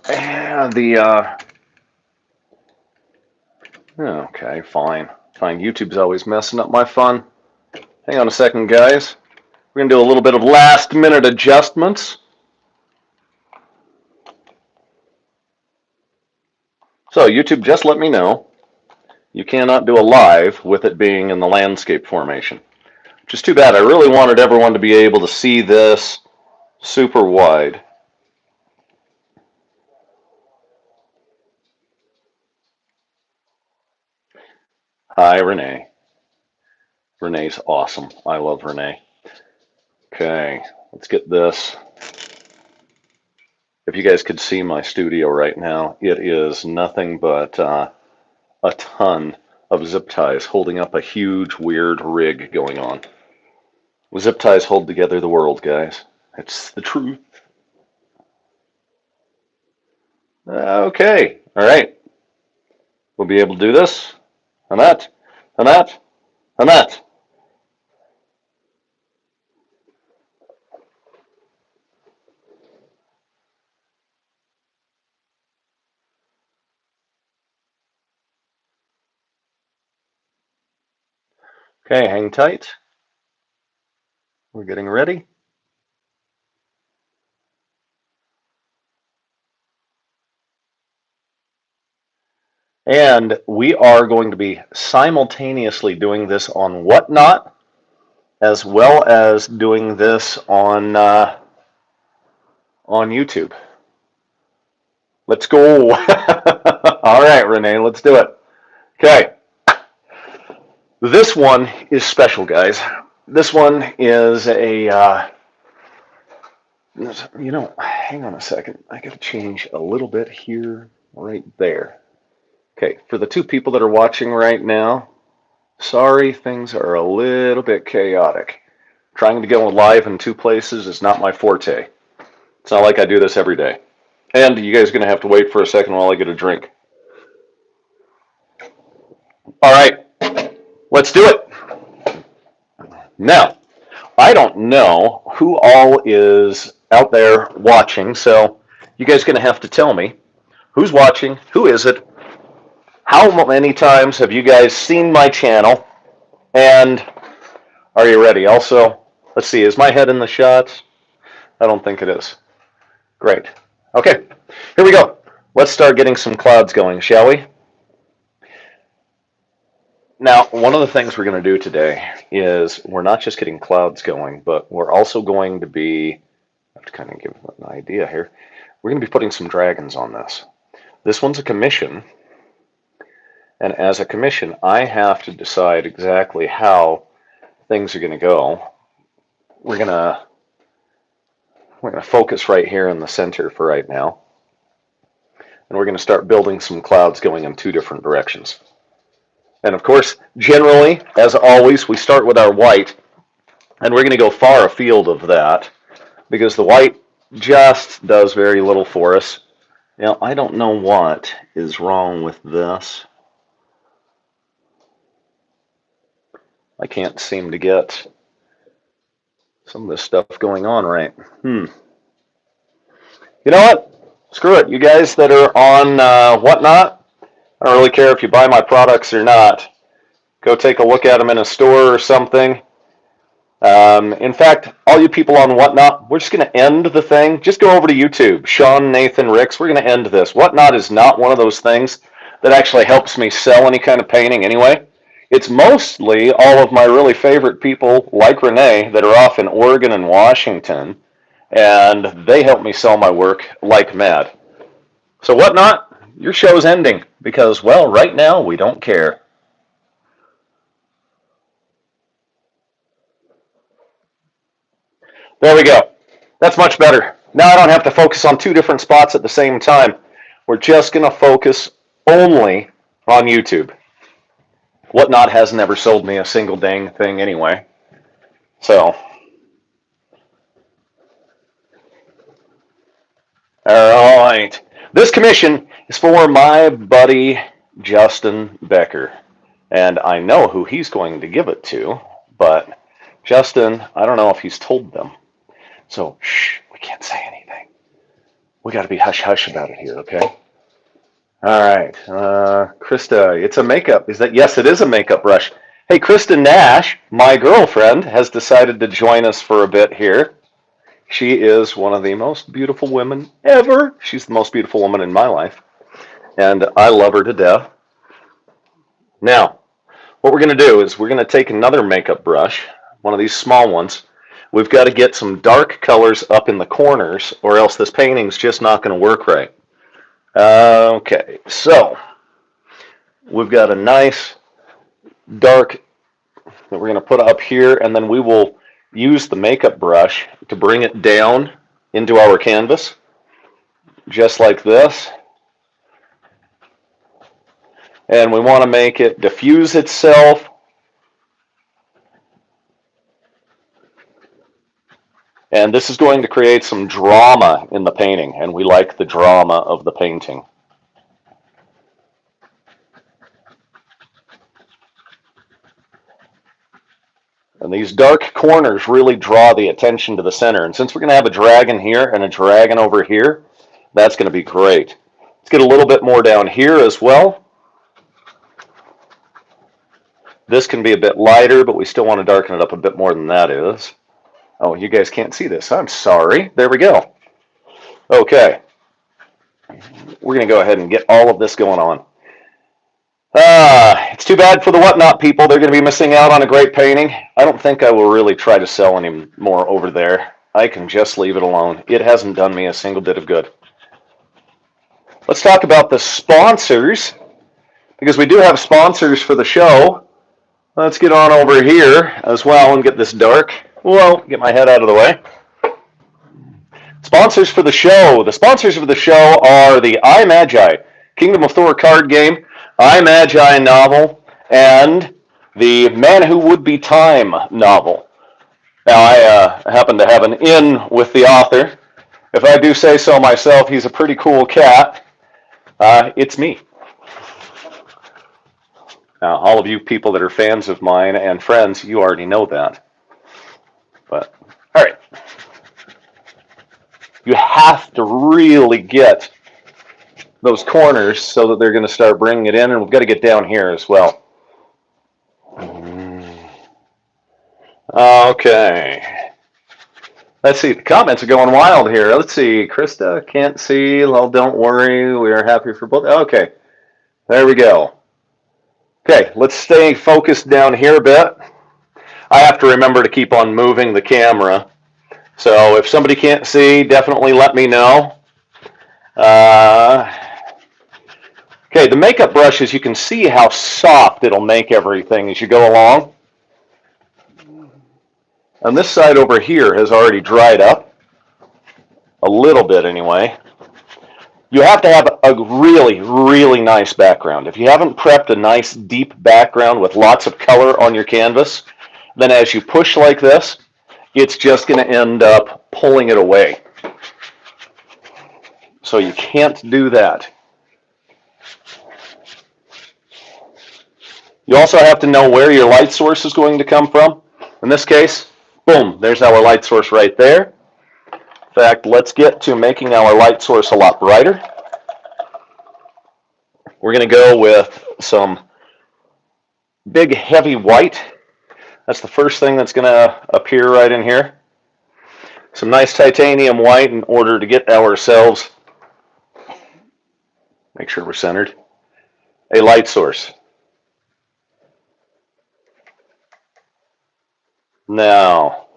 And okay, fine. Fine. YouTube's always messing up my fun. Hang on a second, guys. We're going to do a little bit of last minute adjustments. So YouTube, just let me know. You cannot do a live with it being in the landscape formation. Which is too bad. I really wanted everyone to be able to see this super wide. Hi, Renee. Renee's awesome. I love Renee. Okay, let's get this. If you guys could see my studio right now, it is nothing but a ton of zip ties holding up a huge, weird rig going on. Zip ties hold together the world, guys. It's the truth. Okay, all right. We'll be able to do this, and that, and that, and that. Okay, hang tight. We're getting ready. And we are going to be simultaneously doing this on Whatnot, as well as doing this on YouTube. Let's go. All right, Renee, let's do it. Okay. This one is special, guys. This one is a, hang on a second. I got to change a little bit here, right there. Okay, for the two people that are watching right now, sorry, things are a little bit chaotic. Trying to go live in two places is not my forte. It's not like I do this every day. And you guys are going to have to wait for a second while I get a drink. All right, let's do it. Now, I don't know who all is out there watching, so you guys are going to have to tell me who's watching, who is it, how many times have you guys seen my channel, and are you ready? Also, let's see, is my head in the shot? I don't think it is. Great. Okay, here we go. Let's start getting some clouds going, shall we? Now, one of the things we're going to do today is we're not just getting clouds going, but we're also going to be, I have to kind of give an idea here, we're going to be putting some dragons on this. This one's a commission, and as a commission, I have to decide exactly how things are going to go. We're going to focus right here in the center for right now, and we're going to start building some clouds going in two different directions. And of course, generally, as always, we start with our white, and we're going to go far afield of that because the white just does very little for us. Now, I don't know what is wrong with this. I can't seem to get some of this stuff going on right. You know what? Screw it. You guys that are on Whatnot, I don't really care if you buy my products or not. Go take a look at them in a store or something. In fact, all you people on Whatnot, we're just going to end the thing. Just go over to YouTube. Sean, Nathan, Ricks, we're going to end this. Whatnot is not one of those things that actually helps me sell any kind of painting anyway. It's mostly all of my really favorite people like Renee that are off in Oregon and Washington, and they help me sell my work like mad. So Whatnot, your show's ending because, well, right now we don't care. There we go. That's much better. Now I don't have to focus on two different spots at the same time. We're just going to focus only on YouTube. Whatnot has never sold me a single dang thing anyway. So, all right. This commission is for my buddy Justin Becker. And I know who he's going to give it to, but Justin, I don't know if he's told them. So, shh, we can't say anything. We got to be hush-hush about it here, okay? All right. Krista, it's a makeup. Is that? Yes, it is a makeup brush. Hey, Krista Nash, my girlfriend, has decided to join us for a bit here. She is one of the most beautiful women ever. She's the most beautiful woman in my life, and I love her to death. Now, what we're going to do is we're going to take another makeup brush, one of these small ones. We've got to get some dark colors up in the corners, or else this painting's just not going to work right. Okay, so we've got a nice dark that we're going to put up here, and then we will use the makeup brush to bring it down into our canvas, just like this. And we want to make it diffuse itself. And this is going to create some drama in the painting, and we like the drama of the painting. And these dark corners really draw the attention to the center. And since we're going to have a dragon here and a dragon over here, that's going to be great. Let's get a little bit more down here as well. This can be a bit lighter, but we still want to darken it up a bit more than that is. Oh, you guys can't see this. I'm sorry. There we go. Okay. We're going to go ahead and get all of this going on. It's too bad for the Whatnot people. They're going to be missing out on a great painting. I don't think I will really try to sell any more over there. I can just leave it alone. It hasn't done me a single bit of good. Let's talk about the sponsors, because we do have sponsors for the show. Let's get on over here as well and get this dark. Well, get my head out of the way. Sponsors for the show. The sponsors of the show are the iMagi, Kingdom of Thor card game, iMagi novel, and the Man Who Would Be Time novel. Now, I happen to have an in with the author. If I do say so myself, he's a pretty cool cat. It's me. Now, all of you people that are fans of mine and friends, you already know that. But, all right. You have to really get those corners so that they're going to start bringing it in, and we've got to get down here as well. Okay. Let's see. The comments are going wild here. Let's see. Krista, can't see. Well, don't worry. We are happy for both. Okay. There we go. Okay. Let's stay focused down here a bit. I have to remember to keep on moving the camera. So if somebody can't see, definitely let me know. Okay, the makeup brushes, you can see how soft it'll make everything as you go along. And this side over here has already dried up. A little bit anyway. You have to have a really, really nice background. If you haven't prepped a nice deep background with lots of color on your canvas, then as you push like this, it's just going to end up pulling it away. So you can't do that. You also have to know where your light source is going to come from. In this case, boom, there's our light source right there. In fact, let's get to making our light source a lot brighter. We're going to go with some big heavy white. That's the first thing that's going to appear right in here. Some nice titanium white in order to get ourselves, make sure we're centered, a light source. Now,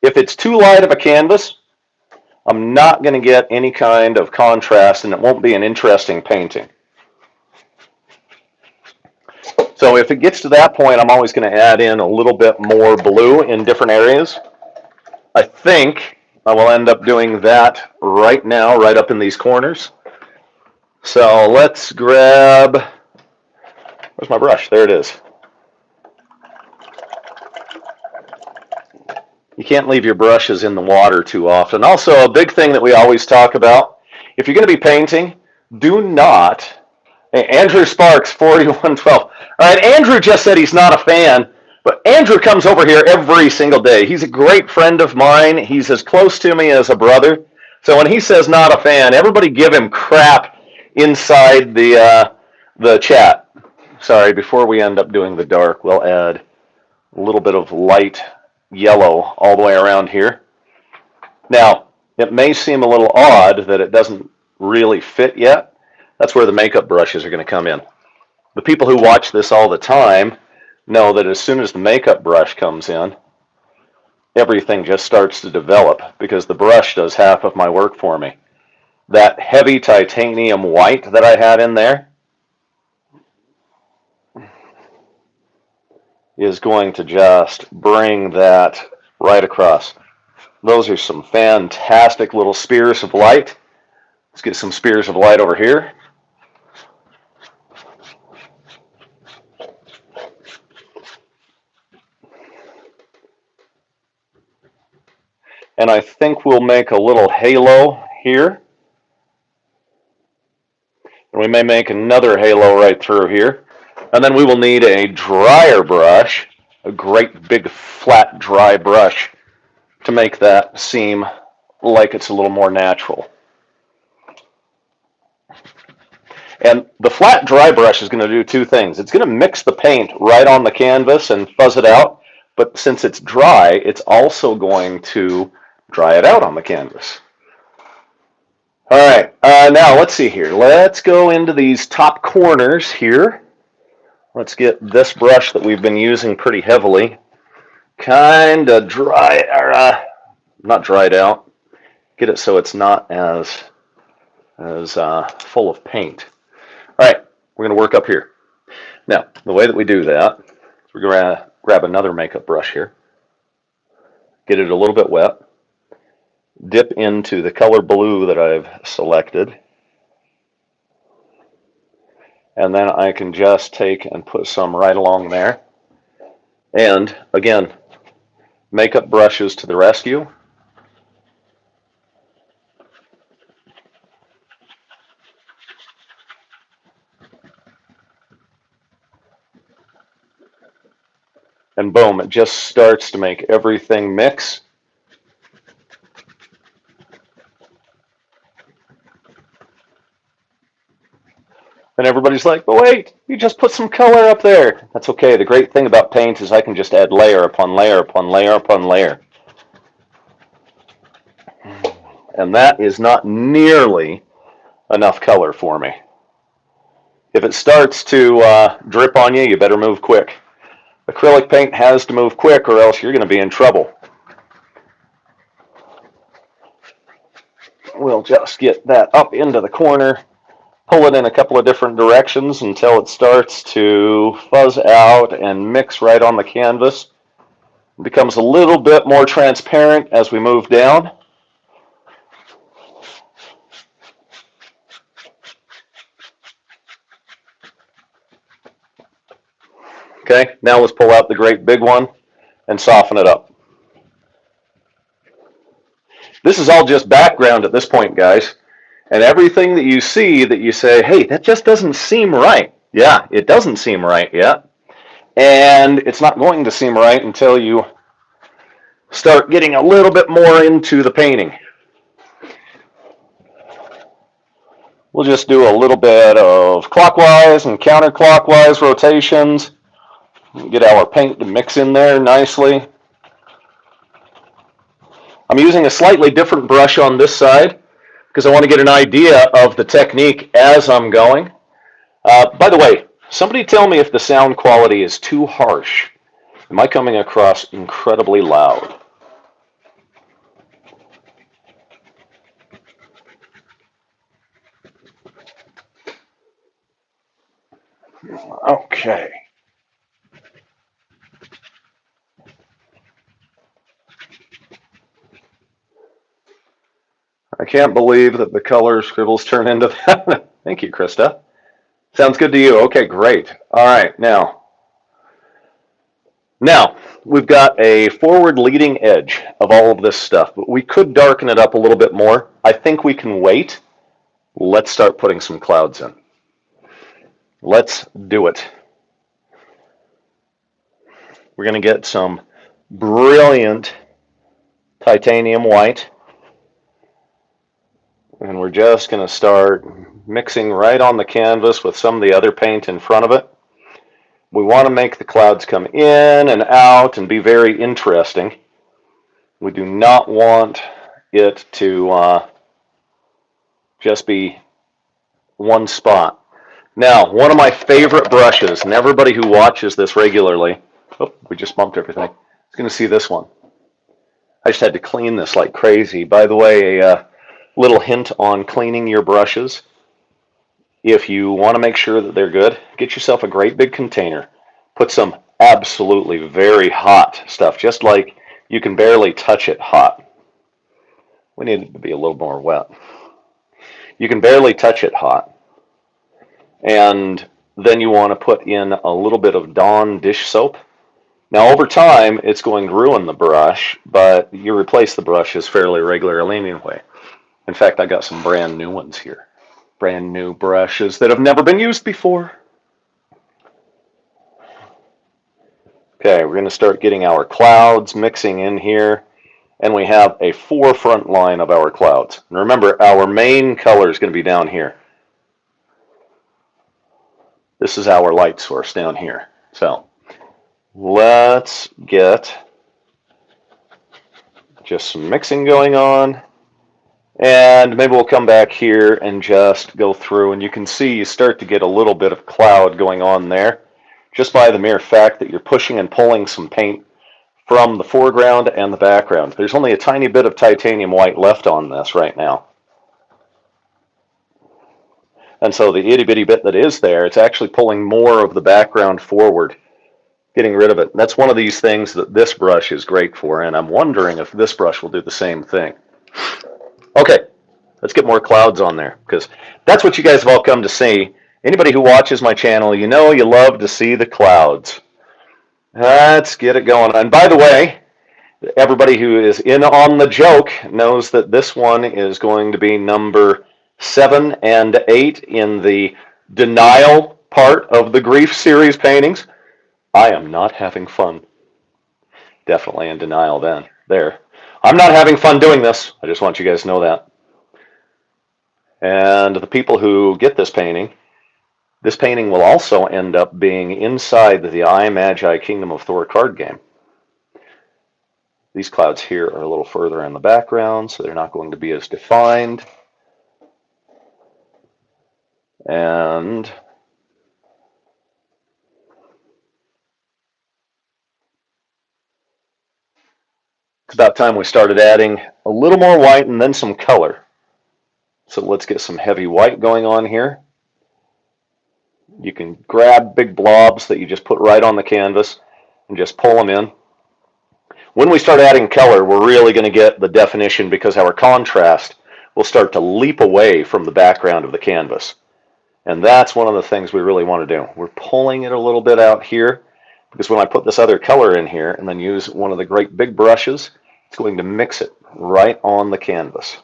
if it's too light of a canvas, I'm not going to get any kind of contrast and it won't be an interesting painting. So if it gets to that point, I'm always going to add in a little bit more blue in different areas. I think I will end up doing that right now, right up in these corners. So let's grab, where's my brush? There it is. You can't leave your brushes in the water too often. Also, a big thing that we always talk about, if you're going to be painting, do not, hey, Andrew Sparks, 4112. All right, Andrew just said he's not a fan, But Andrew comes over here every single day. He's a great friend of mine. He's as close to me as a brother. So when he says not a fan, everybody give him crap inside the chat. Sorry, before we end up doing the dark, we'll add a little bit of light yellow all the way around here. Now, it may seem a little odd that it doesn't really fit yet. That's where the makeup brushes are going to come in. The people who watch this all the time know that as soon as the makeup brush comes in, everything just starts to develop because the brush does half of my work for me. That heavy titanium white that I had in there is going to just bring that right across. Those are some fantastic little spears of light. Let's get some spears of light over here. And I think we'll make a little halo here. And we may make another halo right through here. And then we will need a drier brush, a great big flat dry brush, to make that seem like it's a little more natural. And the flat dry brush is going to do two things. It's going to mix the paint right on the canvas and fuzz it out. But since it's dry, it's also going to dry it out on the canvas. All right, now let's see here. Let's go into these top corners here. Let's get this brush that we've been using pretty heavily kind of dry, or not dried out. Get it so it's not as full of paint. All right, we're going to work up here. Now, the way that we do that is we're going to grab another makeup brush here, get it a little bit wet, dip into the color blue that I've selected, and then I can just take and put some right along there. And again, makeup brushes to the rescue. And boom, it just starts to make everything mix. And everybody's like, but wait, you just put some color up there. That's okay. The great thing about paint is I can just add layer upon layer upon layer upon layer. And that is not nearly enough color for me. If it starts to drip on you, you better move quick. Acrylic paint has to move quick or else you're going to be in trouble. We'll just get that up into the corner, pull it in a couple of different directions until it starts to fuzz out and mix right on the canvas. It becomes a little bit more transparent as we move down. Okay, now let's pull out the great big one and soften it up. This is all just background at this point, guys. And everything that you see that you say, hey, that just doesn't seem right. Yeah, it doesn't seem right yet. And it's not going to seem right until you start getting a little bit more into the painting. We'll just do a little bit of clockwise and counterclockwise rotations. Get our paint to mix in there nicely. I'm using a slightly different brush on this side because I want to get an idea of the technique as I'm going. By the way, somebody tell me if the sound quality is too harsh. Am I coming across incredibly loud? Okay. I can't believe that the color scribbles turn into that. Thank you, Krista. Sounds good to you. Okay, great. All right, now we've got a forward leading edge of all of this stuff, but we could darken it up a little bit more. I think we can wait. Let's start putting some clouds in. Let's do it. We're going to get some brilliant titanium white, and we're just going to start mixing right on the canvas with some of the other paint in front of it. We want to make the clouds come in and out and be very interesting. We do not want it to just be one spot. Now, one of my favorite brushes, and everybody who watches this regularly, oh, we just bumped everything, is going to see this one. I just had to clean this like crazy. By the way, a little hint on cleaning your brushes. If you want to make sure that they're good, get yourself a great big container. Put some absolutely very hot stuff, just like you can barely touch it hot. We need it to be a little more wet. You can barely touch it hot. And then you want to put in a little bit of Dawn dish soap. Now, over time, it's going to ruin the brush, but you replace the brushes fairly regularly anyway. In fact, I got some brand new ones here. Brand new brushes that have never been used before. Okay, we're going to start getting our clouds mixing in here, and we have a forefront line of our clouds. And remember, our main color is going to be down here. This is our light source down here. So let's get just some mixing going on, and maybe we'll come back here and just go through, and you can see you start to get a little bit of cloud going on there just by the mere fact that you're pushing and pulling some paint from the foreground and the background. There's only a tiny bit of titanium white left on this right now. And so the itty bitty bit that is there, it's actually pulling more of the background forward, getting rid of it. And that's one of these things that this brush is great for, and I'm wondering if this brush will do the same thing. Okay, let's get more clouds on there, because that's what you guys have all come to see. Anybody who watches my channel, you know you love to see the clouds. Let's get it going. And by the way, everybody who is in on the joke knows that this one is going to be number 7 and 8 in the denial part of the grief series paintings. I am not having fun. Definitely in denial then. There. I'm not having fun doing this. I just want you guys to know that. And the people who get this painting will also end up being inside the iMagi Kingdom of Thor card game. These clouds here are a little further in the background, so they're not going to be as defined. And it's about time we started adding a little more white and then some color. So let's get some heavy white going on here. You can grab big blobs that you just put right on the canvas and just pull them in. When we start adding color, we're really going to get the definition, because our contrast will start to leap away from the background of the canvas. And that's one of the things we really want to do. We're pulling it a little bit out here, because when I put this other color in here and then use one of the great big brushes, it's going to mix it right on the canvas.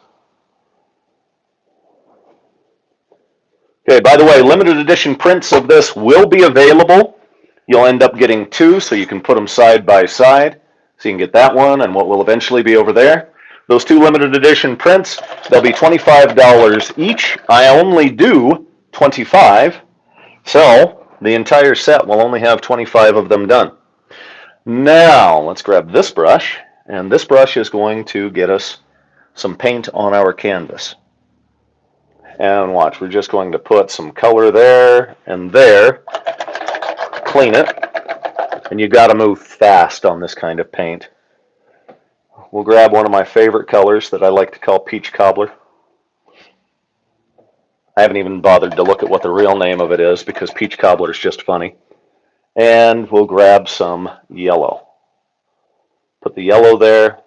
Okay, by the way, limited edition prints of this will be available. You'll end up getting 2, so you can put them side by side. So you can get that one and what will eventually be over there. Those 2 limited edition prints, they'll be $25 each. I only do 25, so the entire set will only have 25 of them done. Now, let's grab this brush, and this brush is going to get us some paint on our canvas. And watch, we're just going to put some color there and there, clean it, and you got to move fast on this kind of paint. We'll grab one of my favorite colors that I like to call Peach Cobbler. I haven't even bothered to look at what the real name of it is, because Peach Cobbler is just funny. And we'll grab some yellow. Put the yellow there.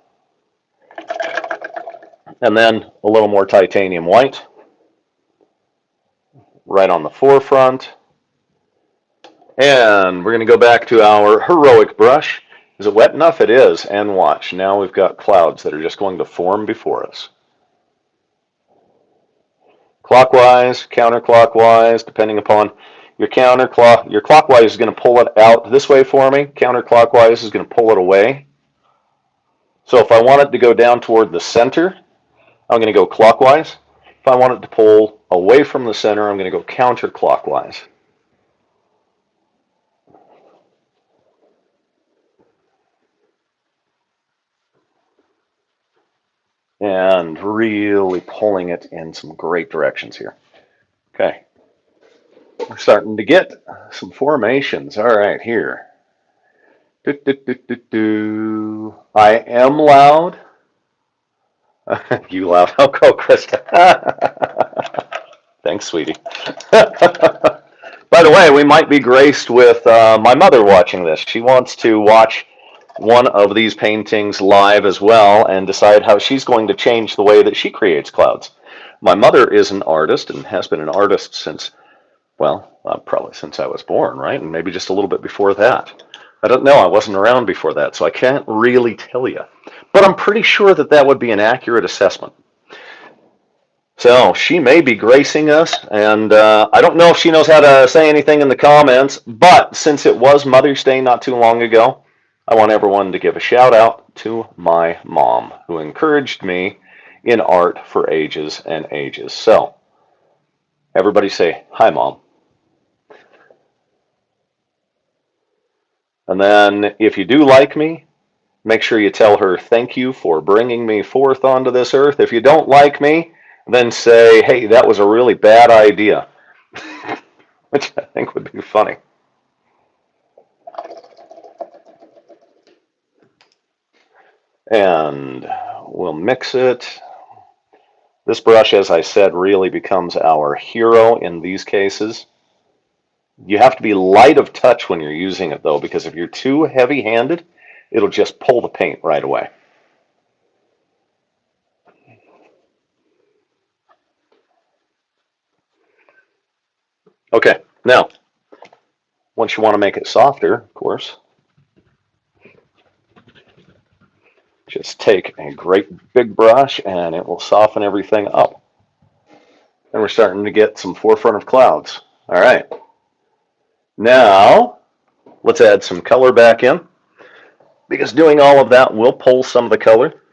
And then a little more titanium white. Right on the forefront. And we're going to go back to our heroic brush. Is it wet enough? It is. And watch, now we've got clouds that are just going to form before us. Clockwise, counterclockwise, depending upon Your clockwise is going to pull it out this way for me. Counterclockwise is going to pull it away. So if I want it to go down toward the center, I'm going to go clockwise. If I want it to pull away from the center, I'm going to go counterclockwise. And really pulling it in some great directions here. Okay. We're starting to get some formations. All right, here. I am loud. You loud. I'll go, Krista. Thanks, sweetie. By the way, we might be graced with my mother watching this. She wants to watch one of these paintings live as well and decide how she's going to change the way that she creates clouds. My mother is an artist and has been an artist since, well, probably since I was born, right? And maybe just a little bit before that. I don't know. I wasn't around before that, so I can't really tell you. But I'm pretty sure that that would be an accurate assessment. So she may be gracing us, and I don't know if she knows how to say anything in the comments, but since it was Mother's Day not too long ago, I want everyone to give a shout out to my mom, who encouraged me in art for ages and ages. So everybody say, hi, Mom. And then if you do like me, make sure you tell her thank you for bringing me forth onto this earth. If you don't like me, then say, hey, that was a really bad idea, which I think would be funny. And we'll mix it. This brush, as I said, really becomes our hero in these cases. You have to be light of touch when you're using it, though, because if you're too heavy-handed, it'll just pull the paint right away. Okay, now, once you want to make it softer, of course, just take a great big brush and it will soften everything up. And we're starting to get some forefront of clouds. All right. Now, let's add some color back in, because doing all of that will pull some of the color.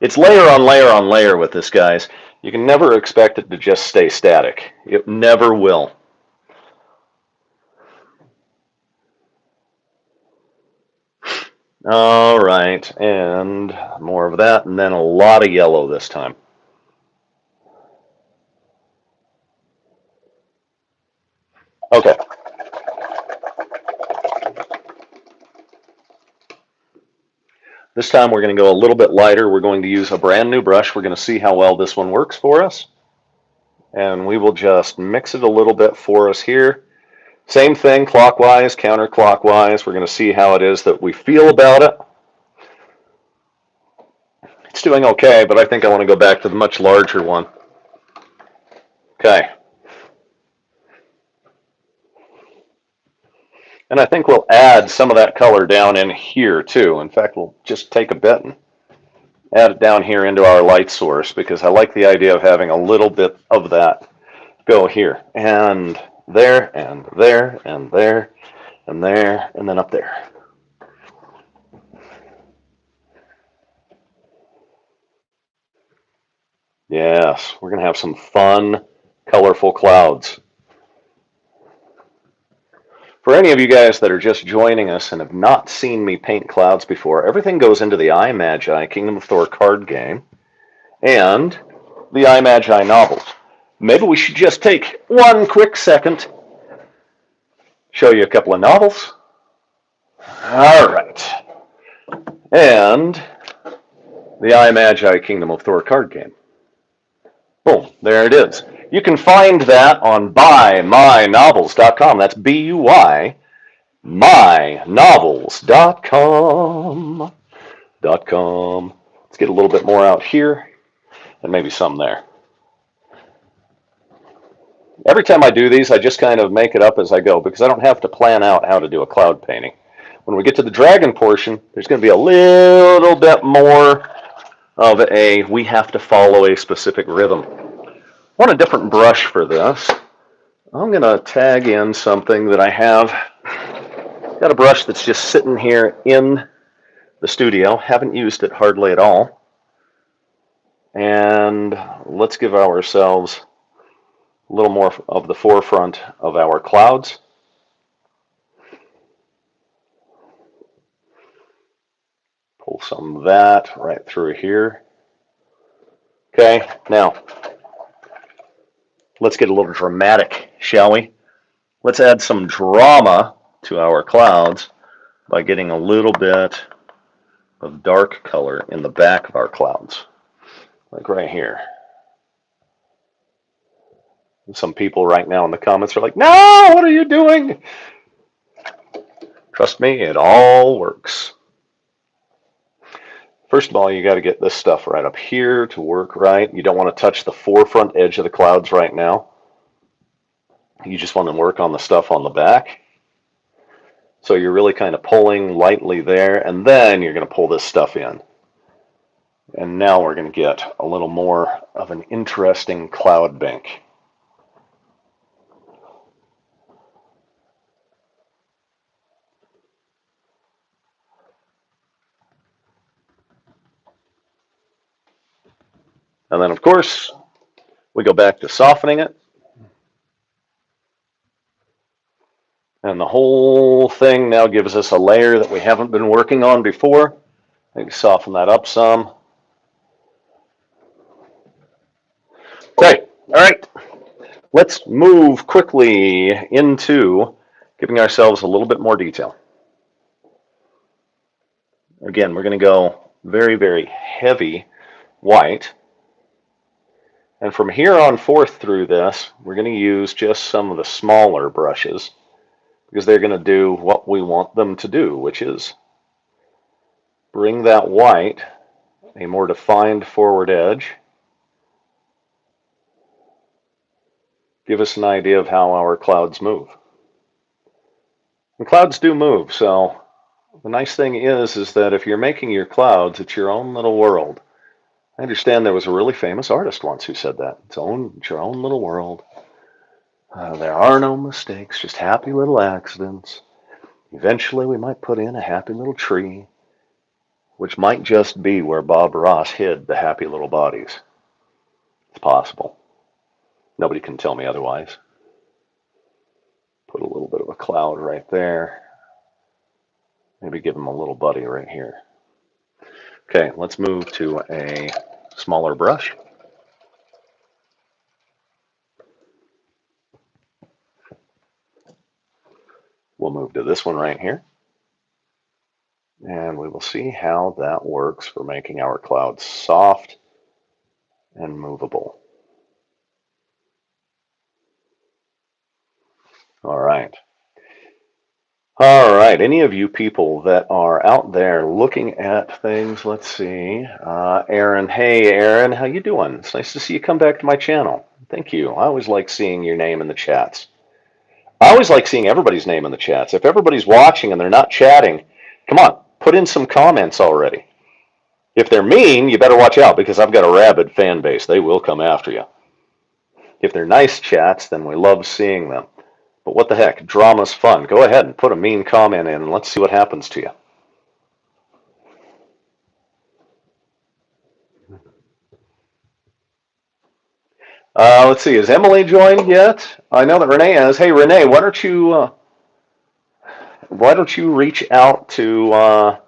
It's layer on layer on layer with this, guys. You can never expect it to just stay static. It never will. All right, and more of that, and then a lot of yellow this time. Okay. This time we're going to go a little bit lighter. We're going to use a brand new brush. We're going to see how well this one works for us. And we will just mix it a little bit for us here. Same thing, clockwise, counterclockwise. We're going to see how it is that we feel about it. It's doing okay, but I think I want to go back to the much larger one. Okay. And I think we'll add some of that color down in here too. In fact, we'll just take a bit and add it down here into our light source, because I like the idea of having a little bit of that go here. And there, and there, and there, and there, and then up there. Yes, we're going to have some fun, colorful clouds. For any of you guys that are just joining us and have not seen me paint clouds before, everything goes into the iMagi Kingdom of Thor card game and the iMagi novels. Maybe we should just take one quick second, show you a couple of novels. All right. And the iMagi Kingdom of Thor card game. Boom, there it is. You can find that on buymynovels.com. That's B-U-Y, mynovels.com. Let's get a little bit more out here and maybe some there. Every time I do these, I just kind of make it up as I go, because I don't have to plan out how to do a cloud painting. When we get to the dragon portion, there's going to be a little bit more of we have to follow a specific rhythm. I want a different brush for this. I'm going to tag in something that I have. Got a brush that's just sitting here in the studio. Haven't used it hardly at all. And let's give ourselves a little more of the forefront of our clouds. Pull some of that right through here. Okay, now let's get a little dramatic, shall we? Let's add some drama to our clouds by getting a little bit of dark color in the back of our clouds, like right here. Some people right now in the comments are like, no, what are you doing? Trust me, it all works. First of all, you got to get this stuff right up here to work right. You don't want to touch the forefront edge of the clouds right now. You just want to work on the stuff on the back. So you're really kind of pulling lightly there, and then you're going to pull this stuff in. And now we're going to get a little more of an interesting cloud bank. And then, of course, we go back to softening it. And the whole thing now gives us a layer that we haven't been working on before. Maybe soften that up some. Okay, all right. Let's move quickly into giving ourselves a little bit more detail. Again, we're going to go very, very heavy white. And from here on forth through this, we're going to use just some of the smaller brushes because they're going to do what we want them to do, which is bring that white a more defined forward edge. Give us an idea of how our clouds move. And clouds do move, so the nice thing is that if you're making your clouds, it's your own little world. I understand there was a really famous artist once who said that. It's your own little world. There are no mistakes, just happy little accidents. Eventually we might put in a happy little tree, which might just be where Bob Ross hid the happy little bodies. It's possible. Nobody can tell me otherwise. Put a little bit of a cloud right there. Maybe give him a little buddy right here. Okay, let's move to a smaller brush. We'll move to this one right here. And we will see how that works for making our clouds soft and movable. All right. All right. Any of you people that are out there looking at things, let's see. Aaron. Hey, Aaron. How you doing? It's nice to see you come back to my channel. Thank you. I always like seeing your name in the chats. I always like seeing everybody's name in the chats. If everybody's watching and they're not chatting, come on, put in some comments already. If they're mean, you better watch out because I've got a rabid fan base. They will come after you. If they're nice chats, then we love seeing them. But what the heck? Drama's fun. Go ahead and put a mean comment in and let's see what happens to you. Let's see. Is Emily joined yet? I know that Renee has. Hey, Renee, why don't you reach out to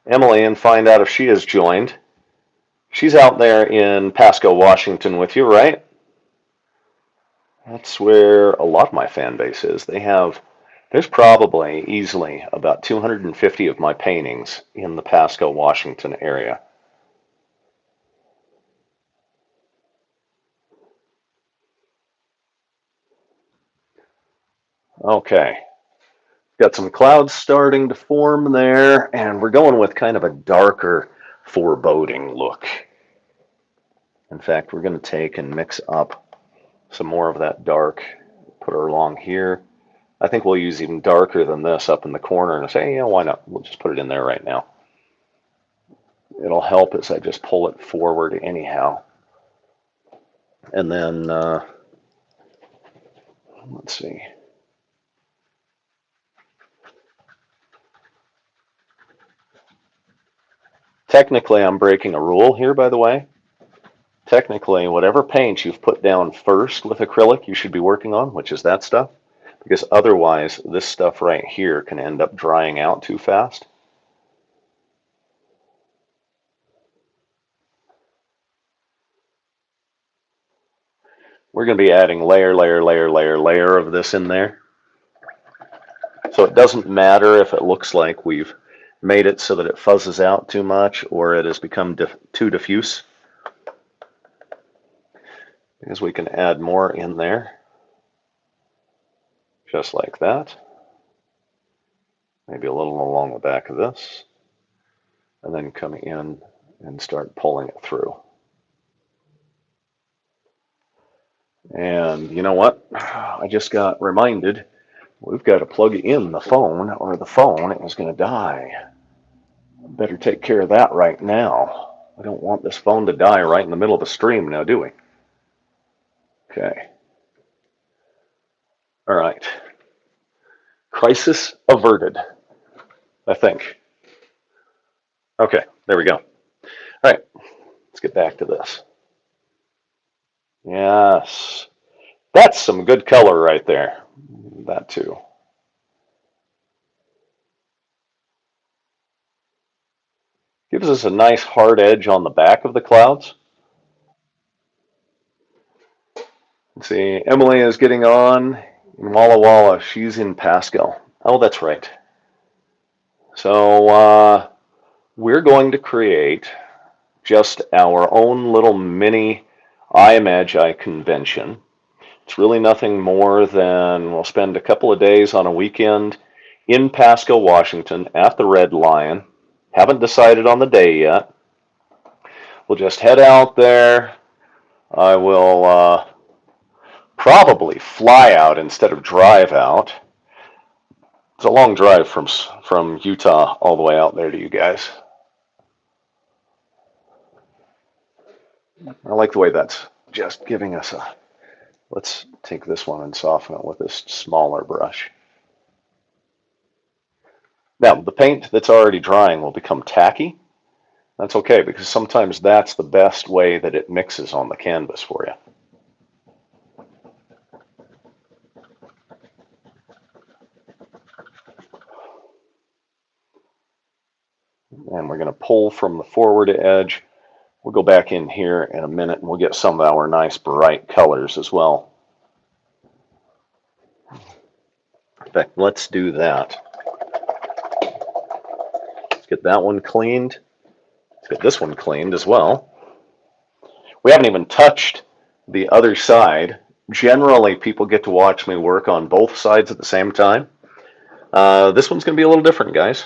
Emily and find out if she has joined? She's out there in Pasco, Washington with you, right? That's where a lot of my fan base is. There's probably easily about 250 of my paintings in the Pasco, Washington area. Okay. Got some clouds starting to form there, and we're going with kind of a darker, foreboding look. In fact, we're going to take and mix up some more of that dark, put her along here. I think we'll use even darker than this up in the corner and say, yeah, why not? We'll just put it in there right now. It'll help as I just pull it forward anyhow. And then Let's see. Technically, I'm breaking a rule here, by the way. Technically, whatever paint you've put down first with acrylic, you should be working on, which is that stuff, because otherwise, this stuff right here can end up drying out too fast. We're going to be adding layer, layer, layer, layer, layer of this in there. So it doesn't matter if it looks like we've made it so that it fuzzes out too much or it has become too diffuse, because we can add more in there, just like that. Maybe a little along the back of this, and then come in and start pulling it through. And you know what? I just got reminded we've got to plug in the phone or the phone is going to die. Better take care of that right now. I don't want this phone to die right in the middle of the stream now, do we? Okay. All right. Crisis averted, I think. Okay, there we go. All right, let's get back to this. Yes. That's some good color right there. That too. Gives us a nice hard edge on the back of the clouds. Let's see, Emily is getting on in Walla Walla. She's in Pascal. Oh, that's right. So we're going to create just our own little mini iMagi convention. It's really nothing more than we'll spend a couple of days on a weekend in Pasco, Washington at the Red Lion. Haven't decided on the day yet. We'll just head out there. I will probably fly out instead of drive out. It's a long drive from Utah all the way out there to you guys. I like the way that's just giving us a... Let's take this one and soften it with this smaller brush. Now, the paint that's already drying will become tacky. That's okay, because sometimes that's the best way that it mixes on the canvas for you. And we're going to pull from the forward edge. We'll go back in here in a minute and we'll get some of our nice bright colors as well. In fact, let's do that. Let's get that one cleaned. Let's get this one cleaned as well. We haven't even touched the other side. Generally, people get to watch me work on both sides at the same time. This one's going to be a little different, guys.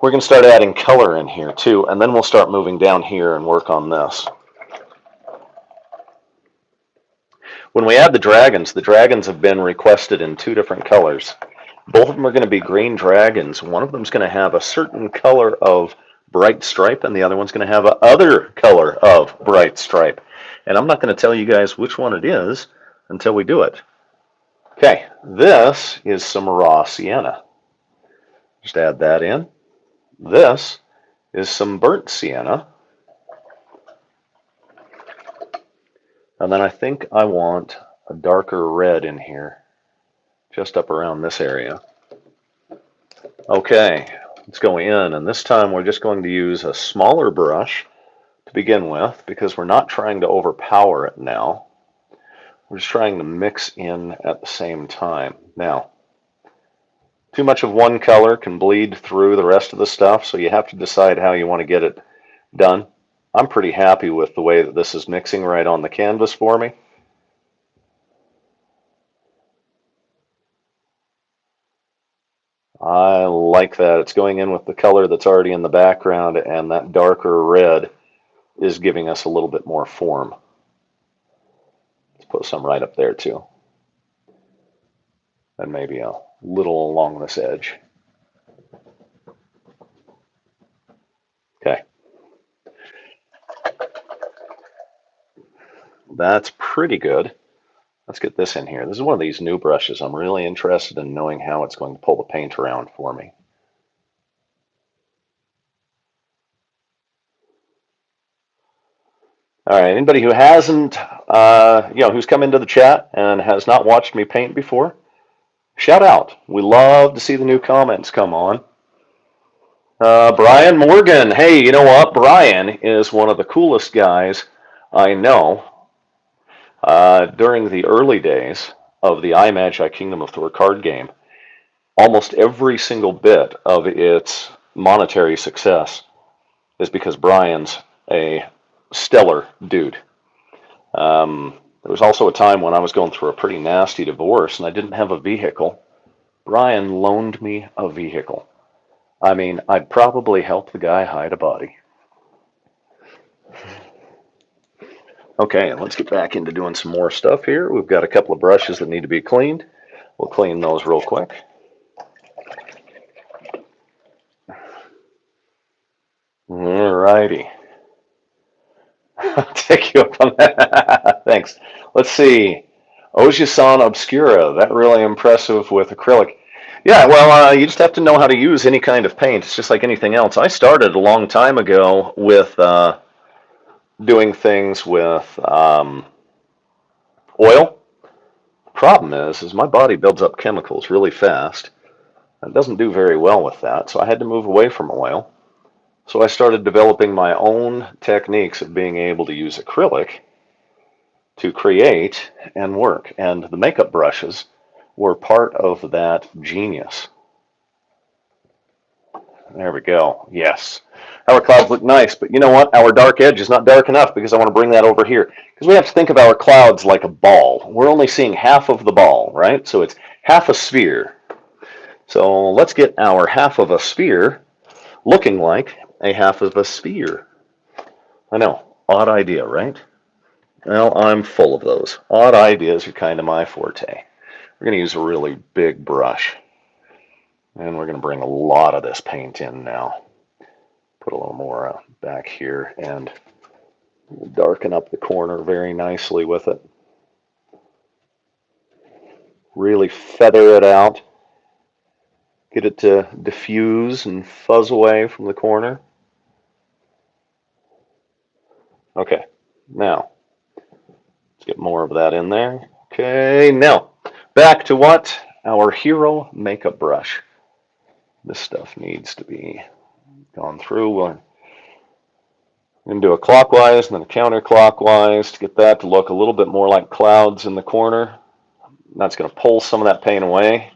We're going to start adding color in here too, and then we'll start moving down here and work on this. When we add the dragons have been requested in two different colors. Both of them are going to be green dragons. One of them is going to have a certain color of bright stripe, and the other one's going to have a other color of bright stripe. And I'm not going to tell you guys which one it is until we do it. Okay, this is some raw sienna. Just add that in. This is some burnt sienna. And then I think I want a darker red in here, just up around this area. Okay, let's go in, and this time we're just going to use a smaller brush to begin with, because we're not trying to overpower it now. We're just trying to mix in at the same time. Now, too much of one color can bleed through the rest of the stuff, so you have to decide how you want to get it done. I'm pretty happy with the way that this is mixing right on the canvas for me. I like that. It's going in with the color that's already in the background, and that darker red is giving us a little bit more form. Let's put some right up there too. And maybe a little along this edge. Okay. That's pretty good. Let's get this in here. This is one of these new brushes. I'm really interested in knowing how it's going to pull the paint around for me. All right, anybody who hasn't, who's come into the chat and has not watched me paint before, shout out. We love to see the new comments come on. Brian Morgan. Hey, you know what? Brian is one of the coolest guys I know. During the early days of the iMagi Kingdom of Thor card game, almost every single bit of its monetary success is because Brian's a stellar dude. There was also a time when I was going through a pretty nasty divorce and I didn't have a vehicle. Brian loaned me a vehicle. I mean, I'd probably help the guy hide a body. Okay, let's get back into doing some more stuff here. We've got a couple of brushes that need to be cleaned. We'll clean those real quick. Alrighty. I'll take you up on that. Thanks. Let's see. Ojisan Obscura. That really impressive with acrylic. Yeah, well, you just have to know how to use any kind of paint. It's just like anything else. I started a long time ago with doing things with oil. Problem is my body builds up chemicals really fast. It doesn't do very well with that, so I had to move away from oil. So I started developing my own techniques of being able to use acrylic to create and work. And the makeup brushes were part of that genius. There we go. Yes. Our clouds look nice, but you know what? Our dark edge is not dark enough because I want to bring that over here. Because we have to think of our clouds like a ball. We're only seeing half of the ball, right? So it's half a sphere. So let's get our half of a sphere looking like a half of a sphere. I know, odd idea, right? Well, I'm full of those. Odd ideas are kind of my forte. We're going to use a really big brush. And we're going to bring a lot of this paint in now. Put a little more back here and darken up the corner very nicely with it. Really feather it out. Get it to diffuse and fuzz away from the corner. Okay, now let's get more of that in there. Okay, now back to what? Our hero makeup brush. This stuff needs to be gone through. We're going to do a clockwise and then a counterclockwise to get that to look a little bit more like clouds in the corner. That's going to pull some of that paint away.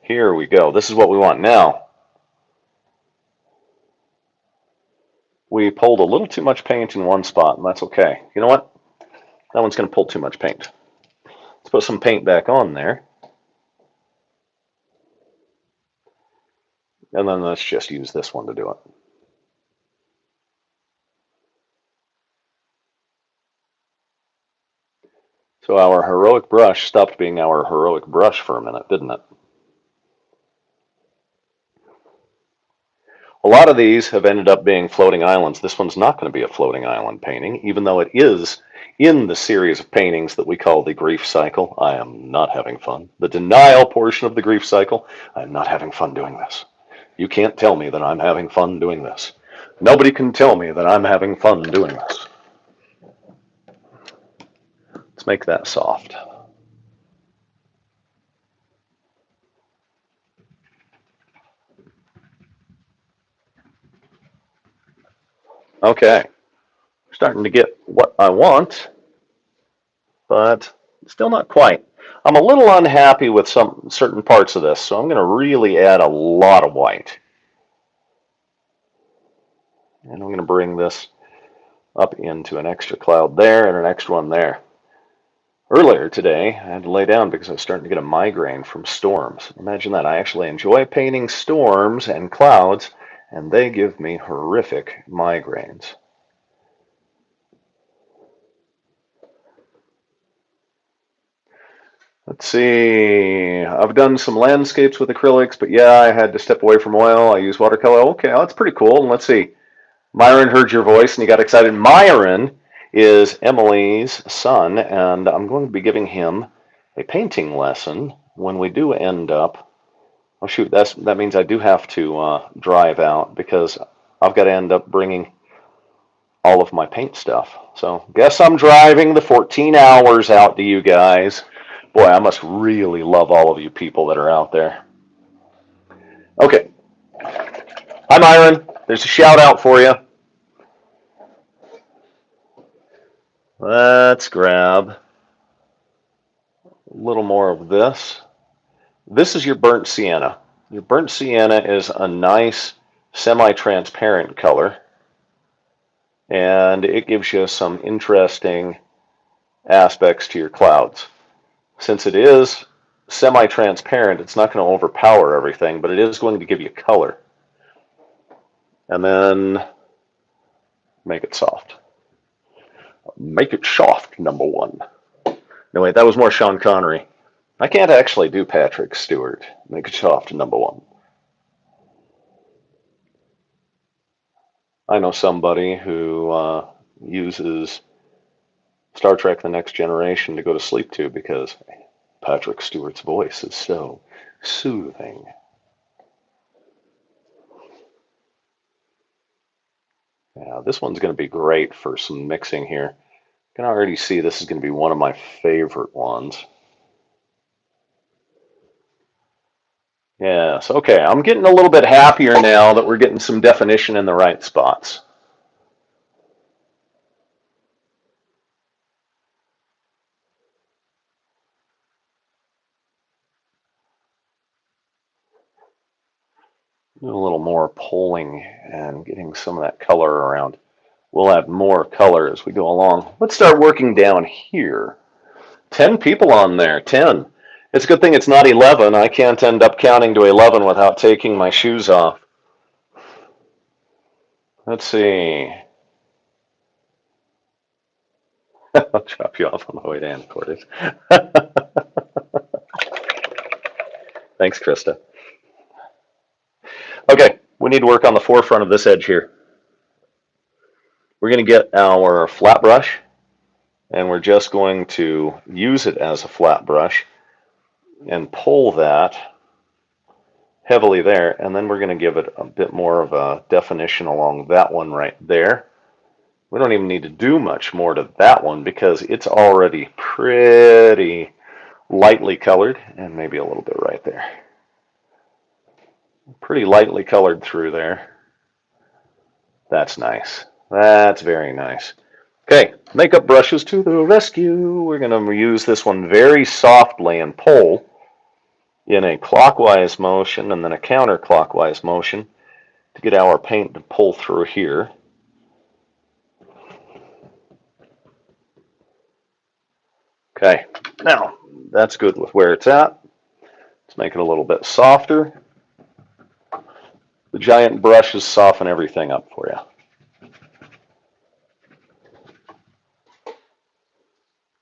Here we go. This is what we want now. We pulled a little too much paint in one spot, and that's okay. You know what? That one's going to pull too much paint. Let's put some paint back on there. And then let's just use this one to do it. So our heroic brush stopped being our heroic brush for a minute, didn't it? A lot of these have ended up being floating islands. This one's not going to be a floating island painting, even though it is in the series of paintings that we call the grief cycle. I am not having fun. The denial portion of the grief cycle, I'm not having fun doing this. You can't tell me that I'm having fun doing this. Nobody can tell me that I'm having fun doing this. Let's make that soft. Okay, starting to get what I want, but still not quite. I'm a little unhappy with some certain parts of this, so I'm going to really add a lot of white. And I'm going to bring this up into an extra cloud there and an extra one there. Earlier today, I had to lay down because I was starting to get a migraine from storms. Imagine that. I actually enjoy painting storms and clouds, and they give me horrific migraines. Let's see. I've done some landscapes with acrylics, but yeah, I had to step away from oil. I use watercolor. Okay, that's pretty cool. And let's see. Myron heard your voice and he got excited. Myron is Emily's son, and I'm going to be giving him a painting lesson when we do end up. Oh shoot, that means I do have to drive out because I've got to end up bringing all of my paint stuff. So guess I'm driving the 14 hours out to you guys. Boy, I must really love all of you people that are out there. Okay. Hi, Myron. There's a shout out for you. Let's grab a little more of this. This is your burnt sienna. Your burnt sienna is a nice semi-transparent color, and it gives you some interesting aspects to your clouds. Since it is semi-transparent, it's not going to overpower everything, but it is going to give you color. And then make it soft. Make it soft, number one. No, wait, that was more Sean Connery. I can't actually do Patrick Stewart. Make it soft, number one. I know somebody who uses Star Trek The Next Generation to go to sleep to because Patrick Stewart's voice is so soothing. Yeah, this one's going to be great for some mixing here. You can already see this is going to be one of my favorite ones. Yes, okay, I'm getting a little bit happier now that we're getting some definition in the right spots. Do a little more pulling and getting some of that color around. We'll add more color as we go along. Let's start working down here. 10 people on there, 10. It's a good thing it's not 11. I can't end up counting to 11 without taking my shoes off. Let's see. I'll drop you off on the way to headquarters. Thanks, Krista. Okay, we need to work on the forefront of this edge here. We're going to get our flat brush, and we're just going to use it as a flat brush and pull that heavily there, and then we're going to give it a bit more of a definition along that one right there. We don't even need to do much more to that one because it's already pretty lightly colored, and maybe a little bit right there. Pretty lightly colored through there. That's nice. That's very nice. Okay, makeup brushes to the rescue. We're going to use this one very softly and pull in a clockwise motion and then a counterclockwise motion to get our paint to pull through here. Okay, now that's good with where it's at. Let's make it a little bit softer. The giant brushes soften everything up for you.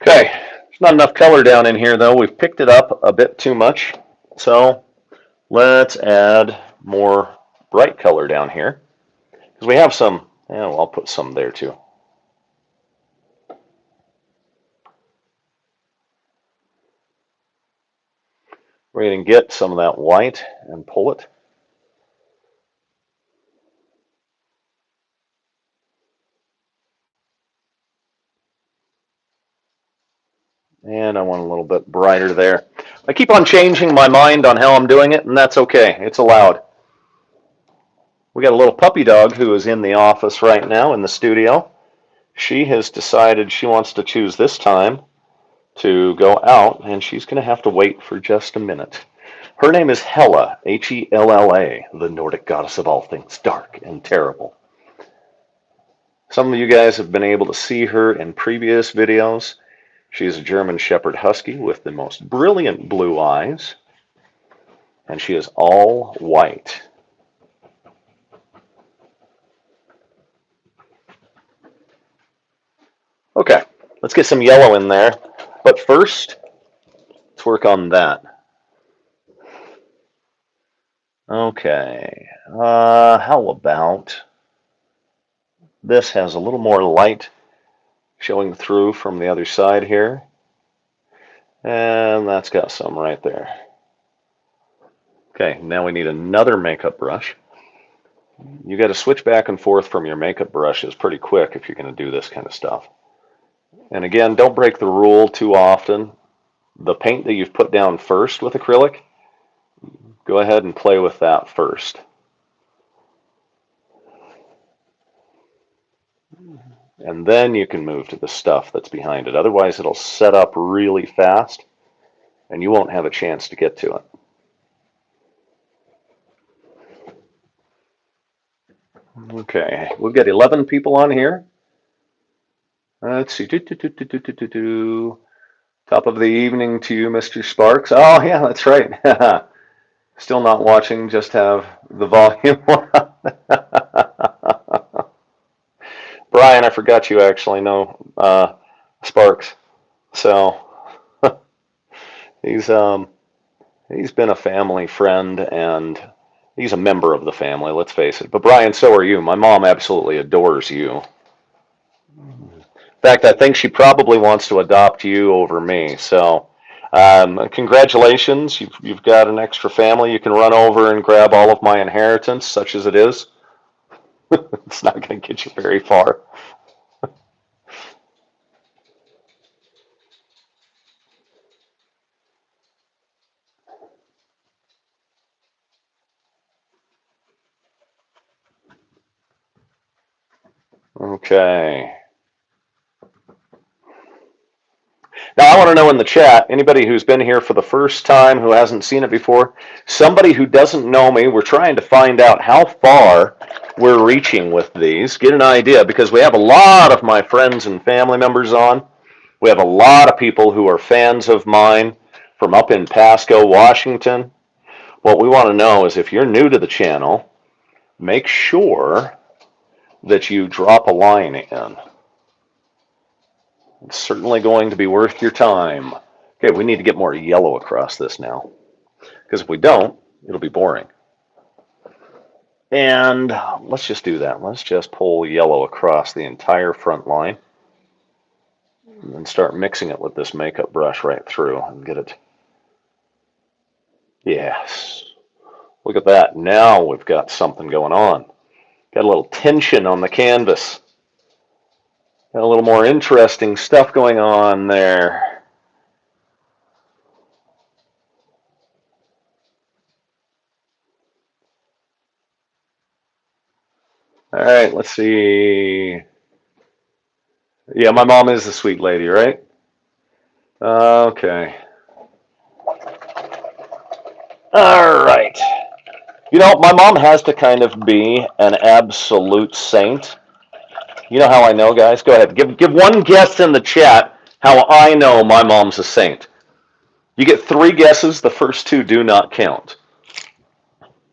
Okay, there's not enough color down in here though. We've picked it up a bit too much. So let's add more bright color down here. Because we have some, yeah, well, I'll put some there too. We're going to get some of that white and pull it. And I want a little bit brighter there. I keep on changing my mind on how I'm doing it, and that's okay. It's allowed. We got a little puppy dog who is in the office right now in the studio. She has decided she wants to choose this time to go out, and she's going to have to wait for just a minute. Her name is Hela, Hella, the Nordic goddess of all things dark and terrible. Some of you guys have been able to see her in previous videos. She is a German Shepherd Husky with the most brilliant blue eyes, and she is all white. Okay, let's get some yellow in there, but first, let's work on that. Okay, how about this has a little more light showing through from the other side here. And that's got some right there. Okay, now we need another makeup brush. You got to switch back and forth from your makeup brushes pretty quick if you're going to do this kind of stuff. And again, don't break the rule too often. The paint that you've put down first with acrylic, go ahead and play with that first. And then you can move to the stuff that's behind it. Otherwise, it'll set up really fast and you won't have a chance to get to it. Okay, we've got 11 people on here. Let's see. Top of the evening to you, Mr. Sparks. Oh, yeah, that's right. Still not watching, just have the volume on. Brian, I forgot you actually know Sparks. So he's been a family friend and he's a member of the family, let's face it. But Brian, so are you. My mom absolutely adores you. In fact, I think she probably wants to adopt you over me. So congratulations. You've got an extra family. You can run over and grab all of my inheritance, such as it is. It's not going to get you very far. Okay. Now, I want to know in the chat, anybody who's been here for the first time, who hasn't seen it before, somebody who doesn't know me, we're trying to find out how far we're reaching with these, get an idea, because we have a lot of my friends and family members on. We have a lot of people who are fans of mine from up in Pasco, Washington. What we want to know is if you're new to the channel, make sure that you drop a line in. It's certainly going to be worth your time. Okay, we need to get more yellow across this now, because if we don't, it'll be boring. And let's just do that. Let's just pull yellow across the entire front line and then start mixing it with this makeup brush right through and get it. Yes. Look at that. Now we've got something going on. Got a little tension on the canvas. Got a little more interesting stuff going on there. All right, let's see. Yeah, my mom is a sweet lady, right? Okay. All right. You know, my mom has to kind of be an absolute saint. You know how I know, guys? Go ahead. Give one guess in the chat how I know my mom's a saint. You get 3 guesses. The first 2 do not count.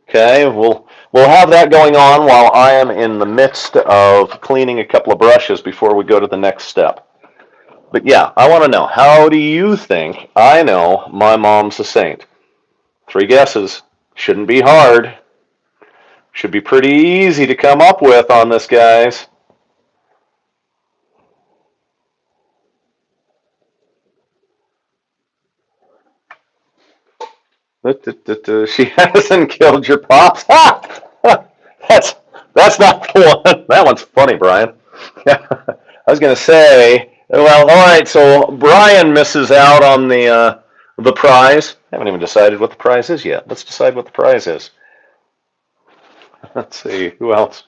Okay, we'll have that going on while I am in the midst of cleaning a couple of brushes before we go to the next step. But yeah, I want to know, how do you think I know my mom's a saint? 3 guesses. Shouldn't be hard. Should be pretty easy to come up with on this, guys. She hasn't killed your pops. That's not the one. That one's funny, Brian. I was gonna say, well, all right. So Brian misses out on the prize. I haven't even decided what the prize is yet. Let's decide what the prize is. Let's see who else.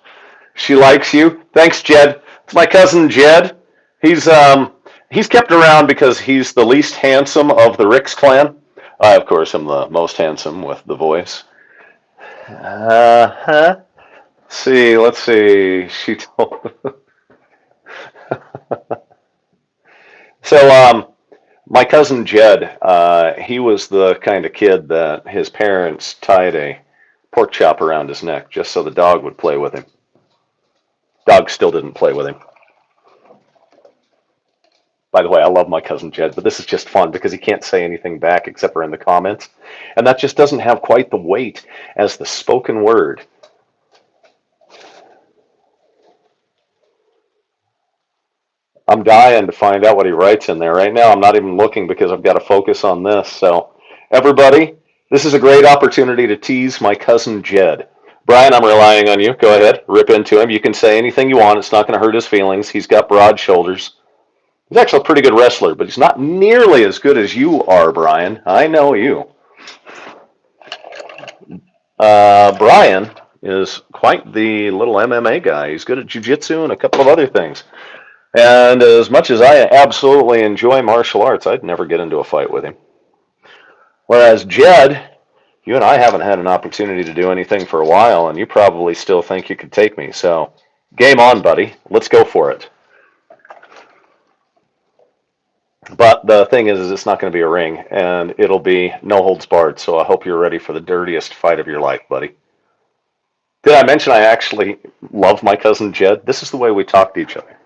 She likes you. Thanks, Jed. It's my cousin Jed. He's kept around because he's the least handsome of the Ricks clan. I, of course, am the most handsome with the voice. Uh-huh. Let's see. She told. So, my cousin Jed, he was the kind of kid that his parents tied a pork chop around his neck just so the dog would play with him. Dog still didn't play with him. By the way, I love my cousin Jed, but this is just fun because he can't say anything back except for in the comments. And that just doesn't have quite the weight as the spoken word. I'm dying to find out what he writes in there. Right now, I'm not even looking because I've got to focus on this. So, everybody, this is a great opportunity to tease my cousin Jed. Brian, I'm relying on you. Go ahead, rip into him. You can say anything you want. It's not going to hurt his feelings. He's got broad shoulders. He's actually a pretty good wrestler, but he's not nearly as good as you are, Brian. I know you. Brian is quite the little MMA guy. He's good at jiu-jitsu and a couple of other things. And as much as I absolutely enjoy martial arts, I'd never get into a fight with him. Whereas Jed, you and I haven't had an opportunity to do anything for a while, and you probably still think you could take me. So, game on, buddy. Let's go for it. But the thing is it's not going to be a ring, and it'll be no holds barred. So I hope you're ready for the dirtiest fight of your life, buddy. Did I mention I actually love my cousin Jed? This is the way we talk to each other.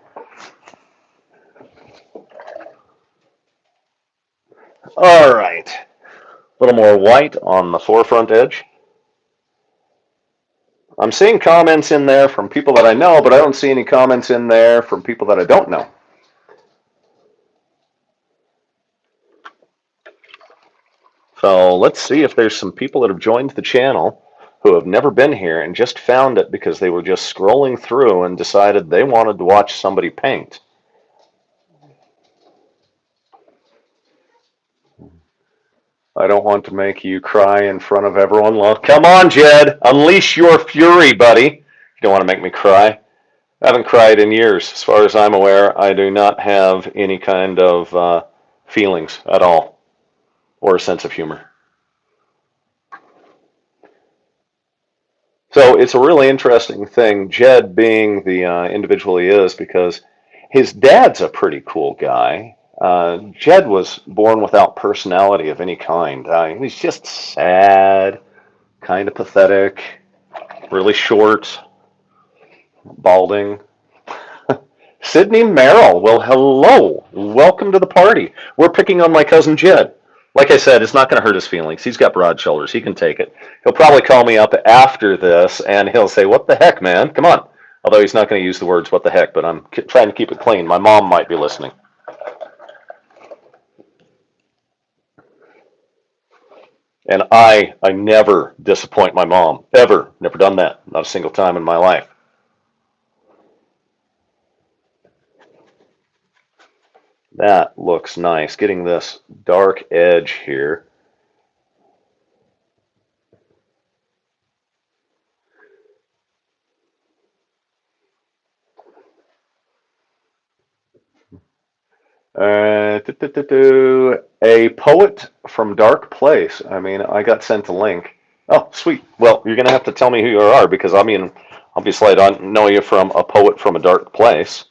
All right. A little more white on the forefront edge. I'm seeing comments in there from people that I know, but I don't see any comments in there from people that I don't know. So let's see if there's some people that have joined the channel who have never been here and just found it because they were just scrolling through and decided they wanted to watch somebody paint. I don't want to make you cry in front of everyone. Well, come on, Jed. Unleash your fury, buddy. You don't want to make me cry. I haven't cried in years. As far as I'm aware, I do not have any kind of feelings at all or a sense of humor. So it's a really interesting thing, Jed being the individual he is, because his dad's a pretty cool guy. Jed was born without personality of any kind. He's just sad, kind of pathetic, really short, balding. Sydney Merrill, well, hello. Welcome to the party. We're picking on my cousin Jed. Like I said, it's not going to hurt his feelings. He's got broad shoulders. He can take it. He'll probably call me up after this, and he'll say, "What the heck, man? Come on." Although he's not going to use the words, "what the heck," but I'm trying to keep it clean. My mom might be listening. And I never disappoint my mom. Ever. Never done that. Not a single time in my life. That looks nice. Getting this dark edge here. A poet from Dark Place. I mean, I got sent a link. Oh, sweet. Well, you're going to have to tell me who you are because, I mean, obviously I don't know you from a poet from a dark place.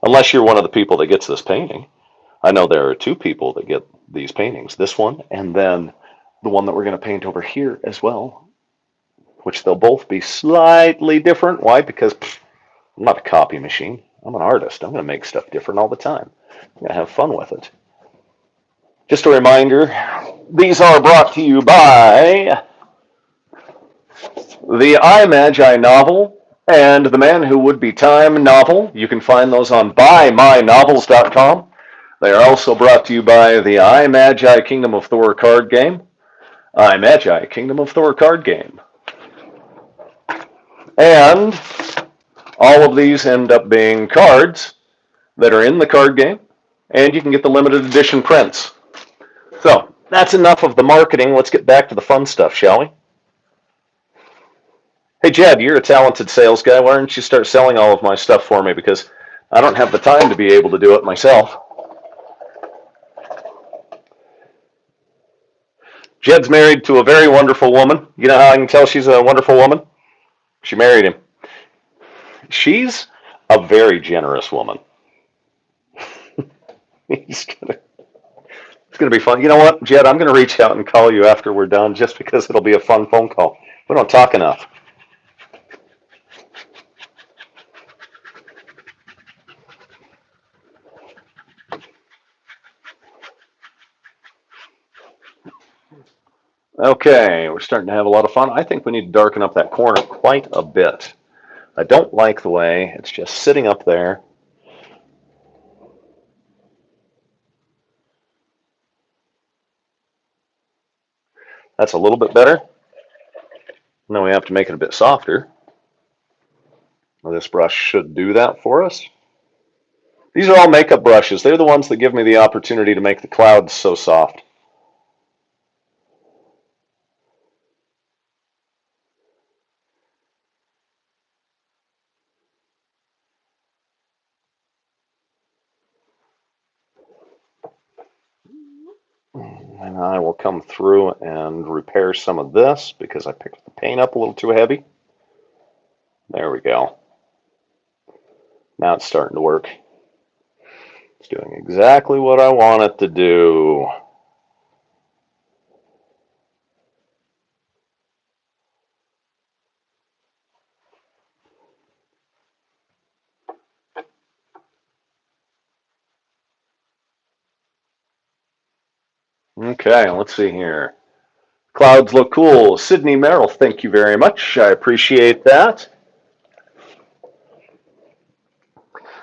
Unless you're one of the people that gets this painting. I know there are two people that get these paintings. This one and then the one that we're going to paint over here as well, which they'll both be slightly different. Why? Because I'm not a copy machine. I'm an artist. I'm going to make stuff different all the time. I'm going to have fun with it. Just a reminder, these are brought to you by the iMagi novel and the Man Who Would Be Time novel. You can find those on buymynovels.com. They are also brought to you by the iMagi Kingdom of Thor card game. iMagi Kingdom of Thor card game. And all of these end up being cards that are in the card game, and you can get the limited edition prints. So that's enough of the marketing. Let's get back to the fun stuff, shall we? Hey, Jed, you're a talented sales guy. Why don't you start selling all of my stuff for me? Because I don't have the time to be able to do it myself. Jed's married to a very wonderful woman. You know how I can tell she's a wonderful woman? She married him. She's a very generous woman. It's gonna be fun. You know what, Jed? I'm gonna reach out and call you after we're done, just because it'll be a fun phone call. We don't talk enough. Okay, we're starting to have a lot of fun. I think we need to darken up that corner quite a bit. I don't like the way it's just sitting up there. That's a little bit better. Now we have to make it a bit softer. Well, this brush should do that for us. These are all makeup brushes. They're the ones that give me the opportunity to make the clouds so soft. And I will come through and repair some of this because I picked the paint up a little too heavy. There we go. Now it's starting to work. It's doing exactly what I want it to do. Okay, let's see here. Clouds look cool. Sydney Merrill, thank you very much. I appreciate that.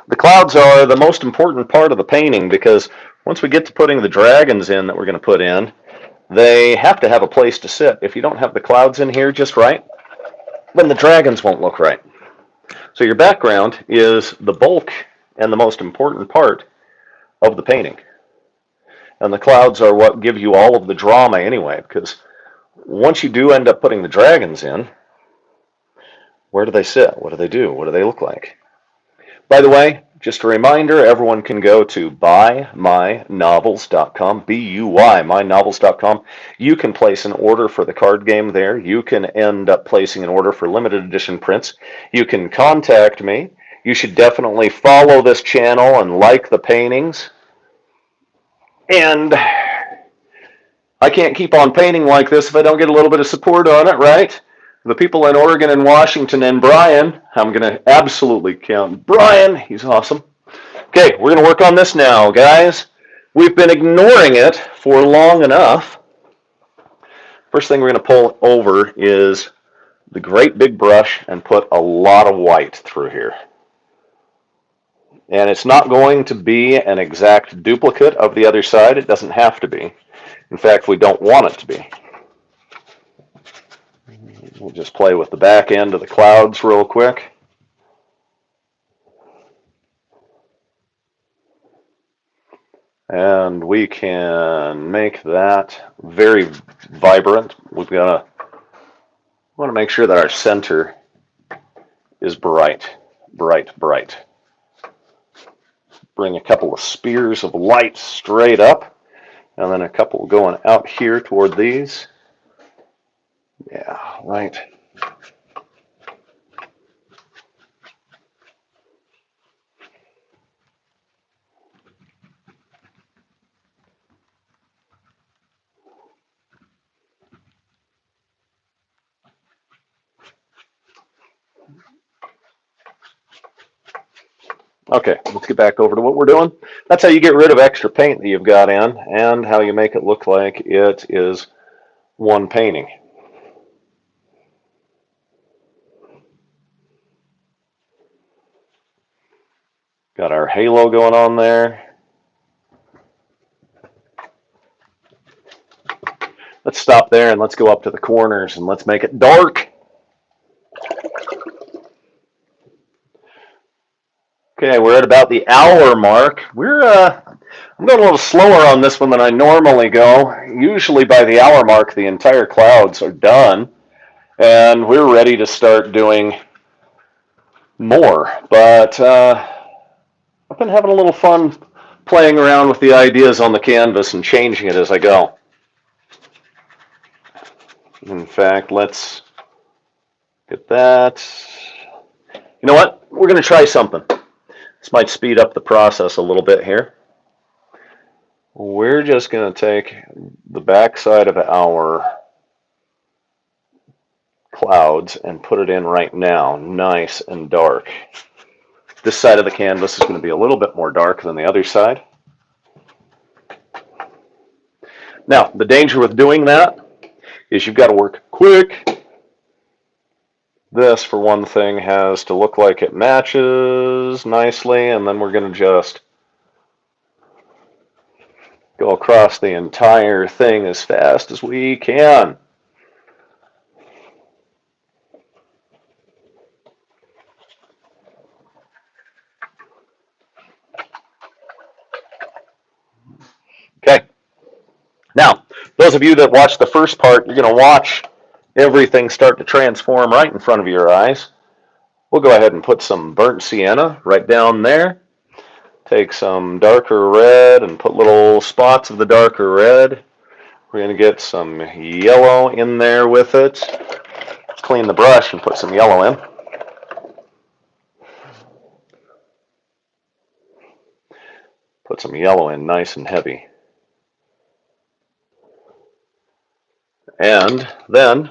The clouds are the most important part of the painting because once we get to putting the dragons in that we're going to put in, they have to have a place to sit. If you don't have the clouds in here just right, then the dragons won't look right. So your background is the bulk and the most important part of the painting. And the clouds are what give you all of the drama anyway, because once you do end up putting the dragons in, where do they sit? What do they do? What do they look like? By the way, just a reminder, everyone can go to buymynovels.com, B-U-Y, mynovels.com. You can place an order for the card game there. You can end up placing an order for limited edition prints. You can contact me. You should definitely follow this channel and like the paintings. And I can't keep on painting like this if I don't get a little bit of support on it, right? The people in Oregon and Washington and Brian, I'm going to absolutely count Brian. He's awesome. Okay, we're going to work on this now, guys. We've been ignoring it for long enough. First thing we're going to pull over is the great big brush and put a lot of white through here. And it's not going to be an exact duplicate of the other side. It doesn't have to be. In fact, we don't want it to be. We'll just play with the back end of the clouds real quick. And we can make that very vibrant. We want to make sure that our center is bright, bright, bright. Bring a couple of spears of light straight up, and then a couple going out here toward these. Yeah, right. Okay, let's get back over to what we're doing. That's how you get rid of extra paint that you've got in, and how you make it look like it is one painting. Got our halo going on there. Let's stop there and let's go up to the corners and let's make it dark. Okay, we're at about the hour mark. I'm going a little slower on this one than I normally go. Usually by the hour mark, the entire clouds are done, and we're ready to start doing more. But I've been having a little fun playing around with the ideas on the canvas and changing it as I go. In fact, let's get that. You know what? We're going to try something. This might speed up the process a little bit here. We're just going to take the back side of our clouds and put it in right now, nice and dark. This side of the canvas is going to be a little bit more dark than the other side. Now, the danger with doing that is you've got to work quick, This, for one thing, has to look like it matches nicely, and then we're going to just go across the entire thing as fast as we can. Okay. Now, those of you that watched the first part, you're going to watch everything start to transform right in front of your eyes. We'll go ahead and put some burnt sienna right down there. Take some darker red and put little spots of the darker red. We're going to get some yellow in there with it. Clean the brush and put some yellow in. Put some yellow in nice and heavy. And then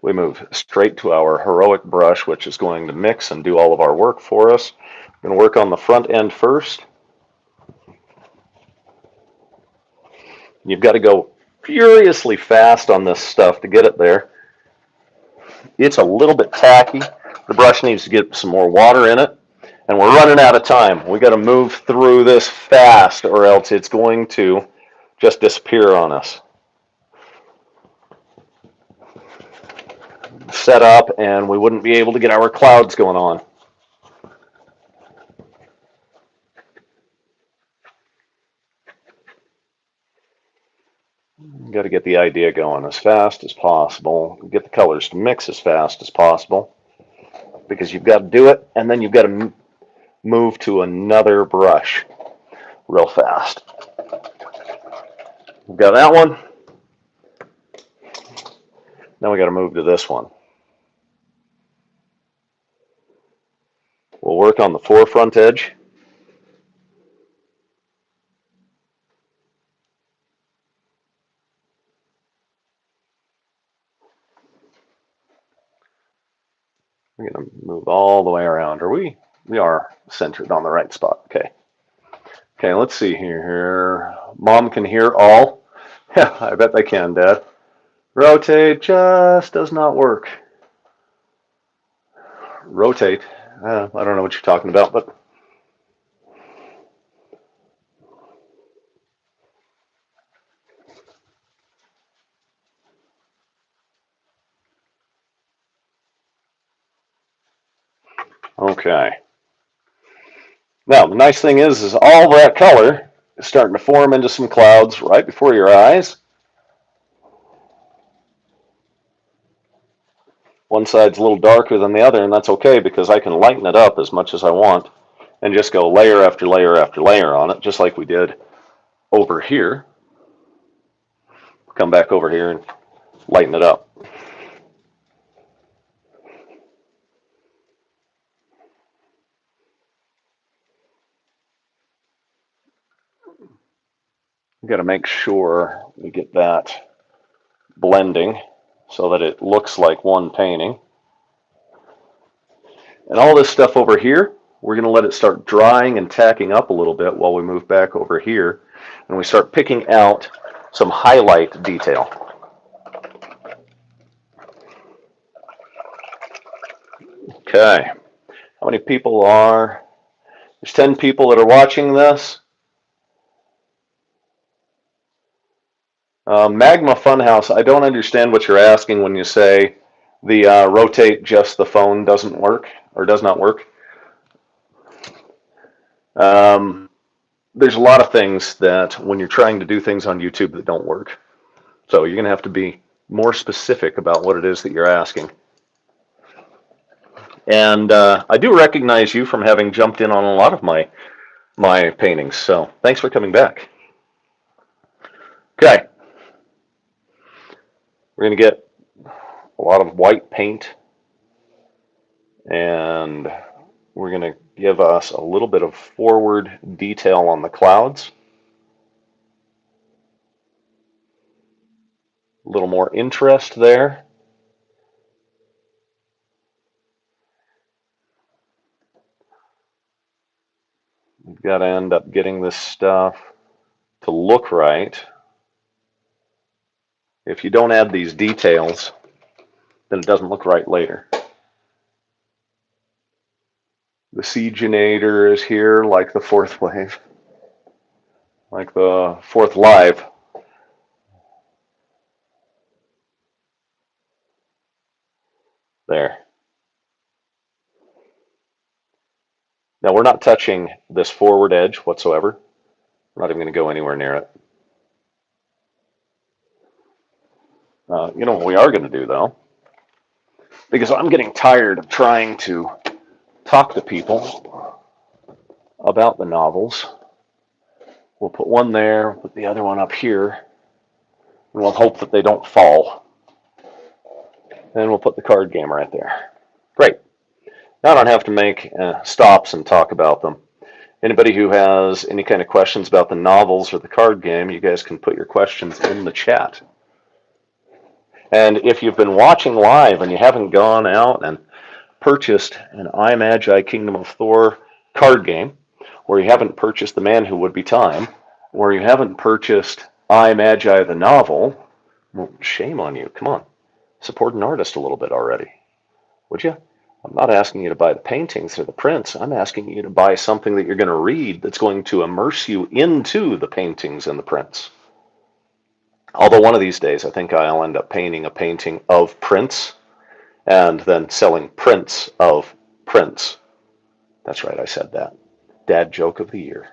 we move straight to our heroic brush, which is going to mix and do all of our work for us. We're going to work on the front end first. You've got to go furiously fast on this stuff to get it there. It's a little bit tacky. The brush needs to get some more water in it. And we're running out of time. We got to move through this fast or else it's going to just disappear on us. Set up and we wouldn't be able to get our clouds going on. Got to get the idea going as fast as possible. Get the colors to mix as fast as possible because you've got to do it and then you've got to move to another brush real fast. We've got that one. Now we got to move to this one. We'll work on the forefront edge. We're going to move all the way around. Are we? We are centered on the right spot. Okay. Okay, let's see here. Mom can hear all. Yeah, I bet they can, Dad. Rotate just does not work. Rotate. I don't know what you're talking about, but okay. Now, the nice thing is all that color is starting to form into some clouds right before your eyes. One side's a little darker than the other, and that's okay because I can lighten it up as much as I want and just go layer after layer after layer on it, just like we did over here. Come back over here and lighten it up. We've got to make sure we get that blending so that it looks like one painting. And all this stuff over here, we're going to let it start drying and tacking up a little bit while we move back over here and we start picking out some highlight detail. Okay, how many people are? There's 10 people that are watching this. Magma Funhouse, I don't understand what you're asking when you say the rotate just the phone doesn't work or does not work. There's a lot of things that when you're trying to do things on YouTube that don't work. So you're going to have to be more specific about what it is that you're asking. And I do recognize you from having jumped in on a lot of my paintings. So thanks for coming back. Okay. We're going to get a lot of white paint. And we're going to give us a little bit of forward detail on the clouds. A little more interest there. We've got to end up getting this stuff to look right. If you don't add these details, then it doesn't look right later. The Siegenator is here, like the fourth wave, like the fourth live. There. Now we're not touching this forward edge whatsoever. We're not even going to go anywhere near it. You know what we are going to do though, because I'm getting tired of trying to talk to people about the novels. We'll put one there, put the other one up here, and we'll hope that they don't fall. Then we'll put the card game right there. Great. Now I don't have to make stops and talk about them. Anybody who has any kind of questions about the novels or the card game, you guys can put your questions in the chat. And if you've been watching live and you haven't gone out and purchased an iMagi Kingdom of Thor card game, or you haven't purchased The Man Who Would Be Time, or you haven't purchased iMagi the novel, well, shame on you. Come on. Support an artist a little bit already, would you? I'm not asking you to buy the paintings or the prints. I'm asking you to buy something that you're going to read that's going to immerse you into the paintings and the prints. Although one of these days, I think I'll end up painting a painting of prints and then selling prints of prints. That's right, I said that. Dad joke of the year.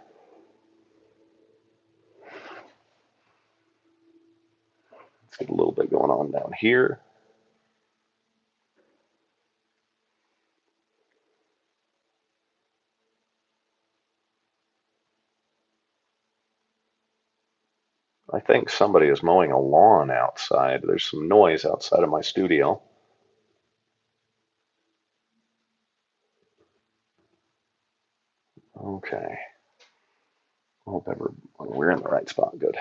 Let's get a little bit going on down here. I think somebody is mowing a lawn outside. There's some noise outside of my studio. Okay. I hope we're in the right spot. Good.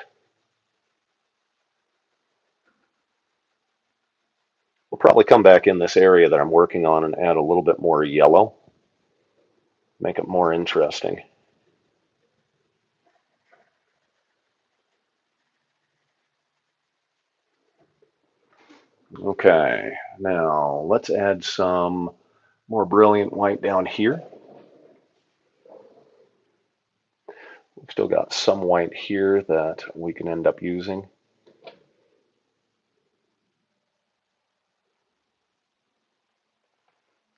We'll probably come back in this area that I'm working on and add a little bit more yellow. Make it more interesting. Okay, now let's add some more brilliant white down here. We've still got some white here that we can end up using.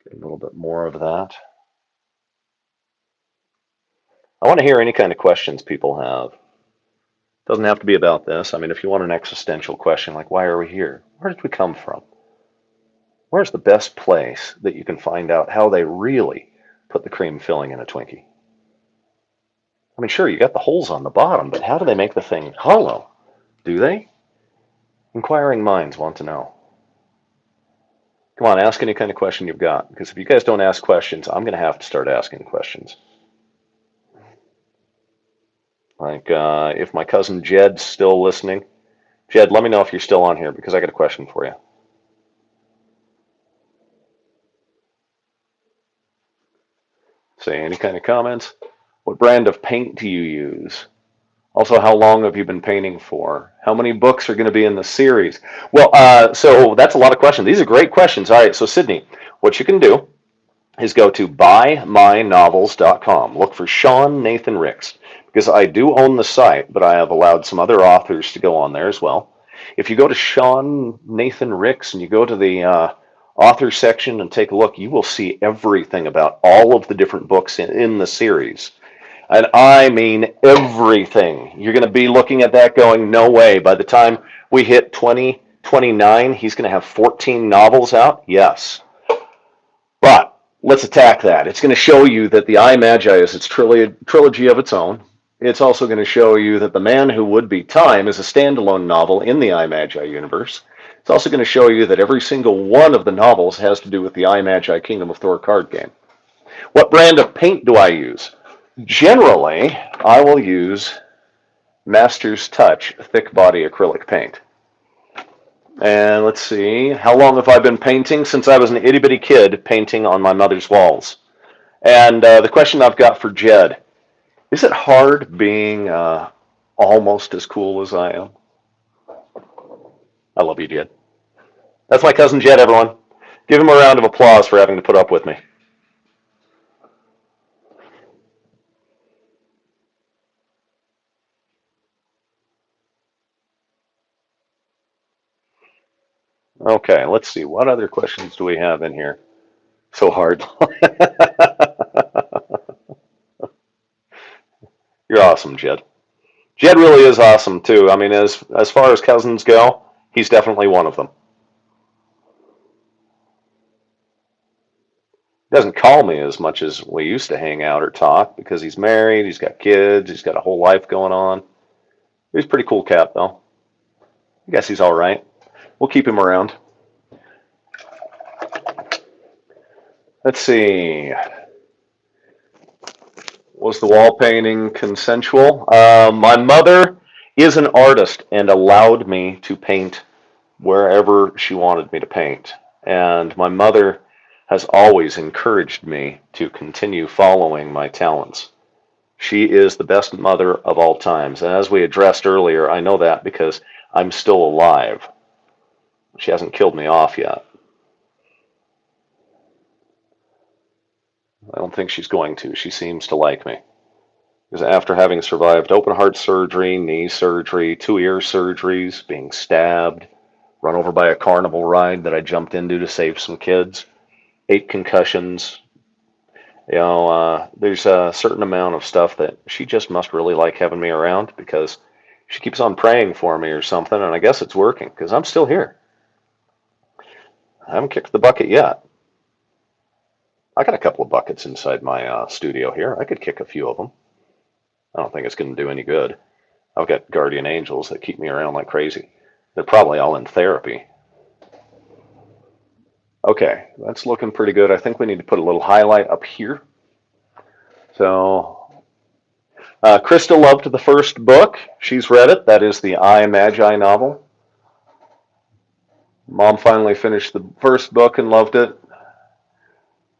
Get a little bit more of that. I want to hear any kind of questions people have. Doesn't have to be about this. I mean, if you want an existential question like, why are we here? Where did we come from? Where's the best place that you can find out how they really put the cream filling in a Twinkie? I mean, sure, you got the holes on the bottom, but how do they make the thing hollow? Do they? Inquiring minds want to know. Come on, ask any kind of question you've got, because if you guys don't ask questions, I'm going to have to start asking questions. Like, if my cousin Jed's still listening, Jed, let me know if you're still on here, because I got a question for you. Say any kind of comments. What brand of paint do you use? Also, how long have you been painting for? How many books are going to be in the series? Well, so that's a lot of questions. These are great questions. All right, so Sydney, what you can do is go to buymynovels.com. Look for Sean Nathan Ricks, because I do own the site, but I have allowed some other authors to go on there as well. If you go to Sean Nathan Ricks and you go to the author section and take a look, you will see everything about all of the different books in the series. And I mean everything. You're going to be looking at that going, no way. By the time we hit 2029, he's going to have 14 novels out? Yes. But let's attack that. It's going to show you that the iMagi is its trilogy of its own. It's also going to show you that The Man Who Would Be Time is a standalone novel in the iMagi universe. It's also going to show you that every single one of the novels has to do with the iMagi Kingdom of Thor card game. What brand of paint do I use? Generally, I will use Master's Touch thick body acrylic paint. And let's see, how long have I been painting? Since I was an itty bitty kid painting on my mother's walls. And the question I've got for Jed, is it hard being almost as cool as I am? I love you, Jed. That's my cousin Jed, everyone. Give him a round of applause for having to put up with me. Okay, let's see. What other questions do we have in here? So hard. You're awesome, Jed. Jed really is awesome too. I mean, as far as cousins go, he's definitely one of them. He doesn't call me as much as we used to hang out or talk because he's married, he's got kids, he's got a whole life going on. He's a pretty cool cat though. I guess he's all right. We'll keep him around. Let's see. Was the wall painting consensual? My mother is an artist and allowed me to paint wherever she wanted me to paint. And my mother has always encouraged me to continue following my talents. She is the best mother of all times. And as we addressed earlier, I know that because I'm still alive. She hasn't killed me off yet. I don't think she's going to. She seems to like me. Because after having survived open heart surgery, knee surgery, 2 ear surgeries, being stabbed, run over by a carnival ride that I jumped into to save some kids, 8 concussions, there's a certain amount of stuff that she just must really like having me around because she keeps on praying for me or something, and I guess it's working because I'm still here. I haven't kicked the bucket yet. I got a couple of buckets inside my studio here. I could kick a few of them. I don't think it's going to do any good. I've got guardian angels that keep me around like crazy. They're probably all in therapy. Okay, that's looking pretty good. I think we need to put a little highlight up here. So, Krista loved the first book. She's read it. That is the iMagi novel. Mom finally finished the first book and loved it.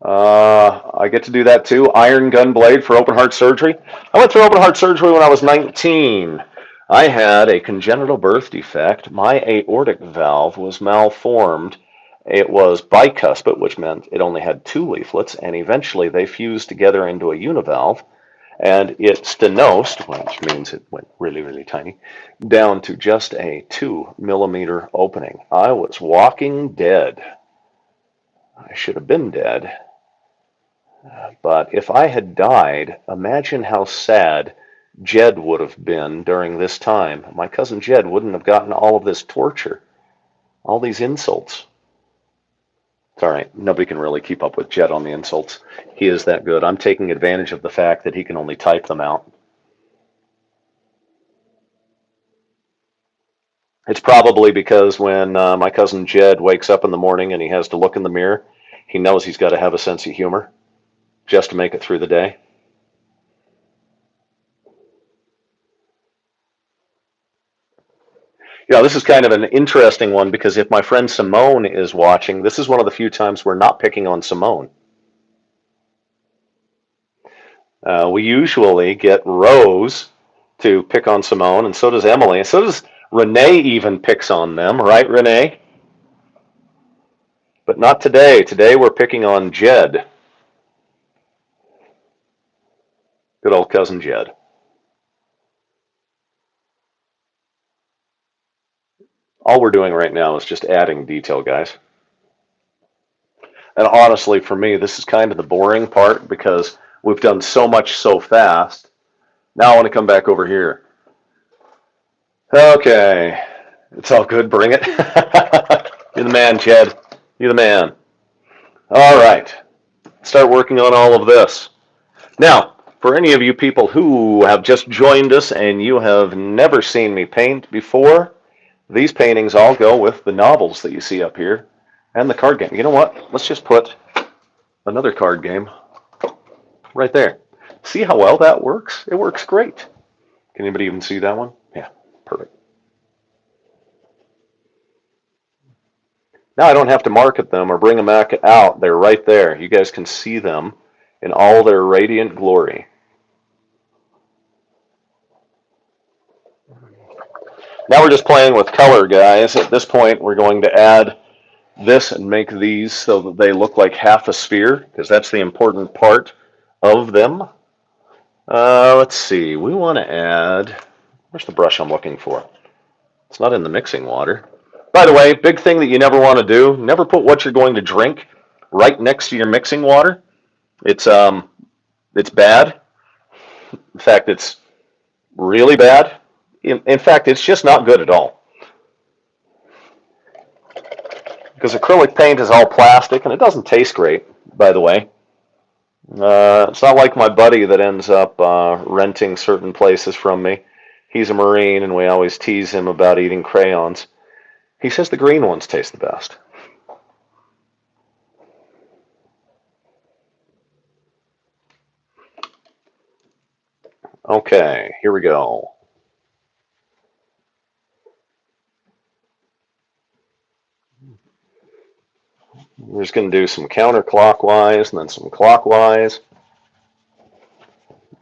I get to do that too. Iron Gun Blade for open heart surgery. I went through open heart surgery when I was 19. I had a congenital birth defect. My aortic valve was malformed. It was bicuspid, which meant it only had 2 leaflets, and eventually they fused together into a univalve, and it stenosed, which means it went really, really tiny, down to just a 2 millimeter opening. I was walking dead. I should have been dead. But if I had died, imagine how sad Jed would have been during this time. My cousin Jed wouldn't have gotten all of this torture, all these insults. It's all right. Nobody can really keep up with Jed on the insults. He is that good. I'm taking advantage of the fact that he can only type them out. It's probably because when my cousin Jed wakes up in the morning and he has to look in the mirror, he knows he's got to have a sense of humor just to make it through the day. This is kind of an interesting one because if my friend Simone is watching, this is one of the few times we're not picking on Simone. We usually get Rose to pick on Simone, and so does Emily, and so does Renee even picks on them, right, Renee? But not today. Today we're picking on Jed. Good old cousin Jed. All we're doing right now is just adding detail, guys. And honestly, for me, this is kind of the boring part because we've done so much so fast. Now I want to come back over here. Okay. It's all good. Bring it. You're the man, Jed. You're the man. All right. Start working on all of this. Now, for any of you people who have just joined us and you have never seen me paint before, these paintings all go with the novels that you see up here and the card game. You know what? Let's just put another card game right there. See how well that works? It works great. Can anybody even see that one? Yeah, perfect. Now I don't have to market them or bring them back out. They're right there. You guys can see them in all their radiant glory. Now we're just playing with color, guys. At this point, we're going to add this and make these so that they look like half a sphere, because that's the important part of them. Let's see. We want to add, where's the brush I'm looking for? It's not in the mixing water. By the way, big thing that you never want to do, never put what you're going to drink right next to your mixing water. It's bad. In fact, it's really bad. In fact, it's just not good at all. Because acrylic paint is all plastic and it doesn't taste great, by the way. It's not like my buddy that ends up renting certain places from me. He's a Marine and we always tease him about eating crayons. He says the green ones taste the best. Okay, here we go. We're just going to do some counterclockwise and then some clockwise.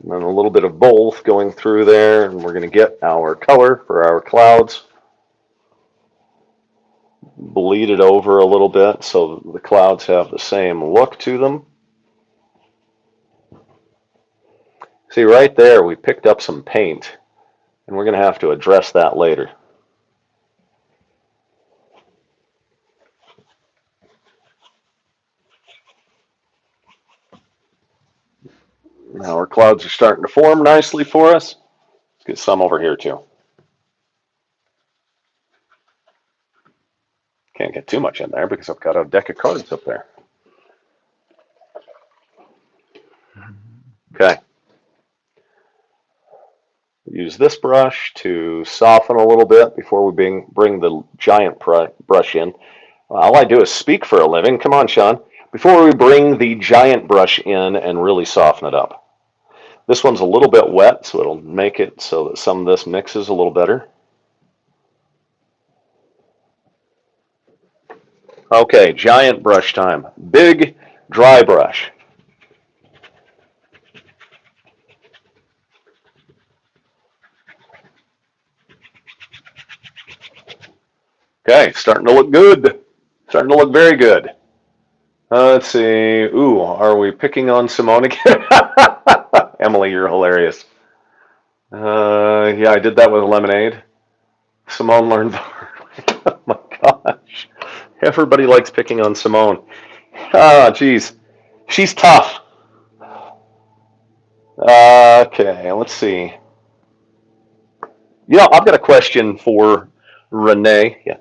And then a little bit of both going through there, and we're going to get our color for our clouds. Bleed it over a little bit so the clouds have the same look to them. See, right there, we picked up some paint, and we're going to have to address that later. Now our clouds are starting to form nicely for us. Let's get some over here too. Can't get too much in there because I've got a deck of cards up there. Okay. Use this brush to soften a little bit before we bring the giant brush in. All I do is speak for a living. Come on, Sean. Before we bring the giant brush in and really soften it up. This one's a little bit wet, so it'll make it so that some of this mixes a little better. Okay, giant brush time. Big, dry brush. Okay, starting to look good. Starting to look very good. Let's see. Ooh, are we picking on Simone again? Emily, you're hilarious. Yeah, I did that with lemonade. Simone learned the hard way. Oh my gosh. Everybody likes picking on Simone. Ah, geez. She's tough. Okay, let's see. I've got a question for Renee. Yeah,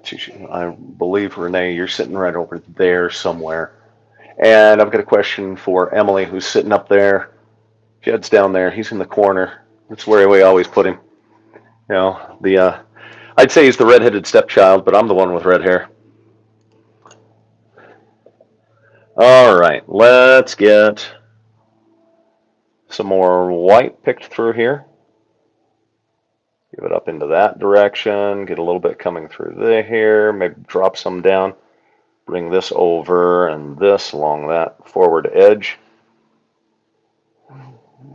I believe, Renee, you're sitting right over there somewhere. And I've got a question for Emily, who's sitting up there. Jed's down there. He's in the corner. That's where we always put him. I'd say he's the redheaded stepchild, but I'm the one with red hair. All right, let's get some more white picked through here. Give it up into that direction. Get a little bit coming through here. Maybe drop some down. Bring this over and this along that forward edge.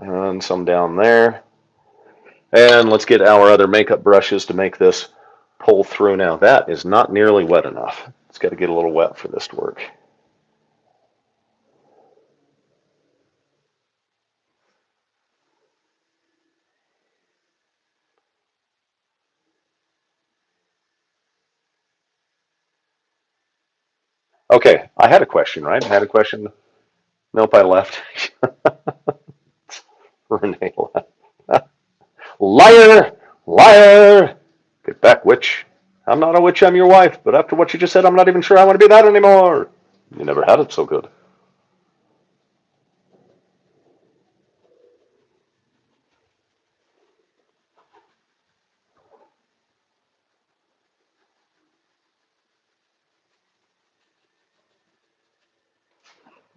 And some down there. And let's get our other makeup brushes to make this pull through. Now that is not nearly wet enough. It's got to get a little wet for this to work. Okay, I had a question, right? I had a question. Nope, I left. Renee left. Liar! Liar! Get back, witch. I'm not a witch, I'm your wife, but after what you just said, I'm not even sure I want to be that anymore. You never had it so good.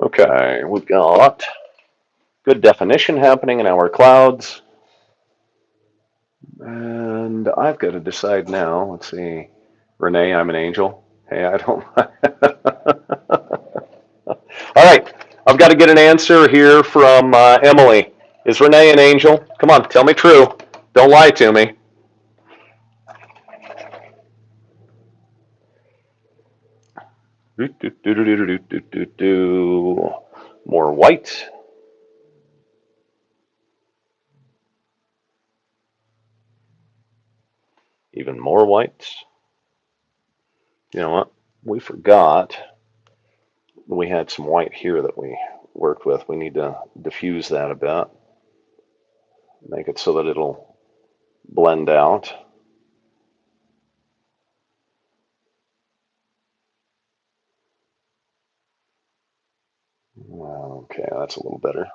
Okay, we've got good definition happening in our clouds. And I've got to decide now. Let's see. Renee, I'm an angel. Hey, I don't. All right, I've got to get an answer here from Emily. Is Renee an angel? Come on, tell me true. Don't lie to me. More white. Even more white. You know what? We forgot we had some white here that we worked with. We need to diffuse that a bit, make it so that it'll blend out. Okay, that's a little better.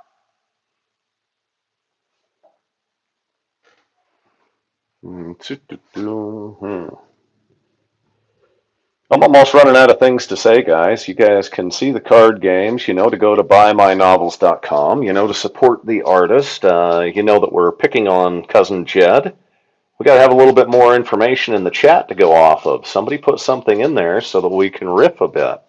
I'm almost running out of things to say, guys. You guys can see the card games. You know to go to buymynovels.com. You know to support the artist. You know that we're picking on Cousin Jed. We got to have a little bit more information in the chat to go off of. Somebody put something in there so that we can riff a bit.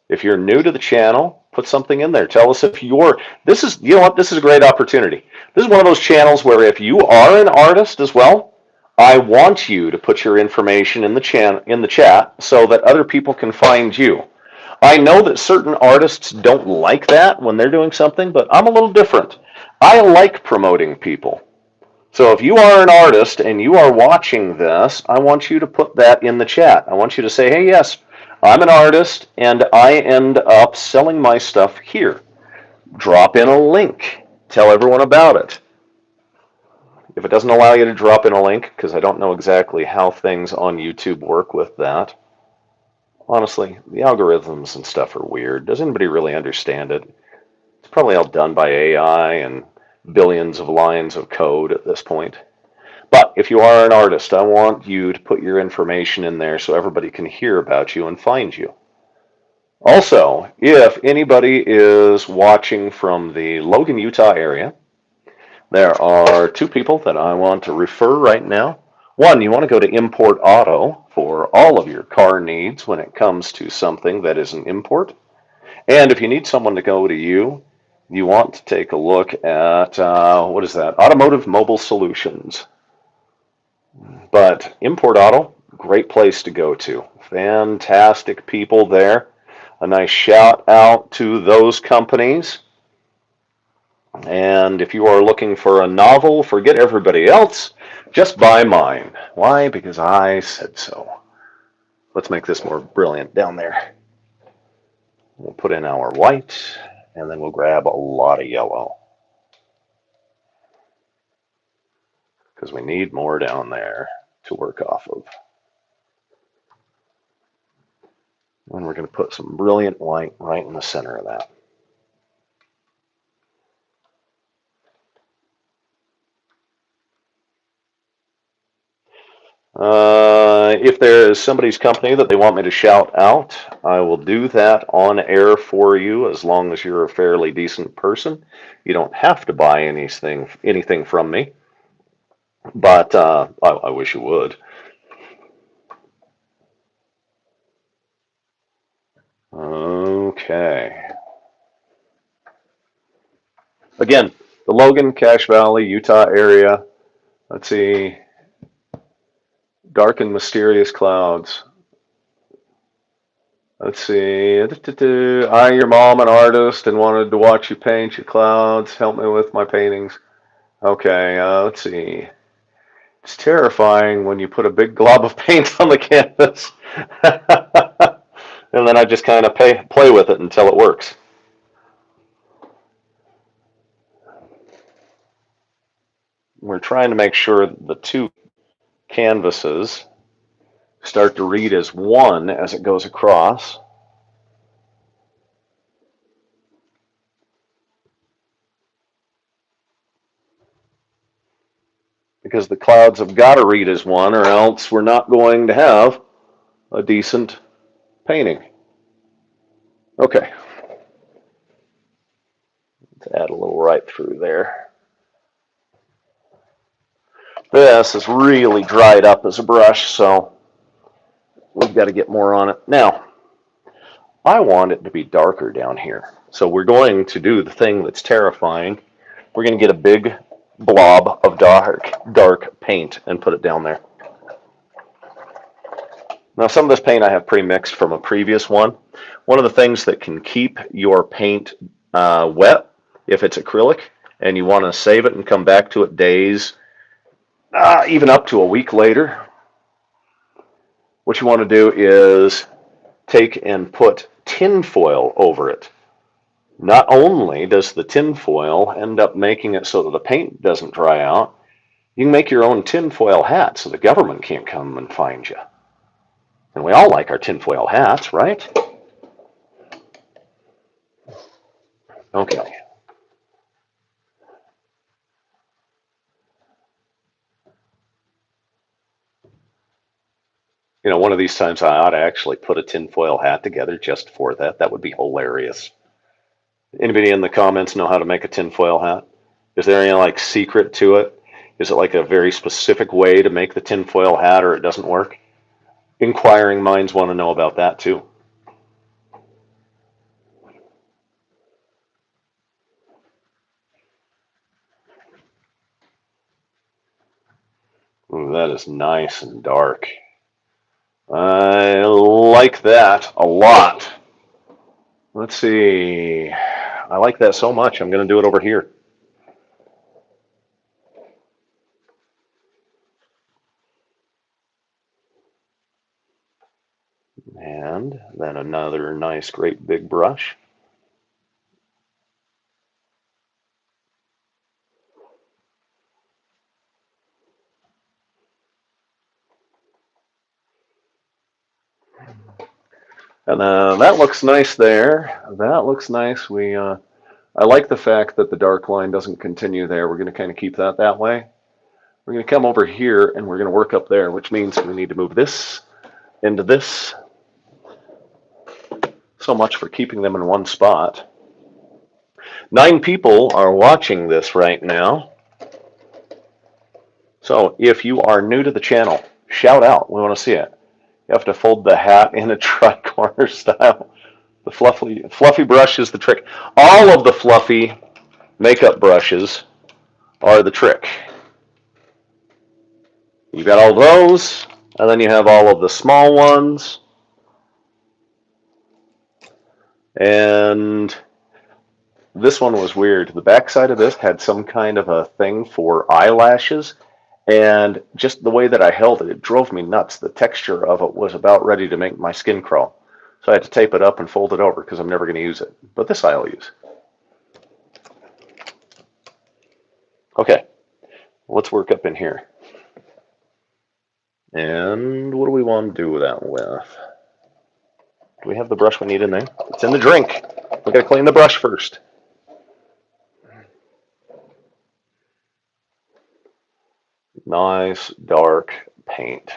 If you're new to the channel, put something in there. Tell us if you're, this is, you know what, this is a great opportunity. This is one of those channels where if you are an artist as well, I want you to put your information in the chat so that other people can find you. I know that certain artists don't like that when they're doing something, but I'm a little different. I like promoting people. So if you are an artist and you are watching this, I want you to put that in the chat. I want you to say, hey, yes, I'm an artist and I end up selling my stuff here. Drop in a link. Tell everyone about it. If it doesn't allow you to drop in a link, because I don't know exactly how things on YouTube work with that, honestly, the algorithms and stuff are weird. Does anybody really understand it? It's probably all done by AI and billions of lines of code at this point. But if you are an artist, I want you to put your information in there so everybody can hear about you and find you. Also, if anybody is watching from the Logan, Utah area, there are two people that I want to refer right now. One, you want to go to Import Auto for all of your car needs when it comes to something that is an import. And if you need someone to go to you, you want to take a look at, what is that? Automotive Mobile Solutions. But Import Auto, great place to go to. Fantastic people there. A nice shout out to those companies. And if you are looking for a novel, forget everybody else. Just buy mine. Why? Because I said so. Let's make this more brilliant down there. We'll put in our white, and then we'll grab a lot of yellow. Because we need more down there to work off of. And we're going to put some brilliant white right in the center of that. If there is somebody's company that they want me to shout out, I will do that on air for you as long as you're a fairly decent person. You don't have to buy anything from me, but I wish you would. Okay. Again, the Logan, Cache Valley, Utah area. Let's see. Dark and mysterious clouds. Let's see. I, your mom, an artist, and wanted to watch you paint your clouds. Help me with my paintings. Okay, let's see. It's terrifying when you put a big glob of paint on the canvas. And then I just kind of play with it until it works. We're trying to make sure that the two canvases start to read as one as it goes across. Because the clouds have got to read as one, or else we're not going to have a decent painting. Okay. Let's add a little right through there. This is really dried up as a brush, so we've got to get more on it. Now, I want it to be darker down here. So we're going to do the thing that's terrifying. We're going to get a big blob of dark paint and put it down there. Now, some of this paint I have pre-mixed from a previous one. One of the things that can keep your paint wet, if it's acrylic, and you want to save it and come back to it days, even up to a week later, what you want to do is take and put tin foil over it. Not only does the tin foil end up making it so that the paint doesn't dry out, you can make your own tin foil hat so the government can't come and find you. And we all like our tin foil hats, right? Okay. You know, one of these times I ought to actually put a tinfoil hat together just for that. That would be hilarious. Anybody in the comments know how to make a tinfoil hat? Is there any like secret to it? Is it like a very specific way to make the tinfoil hat, or it doesn't work? Inquiring minds want to know about that too. Ooh, that is nice and dark. I like that a lot. Let's see. I like that so much, I'm going to do it over here. And then another nice, great big brush. And that looks nice there. That looks nice. I like the fact that the dark line doesn't continue there. We're going to kind of keep that way. We're going to come over here and we're going to work up there, which means we need to move this into this. So much for keeping them in one spot. 9 people are watching this right now. So if you are new to the channel, shout out. We want to see it. You have to fold the hat in a tri-corner style. The fluffy brush is the trick. All of the fluffy makeup brushes are the trick. You got all those, and then you have all of the small ones. And this one was weird. The back side of this had some kind of a thing for eyelashes, and just the way that I held it, it drove me nuts. The texture of it was about ready to make my skin crawl. So I had to tape it up and fold it over because I'm never going to use it. But this I'll use. Okay, let's work up in here. And what do we want to do that with? Do we have the brush we need in there? It's in the drink. We got to clean the brush first. Nice dark paint.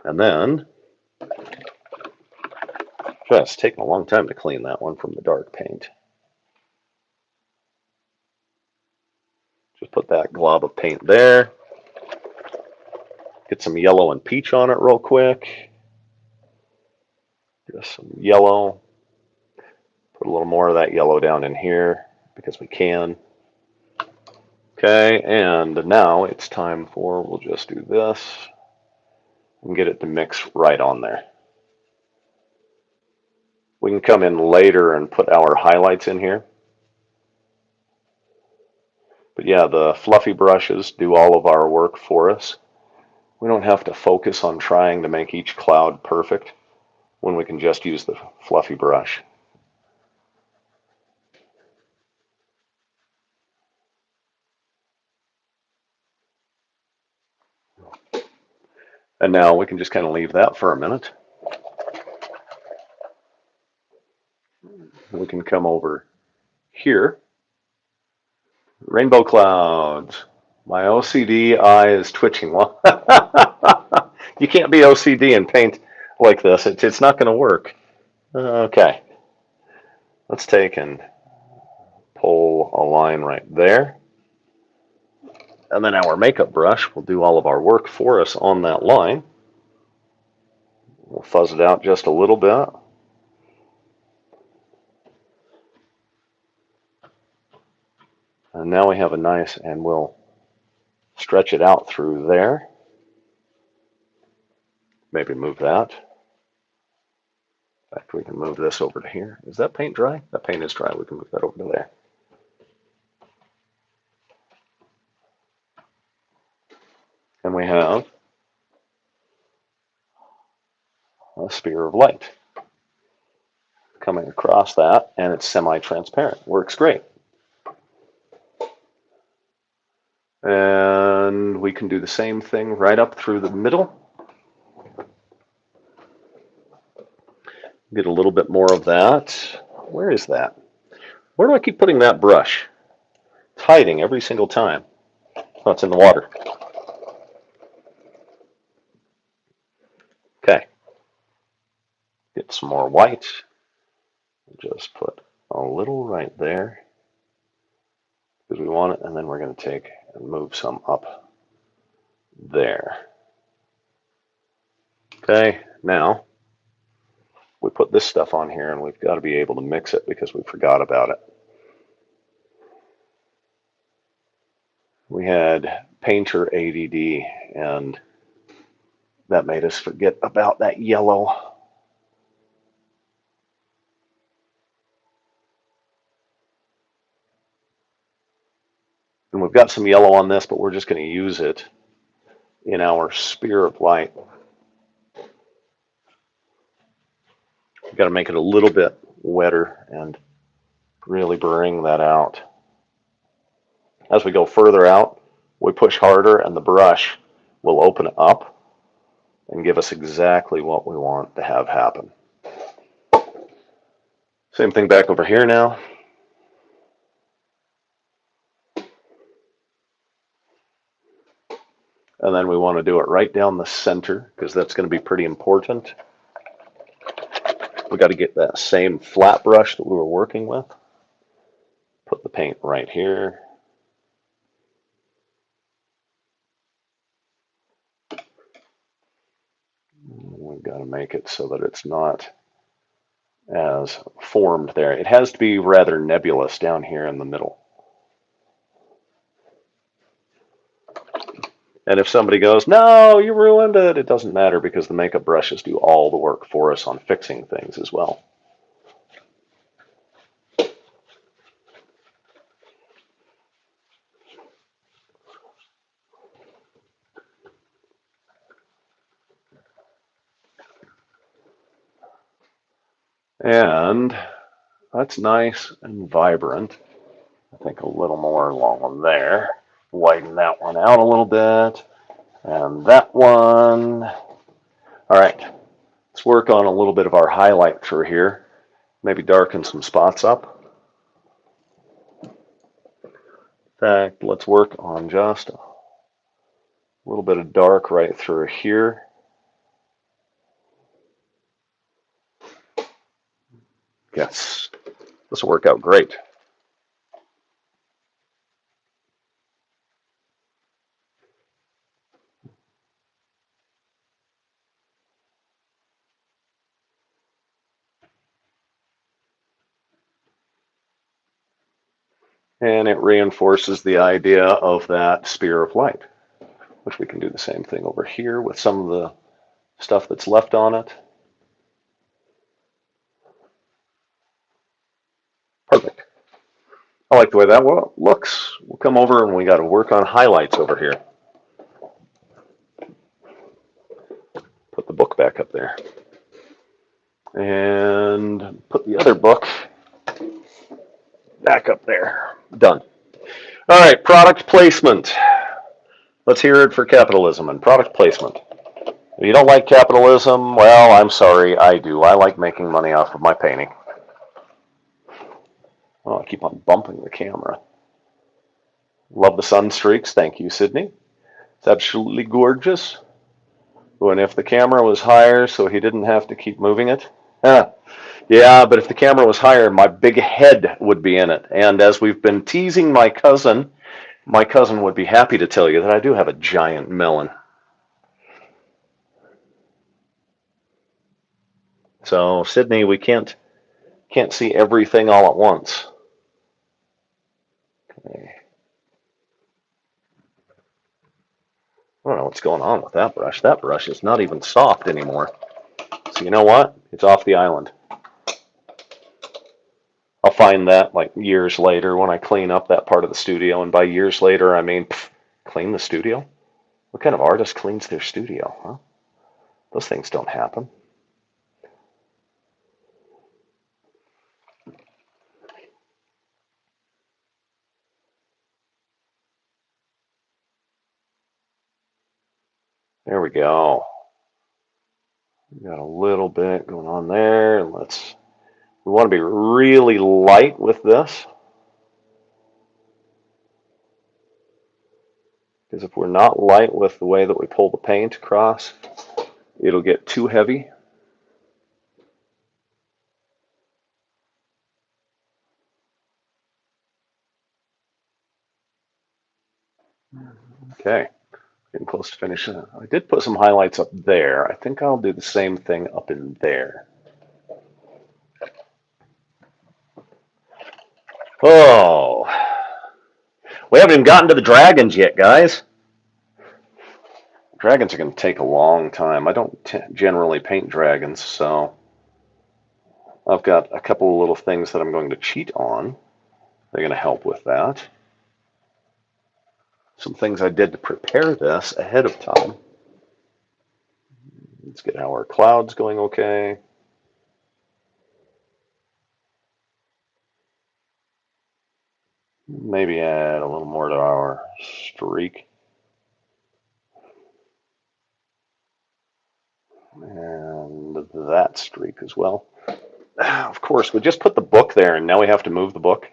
And then, it's taking a long time to clean that one from the dark paint. Just put that glob of paint there. Get some yellow and peach on it real quick. Just some yellow. Put a little more of that yellow down in here because we can. Okay, and now it's time for, we'll just do this and get it to mix right on there. We can come in later and put our highlights in here. But yeah, the fluffy brushes do all of our work for us. We don't have to focus on trying to make each cloud perfect when we can just use the fluffy brush. And now we can just kind of leave that for a minute. We can come over here. Rainbow clouds. My OCD eye is twitching. Well, you can't be OCD and paint like this. It's not going to work. Okay. Let's take and pull a line right there. And then our makeup brush will do all of our work for us on that line. We'll fuzz it out just a little bit. And now we have a nice, and we'll stretch it out through there. Maybe move that. In fact, we can move this over to here. Is that paint dry? That paint is dry. We can move that over to there. we have a sphere of light coming across that, and it's semi-transparent. Works great. And we can do the same thing right up through the middle. Get a little bit more of that. Where is that? Where do I keep putting that brush? It's hiding every single time. Oh, it's in the water. Okay. Get some more white. Just put a little right there because we want it, and then we're going to take and move some up there. Okay, now we put this stuff on here, and we've got to be able to mix it because we forgot about it. We had painter ADD, and that made us forget about that yellow. And we've got some yellow on this, but we're just going to use it in our sphere of light. We've got to make it a little bit wetter and really bring that out. As we go further out, we push harder, and the brush will open up and give us exactly what we want to have happen. Same thing back over here now. And then we want to do it right down the center because that's going to be pretty important. We got to get that same flat brush that we were working with. Put the paint right here. We've got to make it so that it's not as formed there. It has to be rather nebulous down here in the middle. And if somebody goes, no, you ruined it, it doesn't matter because the makeup brushes do all the work for us on fixing things as well. And that's nice and vibrant. I think a little more along there. Widen that one out a little bit. And that one. All right, let's work on a little bit of our highlight through here. Maybe darken some spots up. In fact, let's work on just a little bit of dark right through here. Yes, this will work out great. And it reinforces the idea of that sphere of light, which we can do the same thing over here with some of the stuff that's left on it. Perfect. I like the way that looks. We'll come over and we got to work on highlights over here. Put the book back up there. And put the other book back up there. Done. All right, product placement. Let's hear it for capitalism and product placement. If you don't like capitalism, well, I'm sorry, I do. I like making money off of my painting. Oh, I keep on bumping the camera. Love the sun streaks. Thank you, Sydney. It's absolutely gorgeous. And if the camera was higher so he didn't have to keep moving it. Yeah, but if the camera was higher, my big head would be in it. And as we've been teasing my cousin would be happy to tell you that I do have a giant melon. So, Sydney, we can't see everything all at once. Okay. I don't know what's going on with that brush. That brush is not even soft anymore. So you know what? It's off the island. I'll find that like years later when I clean up that part of the studio. And by years later, I mean, clean the studio? What kind of artist cleans their studio, huh? Those things don't happen. There we go. We got a little bit going on there. We want to be really light with this. Because if we're not light with the way that we pull the paint across, it'll get too heavy. Okay, getting close to finishing. I did put some highlights up there. I think I'll do the same thing up in there. Oh, we haven't even gotten to the dragons yet, guys. Dragons are going to take a long time. I don't generally paint dragons, so I've got a couple of little things that I'm going to cheat on. They're going to help with that. Some things I did to prepare this ahead of time. Let's get our clouds going okay. Maybe add a little more to our streak. And that streak as well. Of course, we just put the book there and now we have to move the book.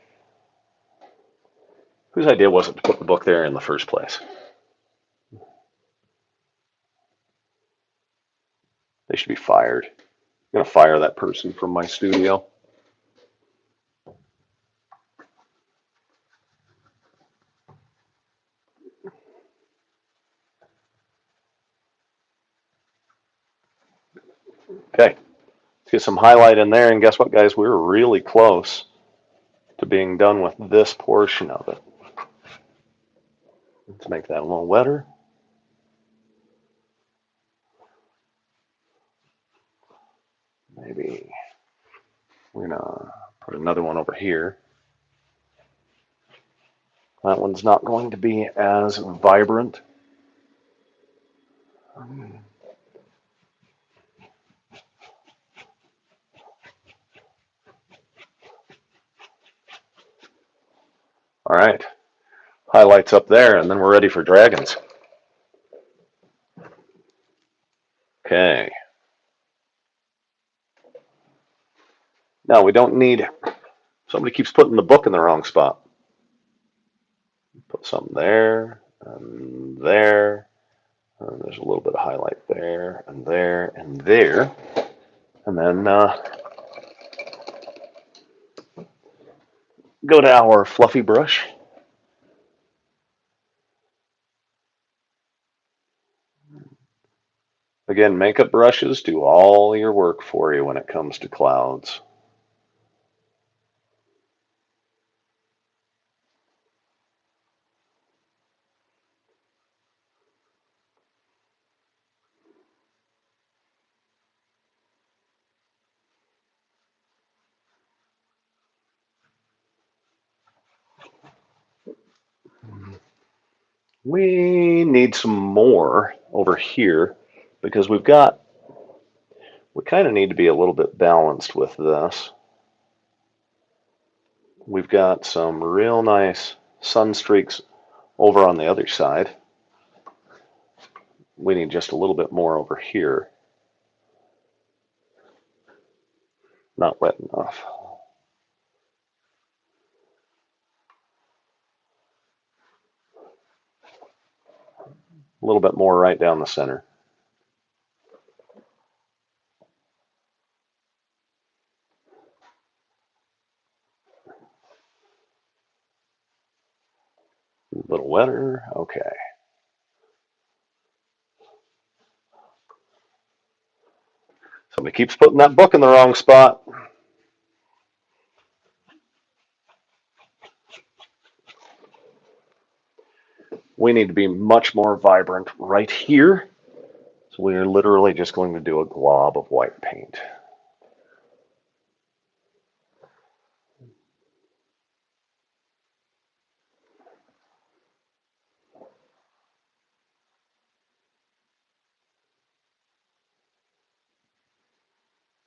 Whose idea was it to put the book there in the first place? They should be fired. I'm going to fire that person from my studio. Okay, let's get some highlight in there. And guess what, guys? We're really close to being done with this portion of it. Let's make that a little wetter. Maybe we're going to put another one over here. That one's not going to be as vibrant. All right, highlights up there, and then we're ready for dragons. Okay. Now we don't need, somebody keeps putting the book in the wrong spot. Put something there, and there, and there's a little bit of highlight there, and there, and there. And then go to our fluffy brush. Again, makeup brushes do all your work for you when it comes to clouds. We need some more over here because we kind of need to be a little bit balanced with this. We've got some real nice sun streaks over on the other side. We need just a little bit more over here. Not wet enough. A little bit more right down the center. A little wetter. Okay. Somebody keeps putting that book in the wrong spot. We need to be much more vibrant right here. So we're literally just going to do a glob of white paint.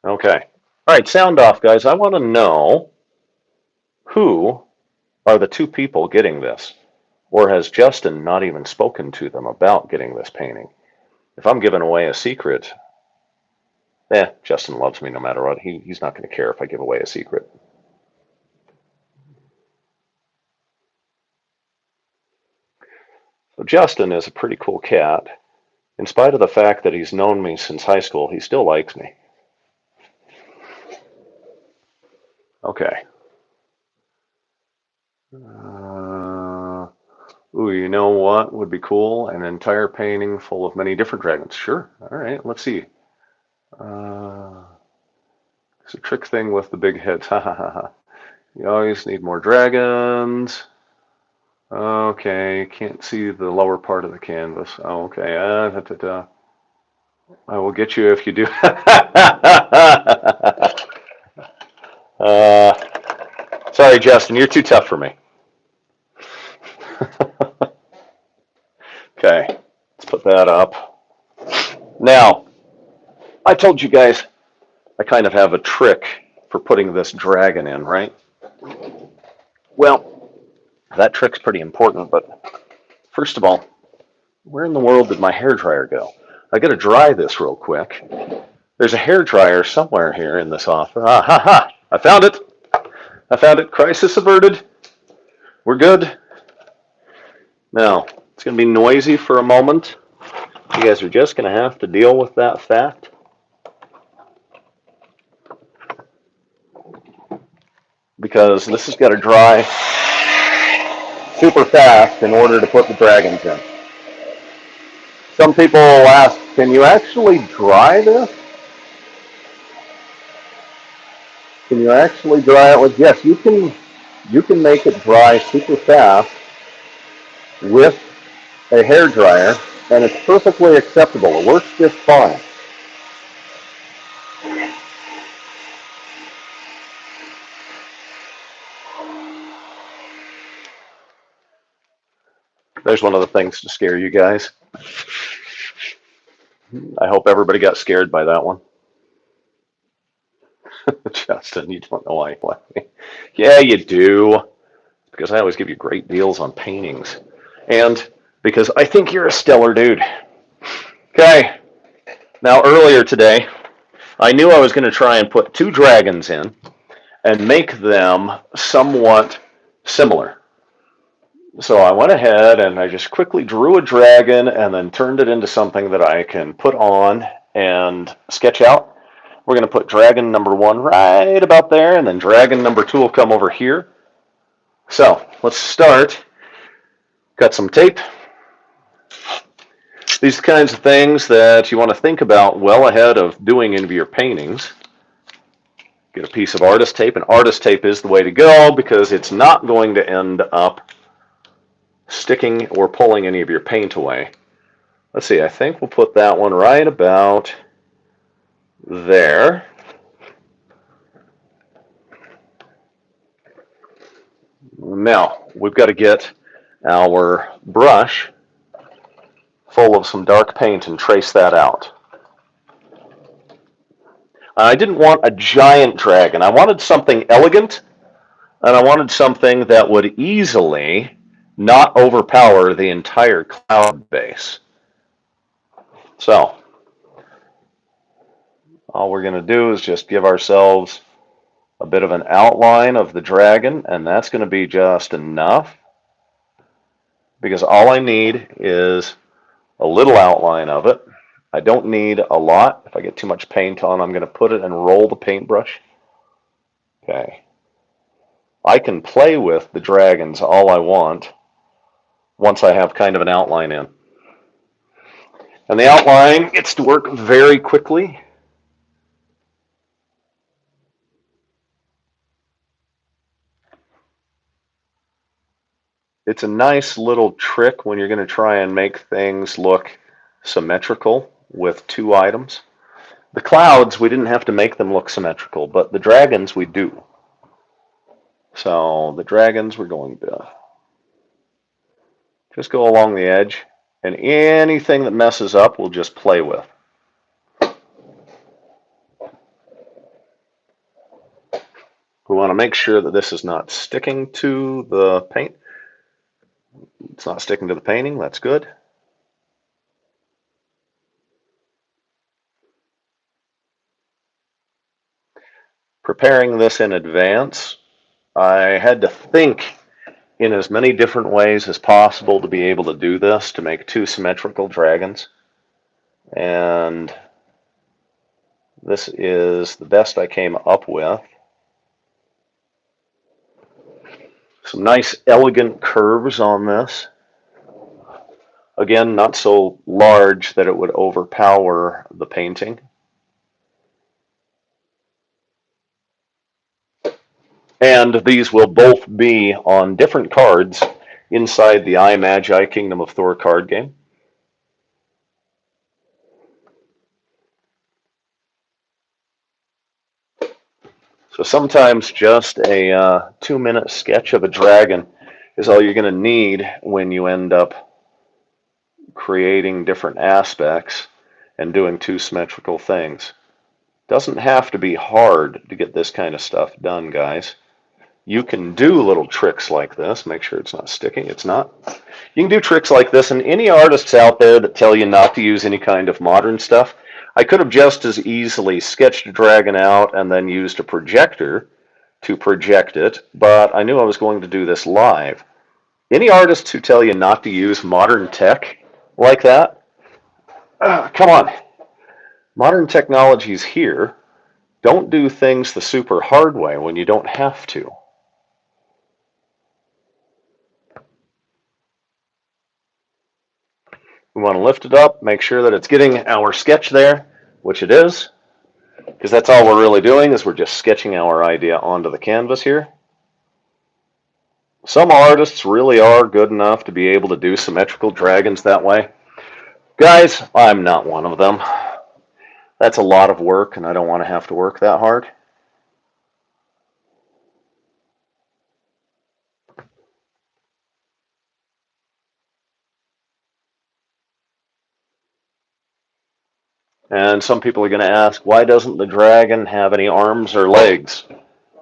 Okay. All right, sound off, guys. I want to know who are the two people getting this, or has Justin not even spoken to them about getting this painting? If I'm giving away a secret, Justin loves me no matter what. He's not going to care if I give away a secret. So Justin is a pretty cool cat. In spite of the fact that he's known me since high school, he still likes me. Okay. Ooh, you know what would be cool? An entire painting full of many different dragons. Sure. All right, let's see. It's a trick thing with the big heads. Ha ha ha ha. You always need more dragons. Okay, can't see the lower part of the canvas. Oh, okay. I will get you if you do. uh, sorry, Justin, you're too tough for me. Okay, let's put that up. Now, I told you guys I kind of have a trick for putting this dragon in, right? Well, that trick's pretty important, but first of all, where in the world did my hairdryer go? I gotta dry this real quick. There's a hairdryer somewhere here in this office. Ah, ha, ha! I found it! I found it. Crisis averted. We're good. Now, it's going to be noisy for a moment. You guys are just going to have to deal with that fact. Because this has got to dry super fast in order to put the dragons in. Some people will ask, can you actually dry this? Can you actually dry it with, yes, you can make it dry super fast with a hair dryer, and it's perfectly acceptable. It works just fine. There's one of the things to scare you guys. I hope everybody got scared by that one. Justin, you don't know why. Yeah, you do. Because I always give you great deals on paintings. And because I think you're a stellar dude. Okay. Now, earlier today, I knew I was going to try and put two dragons in and make them somewhat similar. So I went ahead and I just quickly drew a dragon and then turned it into something that I can put on and sketch out. We're going to put dragon number one right about there, and then dragon number two will come over here. So let's start. Got some tape. These kinds of things that you want to think about well ahead of doing into your paintings. Get a piece of artist tape, and artist tape is the way to go because it's not going to end up sticking or pulling any of your paint away. Let's see, I think we'll put that one right about there. Now, we've got to get our brush full of some dark paint and trace that out. I didn't want a giant dragon. I wanted something elegant, and I wanted something that would easily not overpower the entire cloud base. So, all we're going to do is just give ourselves a bit of an outline of the dragon, and that's going to be just enough, because all I need is a little outline of it. I don't need a lot. If I get too much paint on, I'm going to put it and roll the paintbrush. Okay. I can play with the dragons all I want once I have kind of an outline in. And the outline gets to work very quickly. It's a nice little trick when you're going to try and make things look symmetrical with two items. The clouds, we didn't have to make them look symmetrical, but the dragons we do. So the dragons, we're going to just go along the edge, and anything that messes up we'll just play with. We want to make sure that this is not sticking to the paint. It's not sticking to the painting. That's good. Preparing this in advance, I had to think in as many different ways as possible to be able to do this, to make two symmetrical dragons. And this is the best I came up with. Some nice elegant curves on this. Again, not so large that it would overpower the painting. And these will both be on different cards inside the iMagi Kingdom of Thor card game. So sometimes just a 2-minute sketch of a dragon is all you're going to need when you end up creating different aspects and doing two symmetrical things. Doesn't have to be hard to get this kind of stuff done, guys. You can do little tricks like this. Make sure it's not sticking. It's not. You can do tricks like this, and any artists out there that tell you not to use any kind of modern stuff, I could have just as easily sketched a dragon out and then used a projector to project it, but I knew I was going to do this live. Any artists who tell you not to use modern tech like that, come on. Modern technology's here. Don't do things the super hard way when you don't have to. We want to lift it up, make sure that it's getting our sketch there, which it is, because that's all we're really doing is we're just sketching our idea onto the canvas here. Some artists really are good enough to be able to do symmetrical dragons that way. Guys, I'm not one of them. That's a lot of work, and I don't want to have to work that hard. And some people are going to ask, why doesn't the dragon have any arms or legs?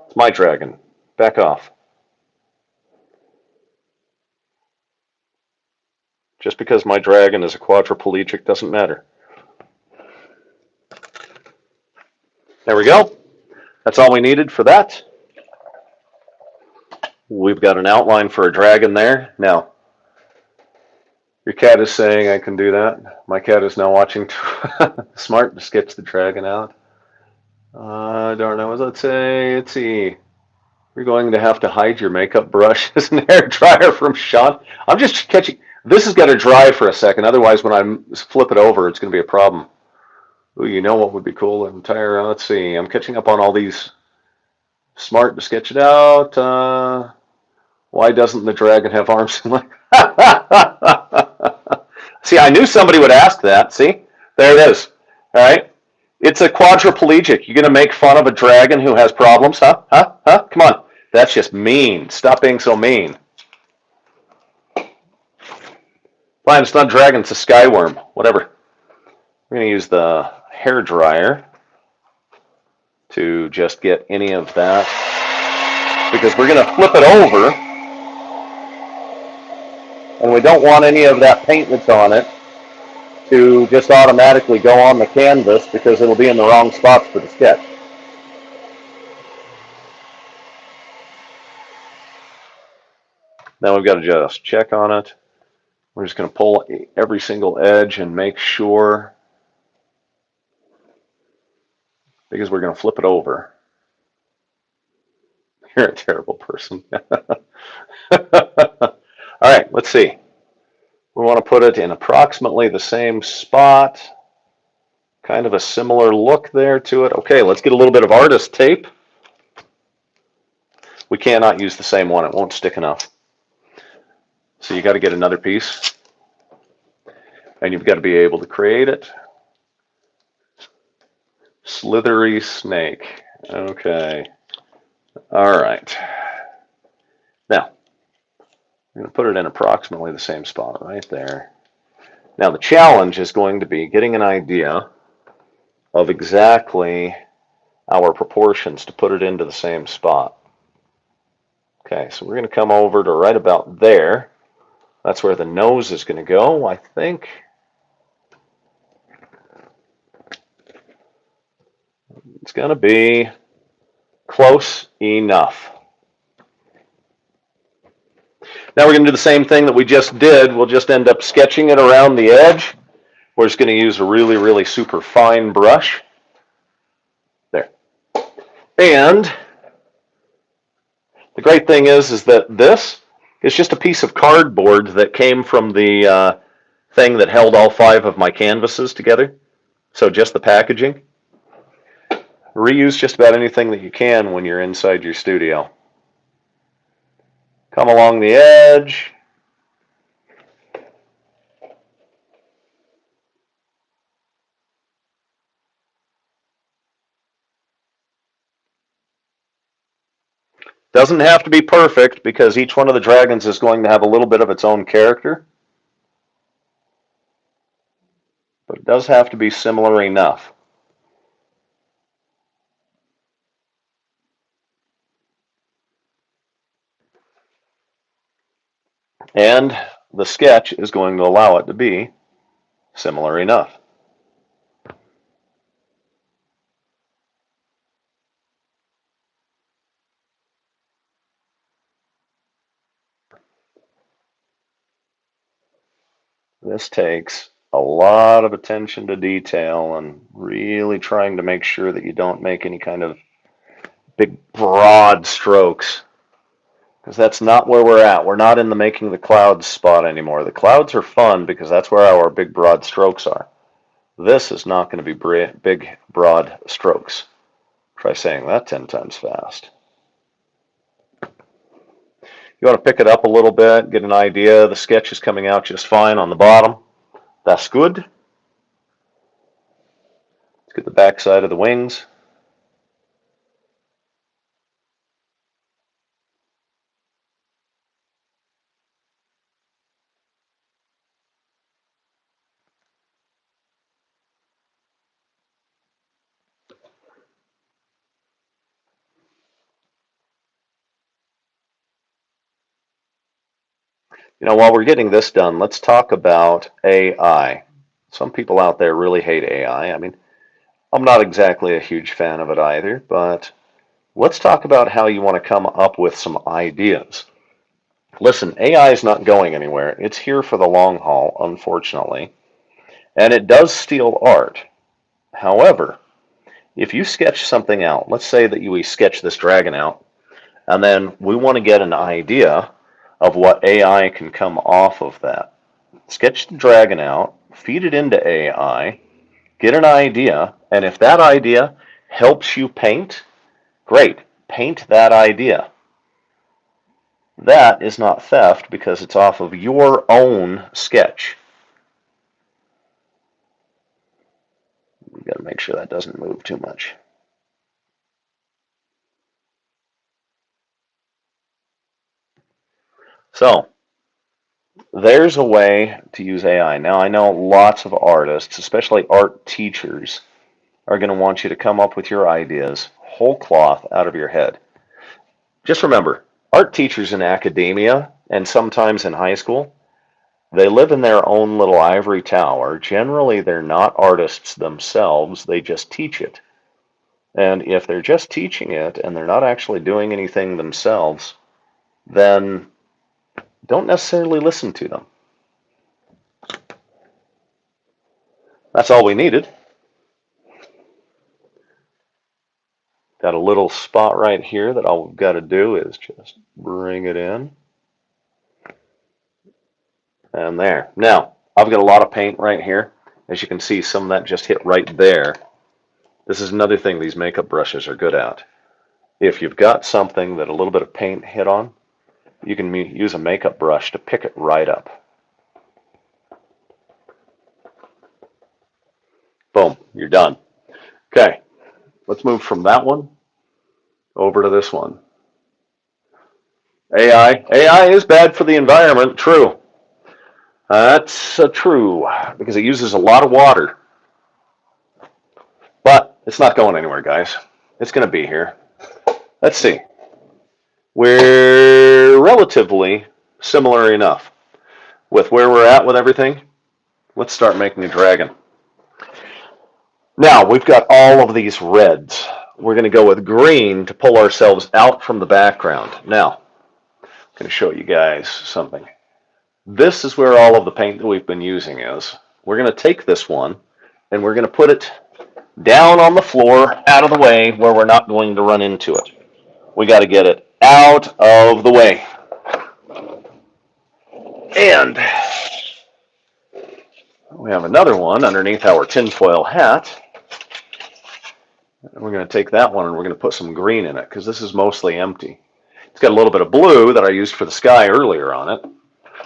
It's my dragon. Back off. Just because my dragon is a quadriplegic doesn't matter. There we go. That's all we needed for that. We've got an outline for a dragon there. Now, your cat is saying I can do that. My cat is now watching Smart to sketch the dragon out. I don't know. What does that say? Let's see. You're going to have to hide your makeup brush as an hair dryer from Sean. I'm just catching. This has got to dry for a second. Otherwise, when I flip it over, it's going to be a problem. Ooh, you know what would be cool? Entire. Let's see. I'm catching up on all these. Smart to sketch it out. Why doesn't the dragon have arms and legs? See, I knew somebody would ask that. See, there it is. All right. It's a quadriplegic. You're going to make fun of a dragon who has problems, huh? Huh? Huh? Come on. That's just mean. Stop being so mean. Fine, it's not a dragon, it's a skyworm. Whatever. We're going to use the hair dryer to just get any of that, because we're going to flip it over, and we don't want any of that paint that's on it to just automatically go on the canvas, because it'll be in the wrong spots for the sketch. Now we've got to just check on it. We're just going to pull every single edge and make sure, because we're going to flip it over. You're a terrible person. All right, let's see. We want to put it in approximately the same spot. Kind of a similar look there to it. Okay, let's get a little bit of artist tape. We cannot use the same one. It won't stick enough. So you got to get another piece. And you've got to be able to create it. Slithery snake. Okay. All right. Now, I'm going to put it in approximately the same spot right there. Now, the challenge is going to be getting an idea of exactly our proportions to put it into the same spot. Okay, so we're going to come over to right about there. That's where the nose is going to go, I think. It's going to be close enough. Now we're going to do the same thing that we just did. We'll just end up sketching it around the edge. We're just going to use a really, really super fine brush. There. And the great thing is that this is just a piece of cardboard that came from the thing that held all 5 of my canvases together. So just the packaging. Reuse just about anything that you can when you're inside your studio. Come along the edge. Doesn't have to be perfect because each one of the dragons is going to have a little bit of its own character. But it does have to be similar enough. And the sketch is going to allow it to be similar enough. This takes a lot of attention to detail and really trying to make sure that you don't make any kind of big broad strokes, because that's not where we're at. We're not in the making the clouds spot anymore. The clouds are fun because that's where our big broad strokes are. This is not going to be big broad strokes. Try saying that 10 times fast. You want to pick it up a little bit, get an idea. The sketch is coming out just fine on the bottom. That's good. Let's get the back side of the wings. You know, while we're getting this done, let's talk about AI. Some people out there really hate AI. I mean, I'm not exactly a huge fan of it either, but let's talk about how you want to come up with some ideas. Listen, AI is not going anywhere. It's here for the long haul, unfortunately, and it does steal art. However, if you sketch something out, let's say that we sketch this dragon out, and then we want to get an idea of what AI can come off of that. Sketch the dragon out, feed it into AI, get an idea, and if that idea helps you paint, great, paint that idea. That is not theft because it's off of your own sketch. We've got to make sure that doesn't move too much. So, there's a way to use AI. Now, I know lots of artists, especially art teachers, are going to want you to come up with your ideas whole cloth out of your head. Just remember, art teachers in academia and sometimes in high school, they live in their own little ivory tower. Generally, they're not artists themselves, they just teach it. And if they're just teaching it and they're not actually doing anything themselves, then don't necessarily listen to them. That's all we needed. Got a little spot right here that all we've got to do is just bring it in. And there. Now, I've got a lot of paint right here. As you can see, some of that just hit right there. This is another thing these makeup brushes are good at. If you've got something that a little bit of paint hit on, you can use a makeup brush to pick it right up. Boom, you're done. Okay, let's move from that one over to this one. AI is bad for the environment, true. That's true, because it uses a lot of water. But it's not going anywhere, guys. It's going to be here. Let's see. We're relatively similar enough with where we're at with everything. Let's start making a dragon. Now, we've got all of these reds. We're going to go with green to pull ourselves out from the background. Now, I'm going to show you guys something. This is where all of the paint that we've been using is. We're going to take this one and we're going to put it down on the floor, out of the way, where we're not going to run into it. We got to get it out of the way. And we have another one underneath our tinfoil hat. We're going to take that one and we're going to put some green in it because this is mostly empty. It's got a little bit of blue that I used for the sky earlier on it.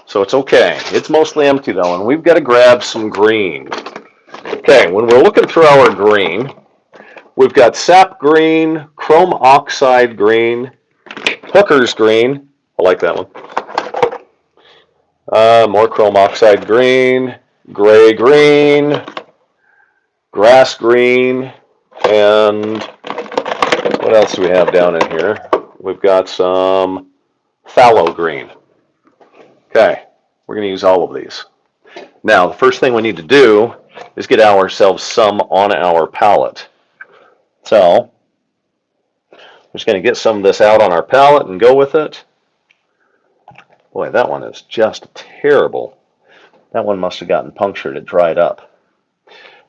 So it's okay. It's mostly empty though, and we've got to grab some green. Okay, when we're looking through our green, we've got sap green, chrome oxide green, hooker's green. I like that one. More chrome oxide green, gray green, grass green, and what else do we have down in here? We've got some phthalo green. Okay, we're going to use all of these. Now, the first thing we need to do is get ourselves some on our palette. So, I'm just going to get some of this out on our palette and go with it. Boy, that one is just terrible. That one must have gotten punctured. It dried up.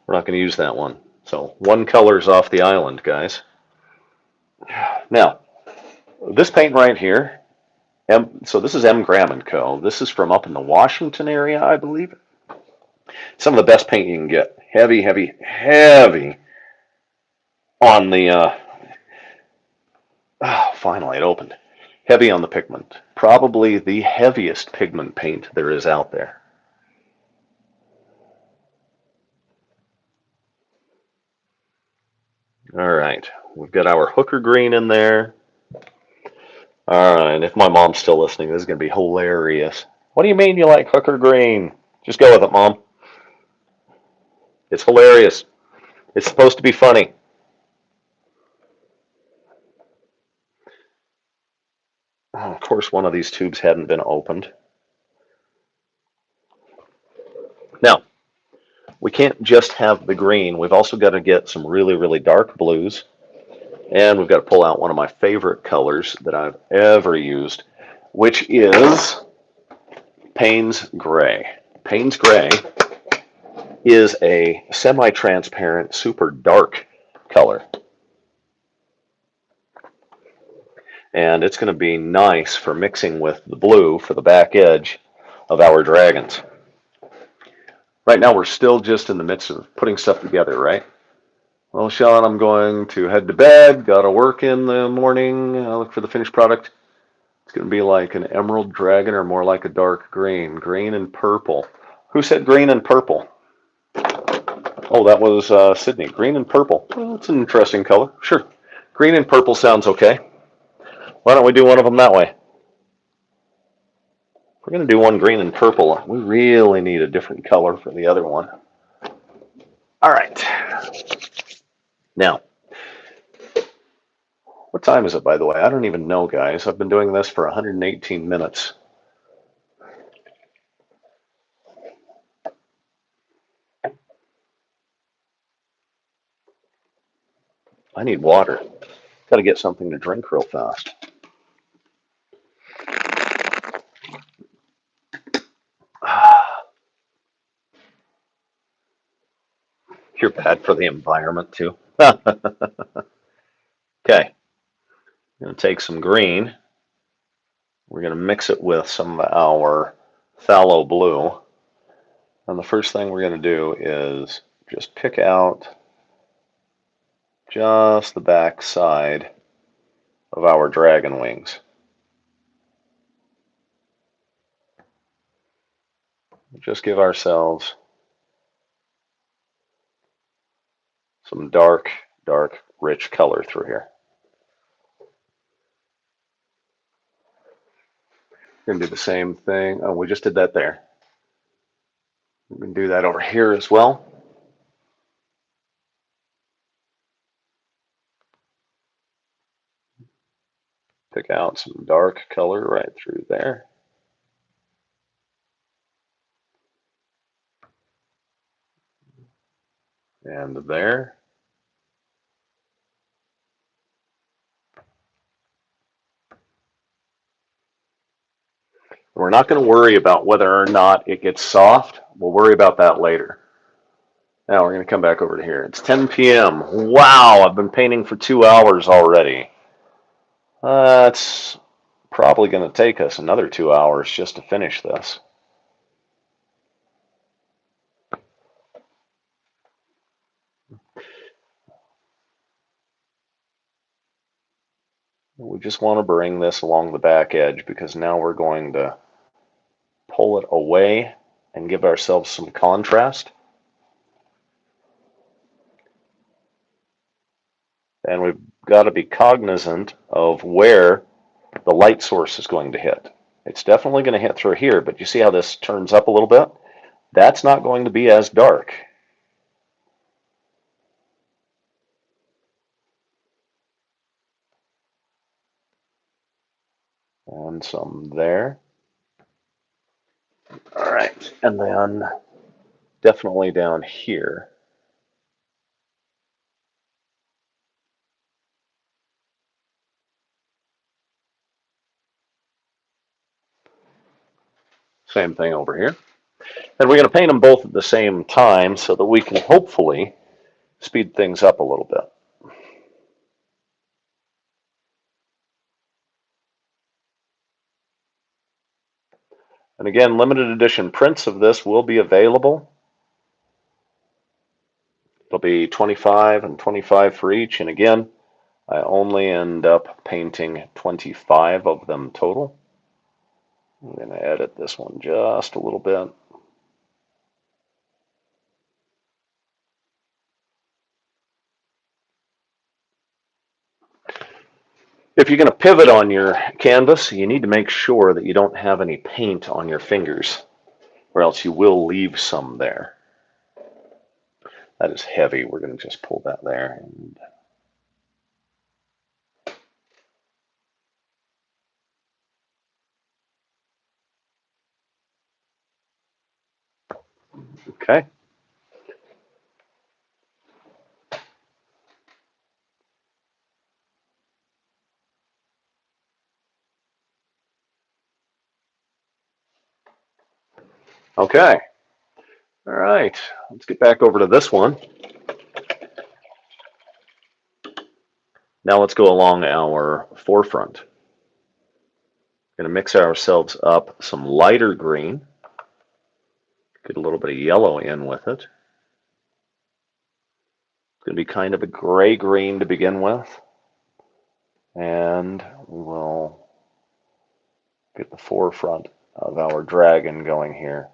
We're not going to use that one. So, one color's off the island, guys. Now, this paint right here, so this is M. Graham & Co. This is from up in the Washington area, I believe. Some of the best paint you can get. Heavy, heavy, heavy on the, finally it opened. Heavy on the pigment. Probably the heaviest pigment paint there is out there. All right, we've got our hooker green in there. All right, if my mom's still listening, this is going to be hilarious. What do you mean you like hooker green? Just go with it, Mom. It's hilarious. It's supposed to be funny. Oh, of course, one of these tubes hadn't been opened. Now, we can't just have the green. We've also got to get some really, really dark blues. And we've got to pull out one of my favorite colors that I've ever used, which is Payne's Gray. Payne's Gray is a semi-transparent, super dark color. And it's going to be nice for mixing with the blue for the back edge of our dragons. Right now, we're still just in the midst of putting stuff together, right? Well, Sean, I'm going to head to bed. Got to work in the morning. I'll look for the finished product. It's going to be like an emerald dragon or more like a dark green. Green and purple. Who said green and purple? Oh, that was Sydney. Green and purple. Well, it's an interesting color. Sure. Green and purple sounds okay. Why don't we do one of them that way? If we're going to do one green and purple, we really need a different color for the other one. All right. Now, what time is it, by the way? I don't even know, guys. I've been doing this for 118 minutes. I need water. Got to get something to drink real fast. You're bad for the environment, too. Okay. I'm going to take some green. We're going to mix it with some of our phthalo blue. And the first thing we're going to do is just pick out just the back side of our dragon wings. Just give ourselves some dark, rich color through here. We're going to do the same thing. Oh, we just did that there. We can do that over here as well. Pick out some dark color right through there. And there. We're not going to worry about whether or not it gets soft. We'll worry about that later. Now we're going to come back over to here. It's 10 p.m. Wow, I've been painting for 2 hours already. It's probably going to take us another 2 hours just to finish this. We just want to bring this along the back edge because now we're going to pull it away and give ourselves some contrast. And we've got to be cognizant of where the light source is going to hit. It's definitely going to hit through here, but you see how this turns up a little bit? That's not going to be as dark. And some there. All right, and then definitely down here. Same thing over here. And we're going to paint them both at the same time so that we can hopefully speed things up a little bit. And again, limited edition prints of this will be available. It'll be 25 and 25 for each. And again, I only end up painting 25 of them total. I'm going to edit this one just a little bit. If you're going to pivot on your canvas, you need to make sure that you don't have any paint on your fingers, or else you will leave some there. That is heavy. We're going to just pull that there. And okay. Okay. All right. Let's get back over to this one. Now let's go along our forefront. Going to mix ourselves up some lighter green. Get a little bit of yellow in with it. It's going to be kind of a gray green to begin with. And we'll get the forefront of our dragon going here.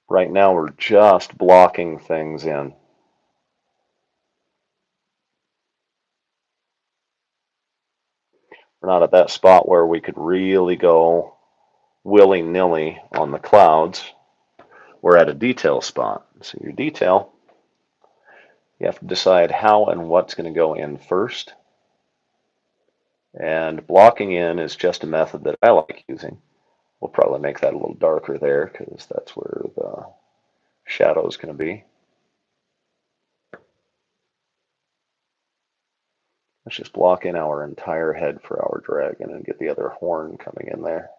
Right now we're just blocking things in. We're not at that spot where we could really go willy-nilly on the clouds. We're at a detail spot. So your detail, you have to decide how and what's going to go in first. And blocking in is just a method that I like using. We'll probably make that a little darker there because that's where the shadow is going to be. Let's just block in our entire head for our dragon and get the other horn coming in there.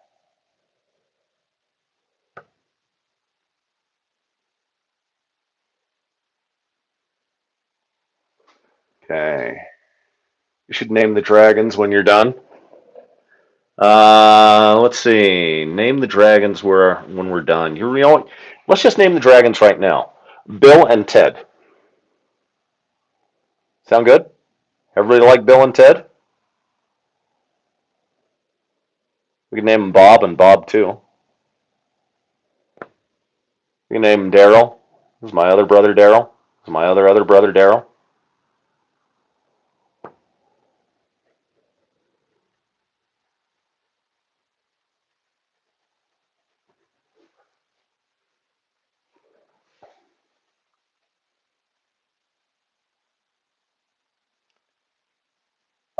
Okay. You should name the dragons when you're done. Let's see. Name the dragons when we're done. Let's just name the dragons right now. Bill and Ted. Sound good? Everybody like Bill and Ted? We can name them Bob and Bob too. We can name him Daryl. This is my other brother Daryl. This is my other brother Daryl.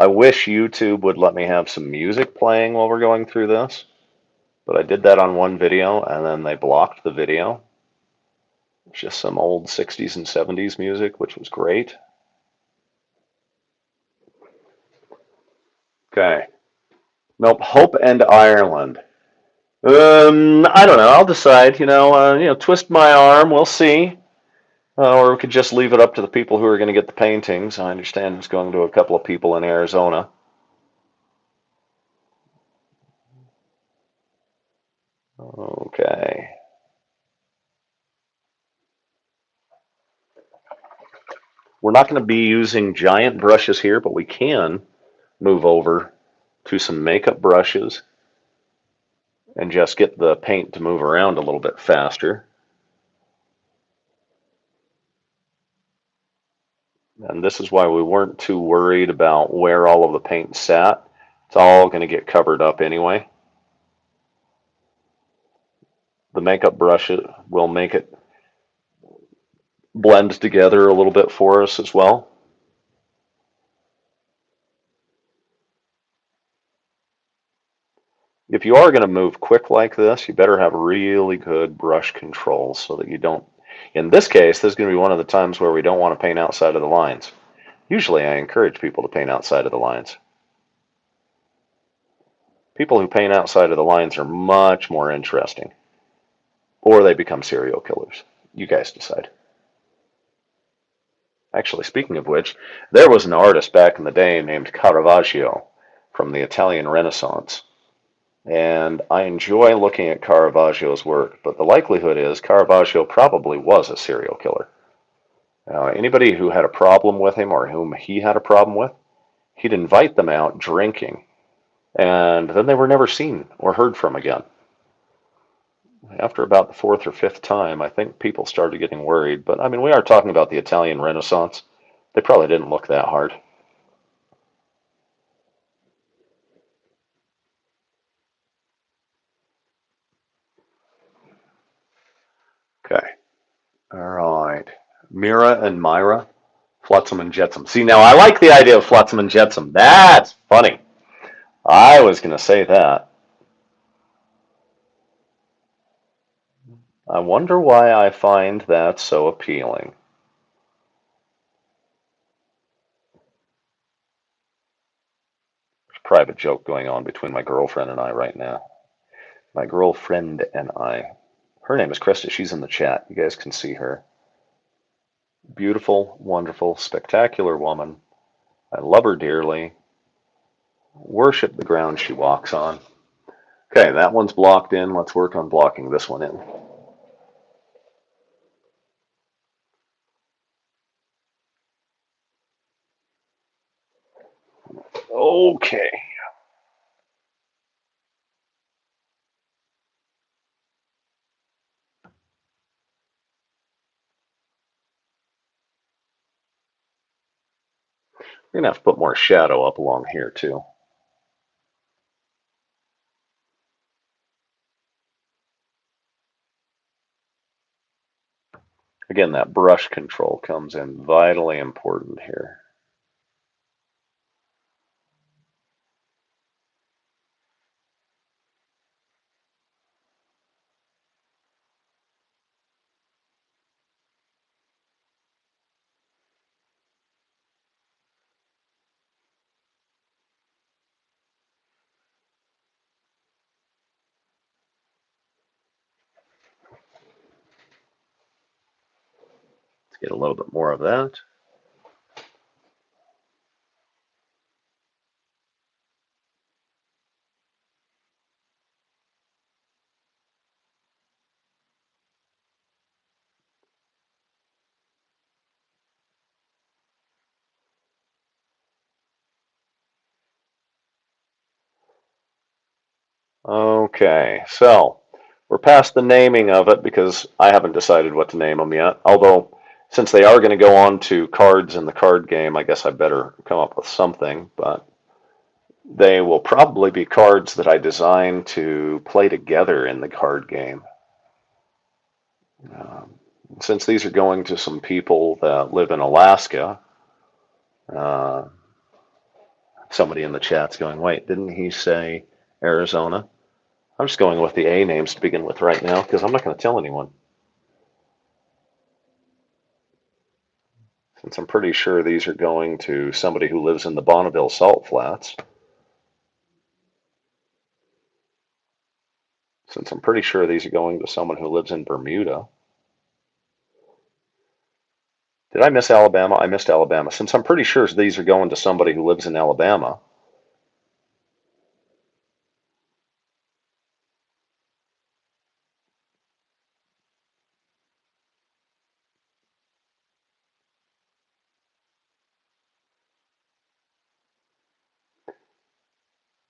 I wish YouTube would let me have some music playing while we're going through this, but I did that on one video and then they blocked the video. It's just some old 60s and 70s music, which was great. Okay. Nope. Hope and Ireland. I don't know. I'll decide. Twist my arm. We'll see. Or we could just leave it up to the people who are going to get the paintings. I understand it's going to a couple of people in Arizona. Okay. We're not going to be using giant brushes here, but we can move over to some makeup brushes and just get the paint to move around a little bit faster. And this is why we weren't too worried about where all of the paint sat. It's all going to get covered up anyway. The makeup brush will make it blend together a little bit for us as well. If you are going to move quick like this, you better have really good brush control so that you don't. In this case, this is going to be one of the times where we don't want to paint outside of the lines. Usually I encourage people to paint outside of the lines. People who paint outside of the lines are much more interesting. Or they become serial killers. You guys decide. Actually, speaking of which, there was an artist back in the day named Caravaggio from the Italian Renaissance. And I enjoy looking at Caravaggio's work, but the likelihood is Caravaggio probably was a serial killer. Anybody who had a problem with him or whom he had a problem with, he'd invite them out drinking, and then they were never seen or heard from again. After about the fourth or fifth time, I think people started getting worried. But I mean, we are talking about the Italian Renaissance. They probably didn't look that hard. Okay. All right. Mira and Myra, Flotsam and Jetsam. See, now I like the idea of Flotsam and Jetsam. That's funny. I was going to say that. I wonder why I find that so appealing. There's a private joke going on between my girlfriend and I right now. My girlfriend and I. Her name is Krista. She's in the chat. You guys can see her. Beautiful, wonderful, spectacular woman. I love her dearly. Worship the ground she walks on. Okay, that one's blocked in. Let's work on blocking this one in. Okay. We're going to have to put more shadow up along here too. Again, that brush control comes in vitally important here. Let's get a little bit more of that. Okay, so we're past the naming of it because I haven't decided what to name them yet. Although, since they are going to go on to cards in the card game, I guess I better come up with something. But they will probably be cards that I design to play together in the card game. Um, since these are going to some people that live in Alaska, uh, Somebody in the chat's going, wait, didn't he say Arizona? I'm just going with the A names to begin with right now because I'm not going to tell anyone. Since I'm pretty sure these are going to somebody who lives in the Bonneville Salt Flats. Since I'm pretty sure these are going to someone who lives in Bermuda. Did I miss Alabama? I missed Alabama. Since I'm pretty sure these are going to somebody who lives in Alabama.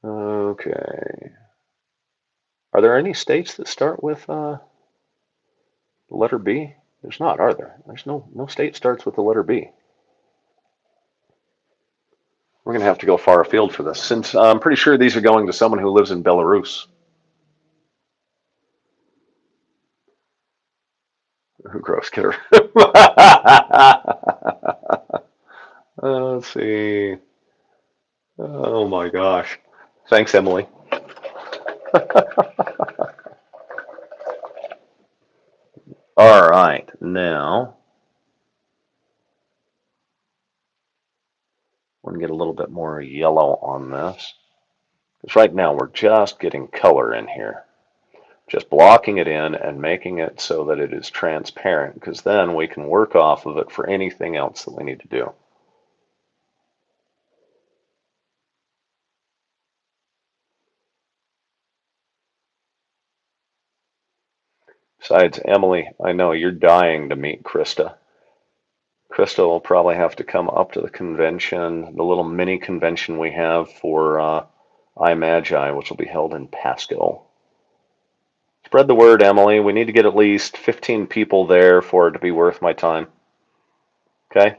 Okay. Are there any states that start with the letter B? There's not, are there? There's no state starts with the letter B. We're going to have to go far afield for this, since I'm pretty sure these are going to someone who lives in Belarus. Gross kidder. Let's see. Oh my gosh. Thanks, Emily. All right, now we're going to get a little bit more yellow on this. Because right now we're just getting color in here. Just blocking it in and making it so that it is transparent, because then we can work off of it for anything else that we need to do. Besides, Emily, I know you're dying to meet Krista. Krista will probably have to come up to the convention, the little mini convention we have for iMagi, which will be held in Pasco. Spread the word, Emily. We need to get at least 15 people there for it to be worth my time. Okay?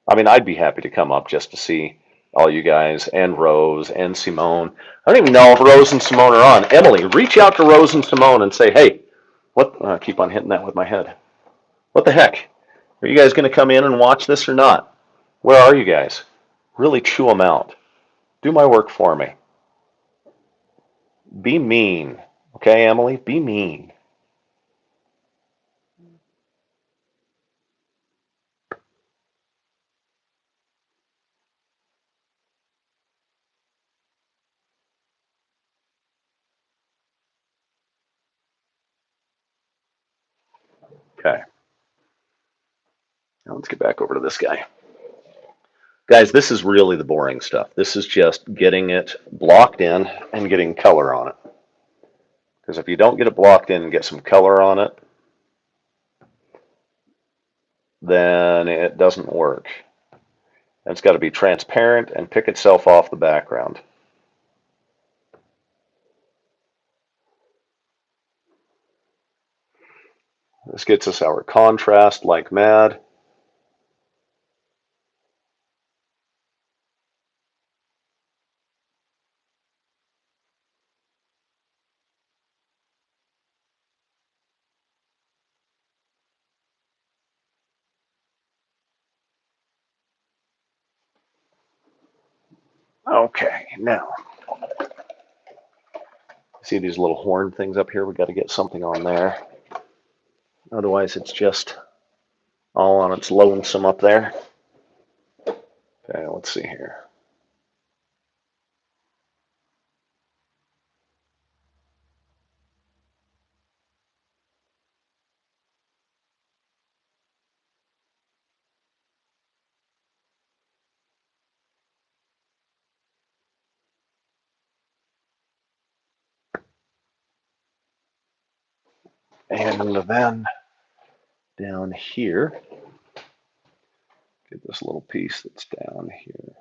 I mean, I'd be happy to come up just to see all you guys and Rose and Simone. I don't even know if Rose and Simone are on. Emily, reach out to Rose and Simone and say, hey, what? I keep on hitting that with my head. What the heck? Are you guys going to come in and watch this or not? Where are you guys? Really chew them out. Do my work for me. Be mean. Okay, Emily? Be mean. Okay. Now let's get back over to this guy. Guys, this is really the boring stuff. This is just getting it blocked in and getting color on it. Because if you don't get it blocked in and get some color on it, then it doesn't work. It's got to be transparent and pick itself off the background. This gets us our contrast like mad. Okay, now, see these little horn things up here? We got to get something on there. Otherwise, it's just all on its lonesome up there. Okay, let's see here. And then down here, get this little piece that's down here.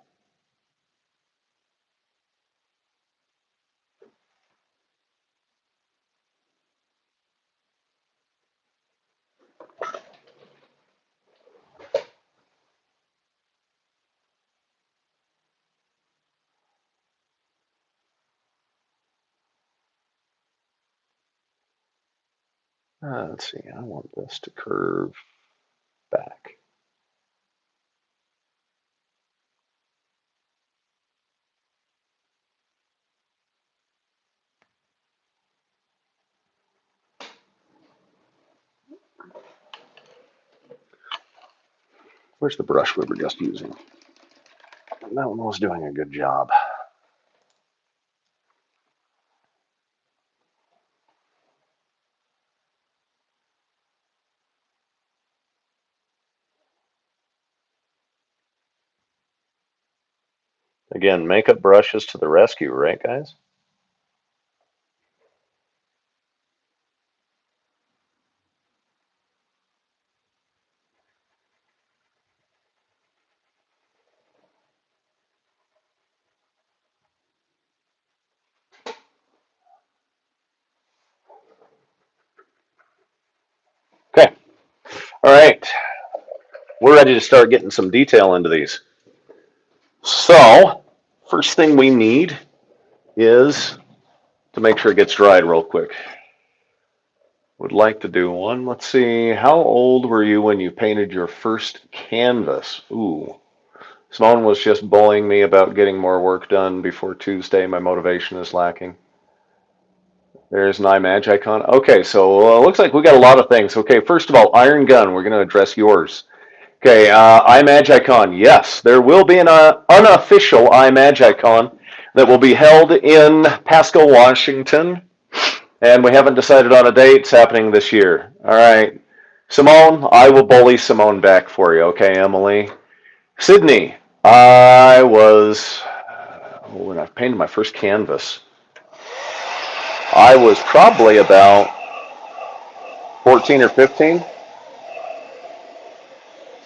Let's see, I want this to curve back. Where's the brush we were just using? That one was doing a good job. Again, makeup brushes to the rescue, right, guys? Okay. All right. We're ready to start getting some detail into these. So, first thing we need is to make sure it gets dried real quick. Would like to do one. Let's see. How old were you when you painted your first canvas? Ooh. Simone was just bullying me about getting more work done before Tuesday. My motivation is lacking. There's an iMagi icon. Okay, so looks like we got a lot of things. Okay, first of all, Iron Gun. We're going to address yours. Okay, iMagi Con. Yes, there will be an unofficial iMagi Con that will be held in Pasco, Washington, and we haven't decided on a date. It's happening this year. All right, Simone, I will bully Simone back for you. Okay, Emily. Sydney, when I painted my first canvas, I was probably about 14 or 15,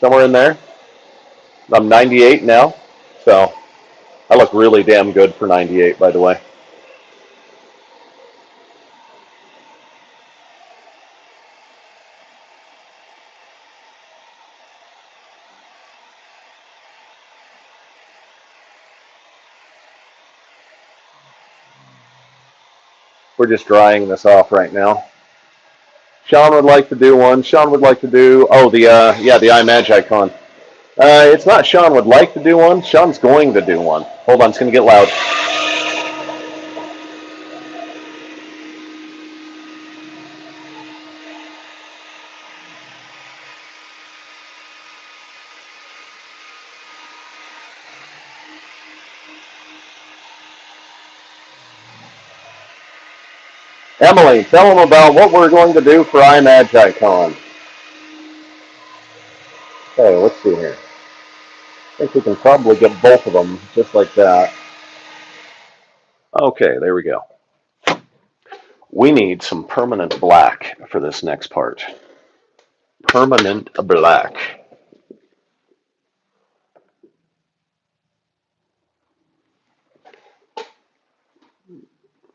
somewhere in there. I'm 98 now, so I look really damn good for 98, by the way. We're just drying this off right now. Sean would like to do one. Sean would like to do, the iMagi icon. It's not Sean would like to do one. Sean's going to do one. Hold on, it's going to get loud. Emily, tell them about what we're going to do for iMagi Con. Okay, let's see here. I think we can probably get both of them just like that. Okay, there we go. We need some permanent black for this next part. Permanent black.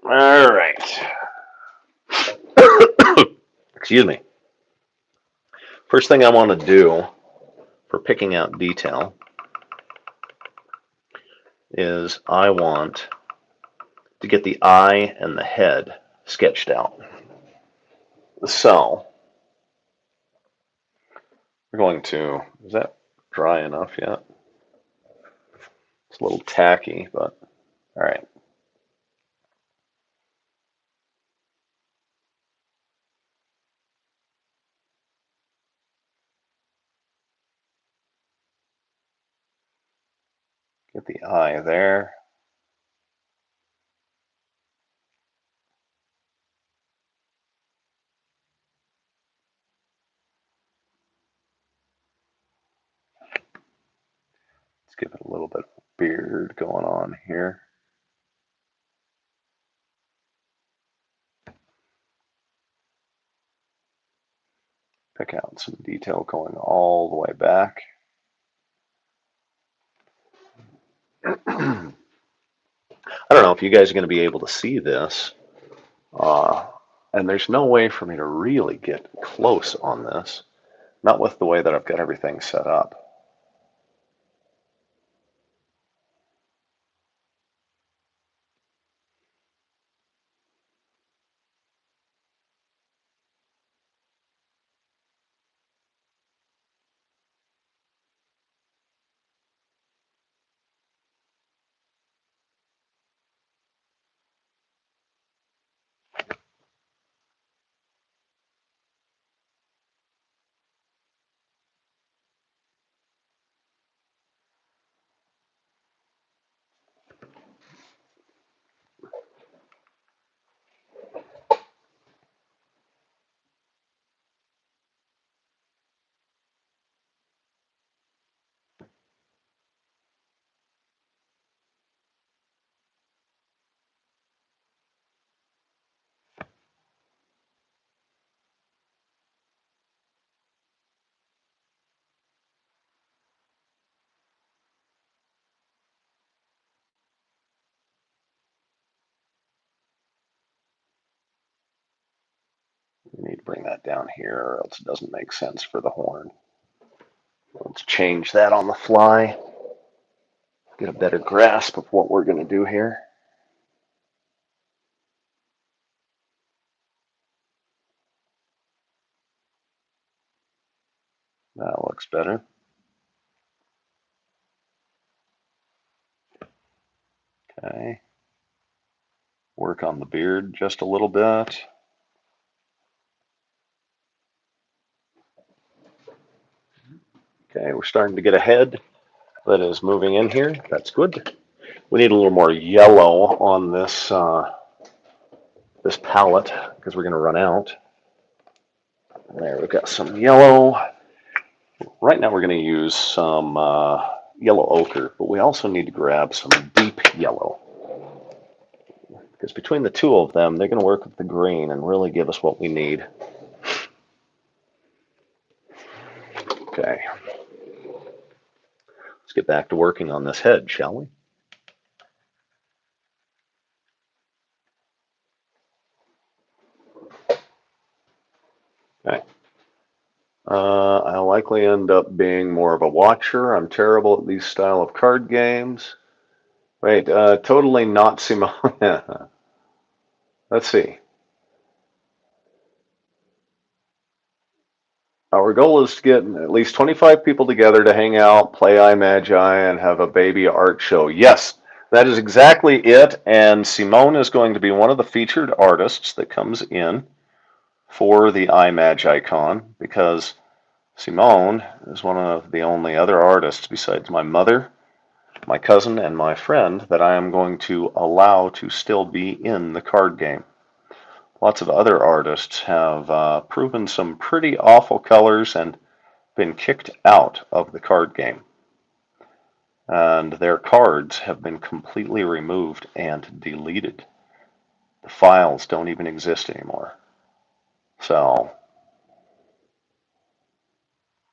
All right. Excuse me. First thing I want to do for picking out detail is I want to get the eye and the head sketched out. So we're going to, is that dry enough yet? It's a little tacky, but all right. Get the eye there. Let's give it a little bit of beard going on here. Pick out some detail going all the way back. I don't know if you guys are going to be able to see this. And there's no way for me to really get close on this. Not with the way that I've got everything set up. bring that down here, or else it doesn't make sense for the horn. Let's change that on the fly. Get a better grasp of what we're going to do here. That looks better. Okay. Work on the beard just a little bit. Okay, we're starting to get a head that is moving in here. That's good. We need a little more yellow on this this palette because we're going to run out. There, we've got some yellow. Right now we're going to use some yellow ochre, but we also need to grab some deep yellow. Because between the two of them, they're going to work with the green and really give us what we need. Okay. Let's get back to working on this head, shall we? Okay. I'll likely end up being more of a watcher. I'm terrible at these style of card games. Wait, totally not Simone. Let's see. Our goal is to get at least 25 people together to hang out, play iMagi, and have a baby art show. Yes, that is exactly it. And Simone is going to be one of the featured artists that comes in for the iMagi Con, because Simone is one of the only other artists besides my mother, my cousin, and my friend that I am going to allow to still be in the card game. Lots of other artists have proven some pretty awful colors and been kicked out of the card game. And their cards have been completely removed and deleted. The files don't even exist anymore. So,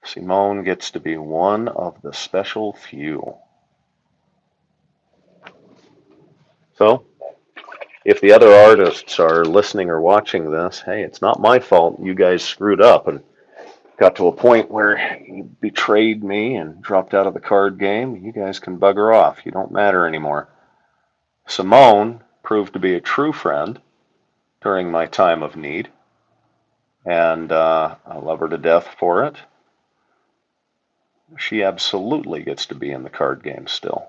Simone gets to be one of the special few. So, if the other artists are listening or watching this, hey, it's not my fault. You guys screwed up and got to a point where you betrayed me and dropped out of the card game. You guys can bugger off. You don't matter anymore. Simone proved to be a true friend during my time of need, and I love her to death for it. She absolutely gets to be in the card game still.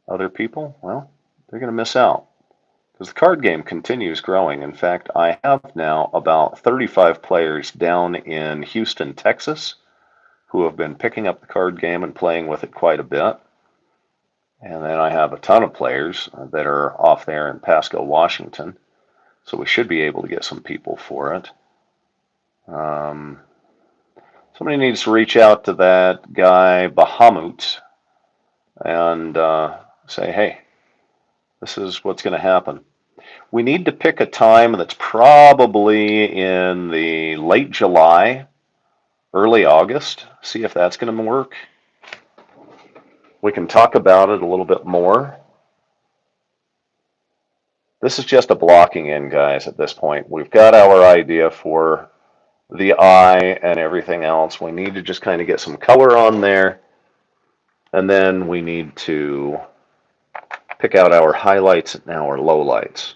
Other people, well, they're going to miss out. Because the card game continues growing. In fact, I have now about 35 players down in Houston, Texas, who have been picking up the card game and playing with it quite a bit. And then I have a ton of players that are off there in Pasco, Washington. So we should be able to get some people for it. Somebody needs to reach out to that guy, Bahamut, and say, hey, this is what's going to happen. We need to pick a time that's probably in the late July, early August. See if that's going to work. We can talk about it a little bit more. This is just a blocking in, guys, at this point. We've got our idea for the eye and everything else. We need to just kind of get some color on there. And then we need to pick out our highlights and our lowlights.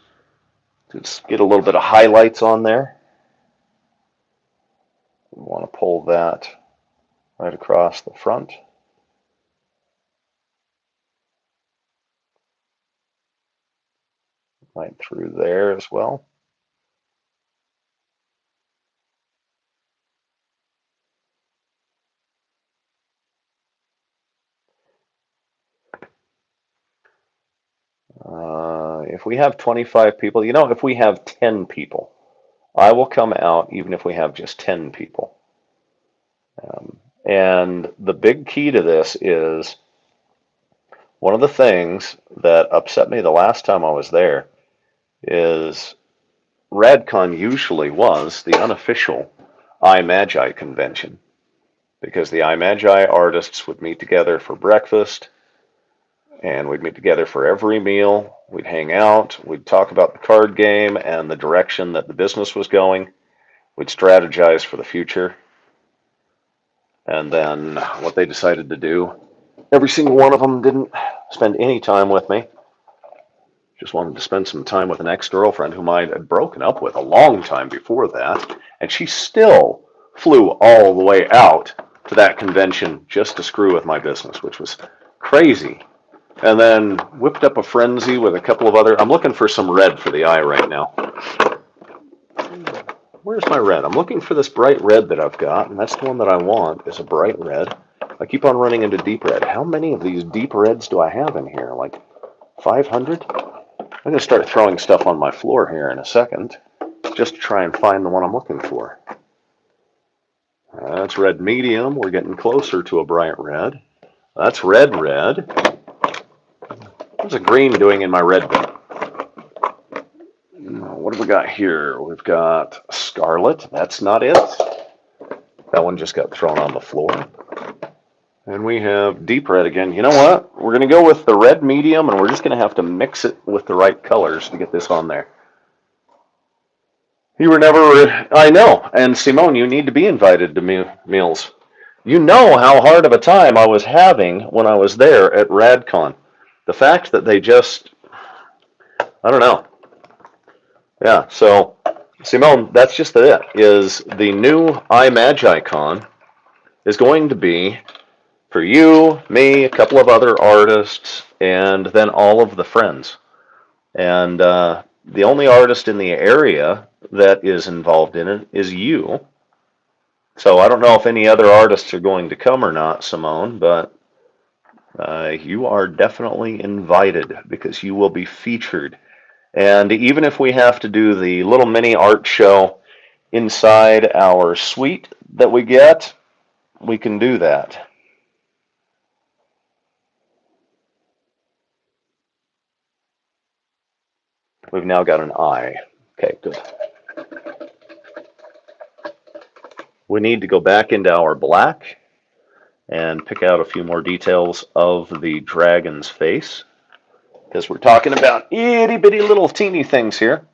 Just get a little bit of highlights on there. We want to pull that right across the front. Right through there as well. If we have 25 people, if we have 10 people, I will come out even if we have just 10 people. And the big key to this is one of the things that upset me the last time I was there is RadCon usually was the unofficial iMagi convention, because the iMagi artists would meet together for breakfast and we'd meet together for every meal. We'd hang out. We'd talk about the card game and the direction that the business was going. We'd strategize for the future. And then what they decided to do, every single one of them didn't spend any time with me. Just wanted to spend some time with an ex-girlfriend whom I had broken up with a long time before that. And she still flew all the way out to that convention just to screw with my business, which was crazy. And then whipped up a frenzy with a couple of other. I'm looking for some red for the eye right now. Where's my red? I'm looking for this bright red that I've got, and that's the one that I want, is a bright red. I keep on running into deep red. How many of these deep reds do I have in here? Like 500? I'm going to start throwing stuff on my floor here in a second, just to try and find the one I'm looking for. That's red medium. We're getting closer to a bright red. That's red red. What's a green doing in my red bin? What have we got here? We've got scarlet. That's not it. That one just got thrown on the floor. And we have deep red again. You know what? We're going to go with the red medium, and we're just going to have to mix it with the right colors to get this on there. You were never, I know. And Simone, you need to be invited to meals. You know how hard of a time I was having when I was there at RadCon. The fact that they just, I don't know. Yeah, so Simone, that's just it, is the new iMagi Con is going to be for you, me, a couple of other artists, and then all of the friends. And the only artist in the area that is involved in it is you. So I don't know if any other artists are going to come or not, Simone, but you are definitely invited because you will be featured. And even if we have to do the little mini art show inside our suite that we get, we can do that. We've now got an eye. Okay, good. We need to go back into our black and pick out a few more details of the dragon's face, because we're talking about itty bitty little teeny things here.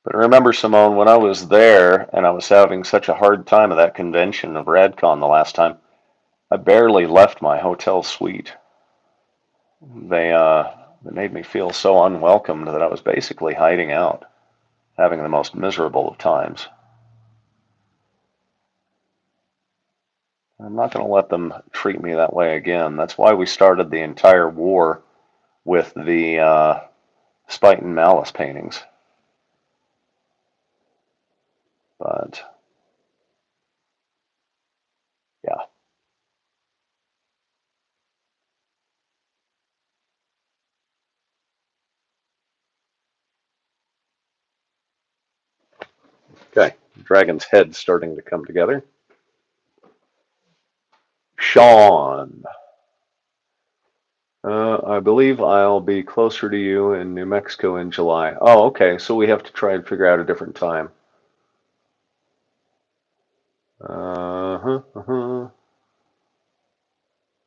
But remember, Simone, when I was there and I was having such a hard time at that convention of RadCon the last time, I barely left my hotel suite. They made me feel so unwelcomed that I was basically hiding out, having the most miserable of times. I'm not going to let them treat me that way again. That's why we started the entire war with the Spite and Malice paintings. But, yeah. Okay, dragon's head starting to come together. Sean. I believe I'll be closer to you in New Mexico in July. Oh, okay, so we have to try and figure out a different time.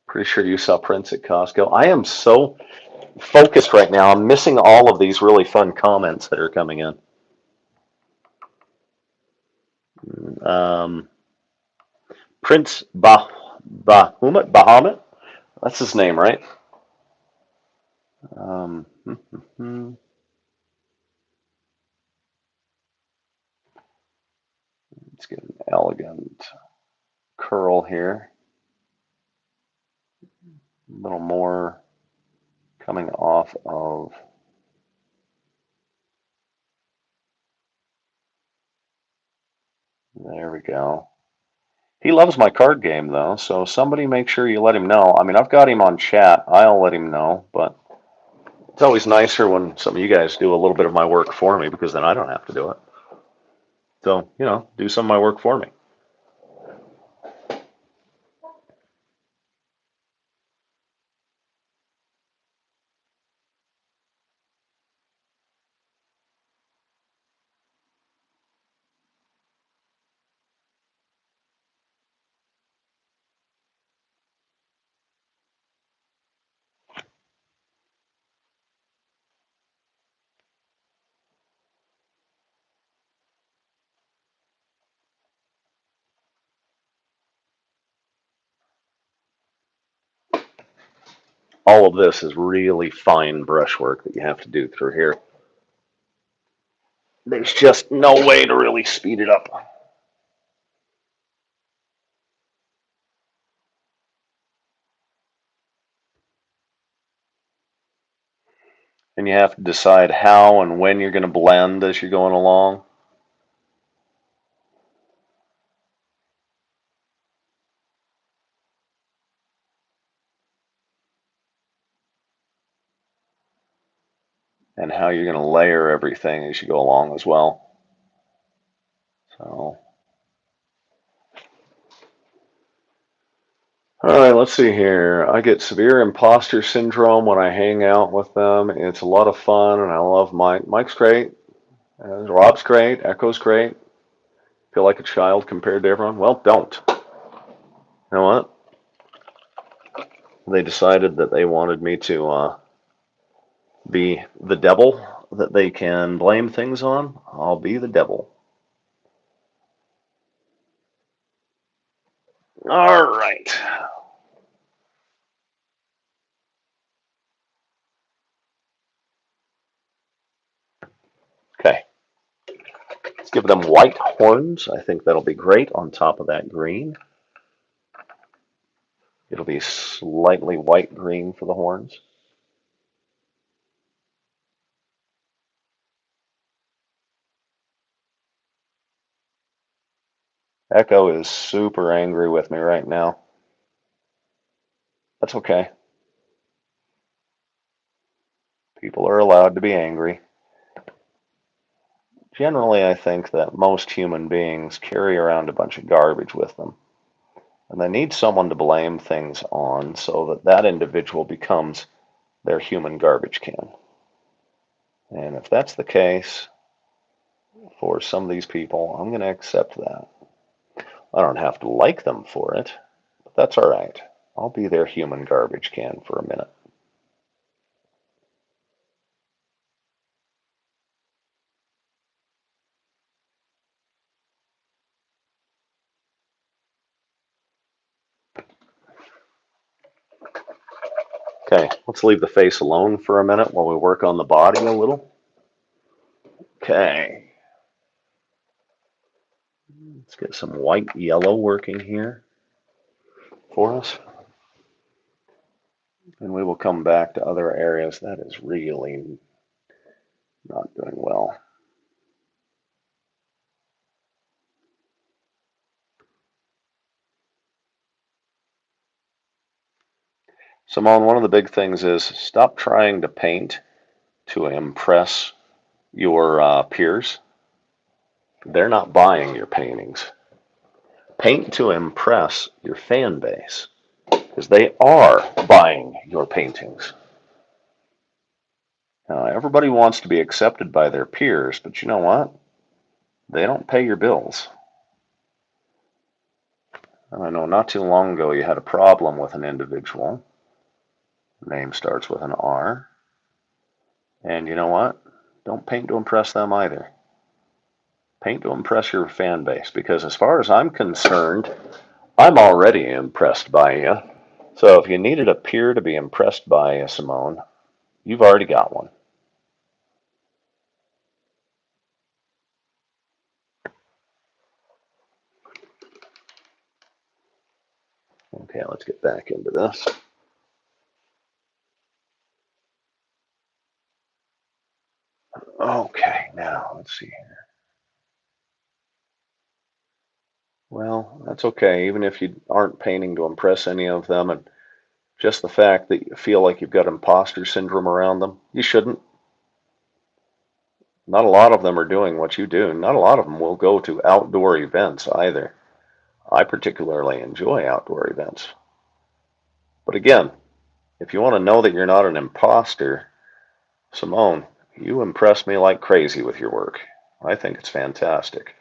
Pretty sure you saw Prince at Costco. I am so focused right now. I'm missing all of these really fun comments that are coming in. Um, Prince Bahamut? That's his name, right? Um, let's get an elegant curl here. A little more coming off of. There we go. He loves my card game, though, so somebody make sure you let him know. I mean, I've got him on chat. I'll let him know, but it's always nicer when some of you guys do a little bit of my work for me, because then I don't have to do it. So, do some of my work for me. all of this is really fine brushwork that you have to do through here. There's just no way to really speed it up. And you have to decide how and when you're going to blend as you're going along. And how you're going to layer everything as you go along as well. So, all right, let's see here. I get severe imposter syndrome when I hang out with them. It's a lot of fun, and I love Mike. Mike's great. Rob's great. Echo's great. Feel like a child compared to everyone? Well, don't. You know what? They decided that they wanted me to be the devil that they can blame things on. I'll be the devil. All right. Okay. Let's give them white horns. I think that'll be great on top of that green. It'll be slightly white green for the horns. Echo is super angry with me right now. That's okay. People are allowed to be angry. Generally, I think that most human beings carry around a bunch of garbage with them. And they need someone to blame things on so that that individual becomes their human garbage can. And if that's the case for some of these people, I'm going to accept that. I don't have to like them for it, but that's all right. I'll be their human garbage can for a minute. Okay, let's leave the face alone for a minute while we work on the body a little. Okay, let's get some white yellow working here for us. And we will come back to other areas. That is really not doing well. Simone, one of the big things is stop trying to paint to impress your peers. They're not buying your paintings. Paint to impress your fan base because they are buying your paintings. Everybody wants to be accepted by their peers, but you know what? They don't pay your bills. I know not too long ago you had a problem with an individual. Name starts with an R. And you know what? Don't paint to impress them either. Paint to impress your fan base because as far as I'm concerned, I'm already impressed by you. So if you needed a peer to be impressed by you, Simone, you've already got one. Okay, let's get back into this. Okay, now let's see here. Well, that's okay, even if you aren't painting to impress any of them, and just the fact that you feel like you've got imposter syndrome around them, you shouldn't. Not a lot of them are doing what you do. Not a lot of them will go to outdoor events either. I particularly enjoy outdoor events. But again, if you want to know that you're not an imposter, Simone, you impress me like crazy with your work. I think it's fantastic.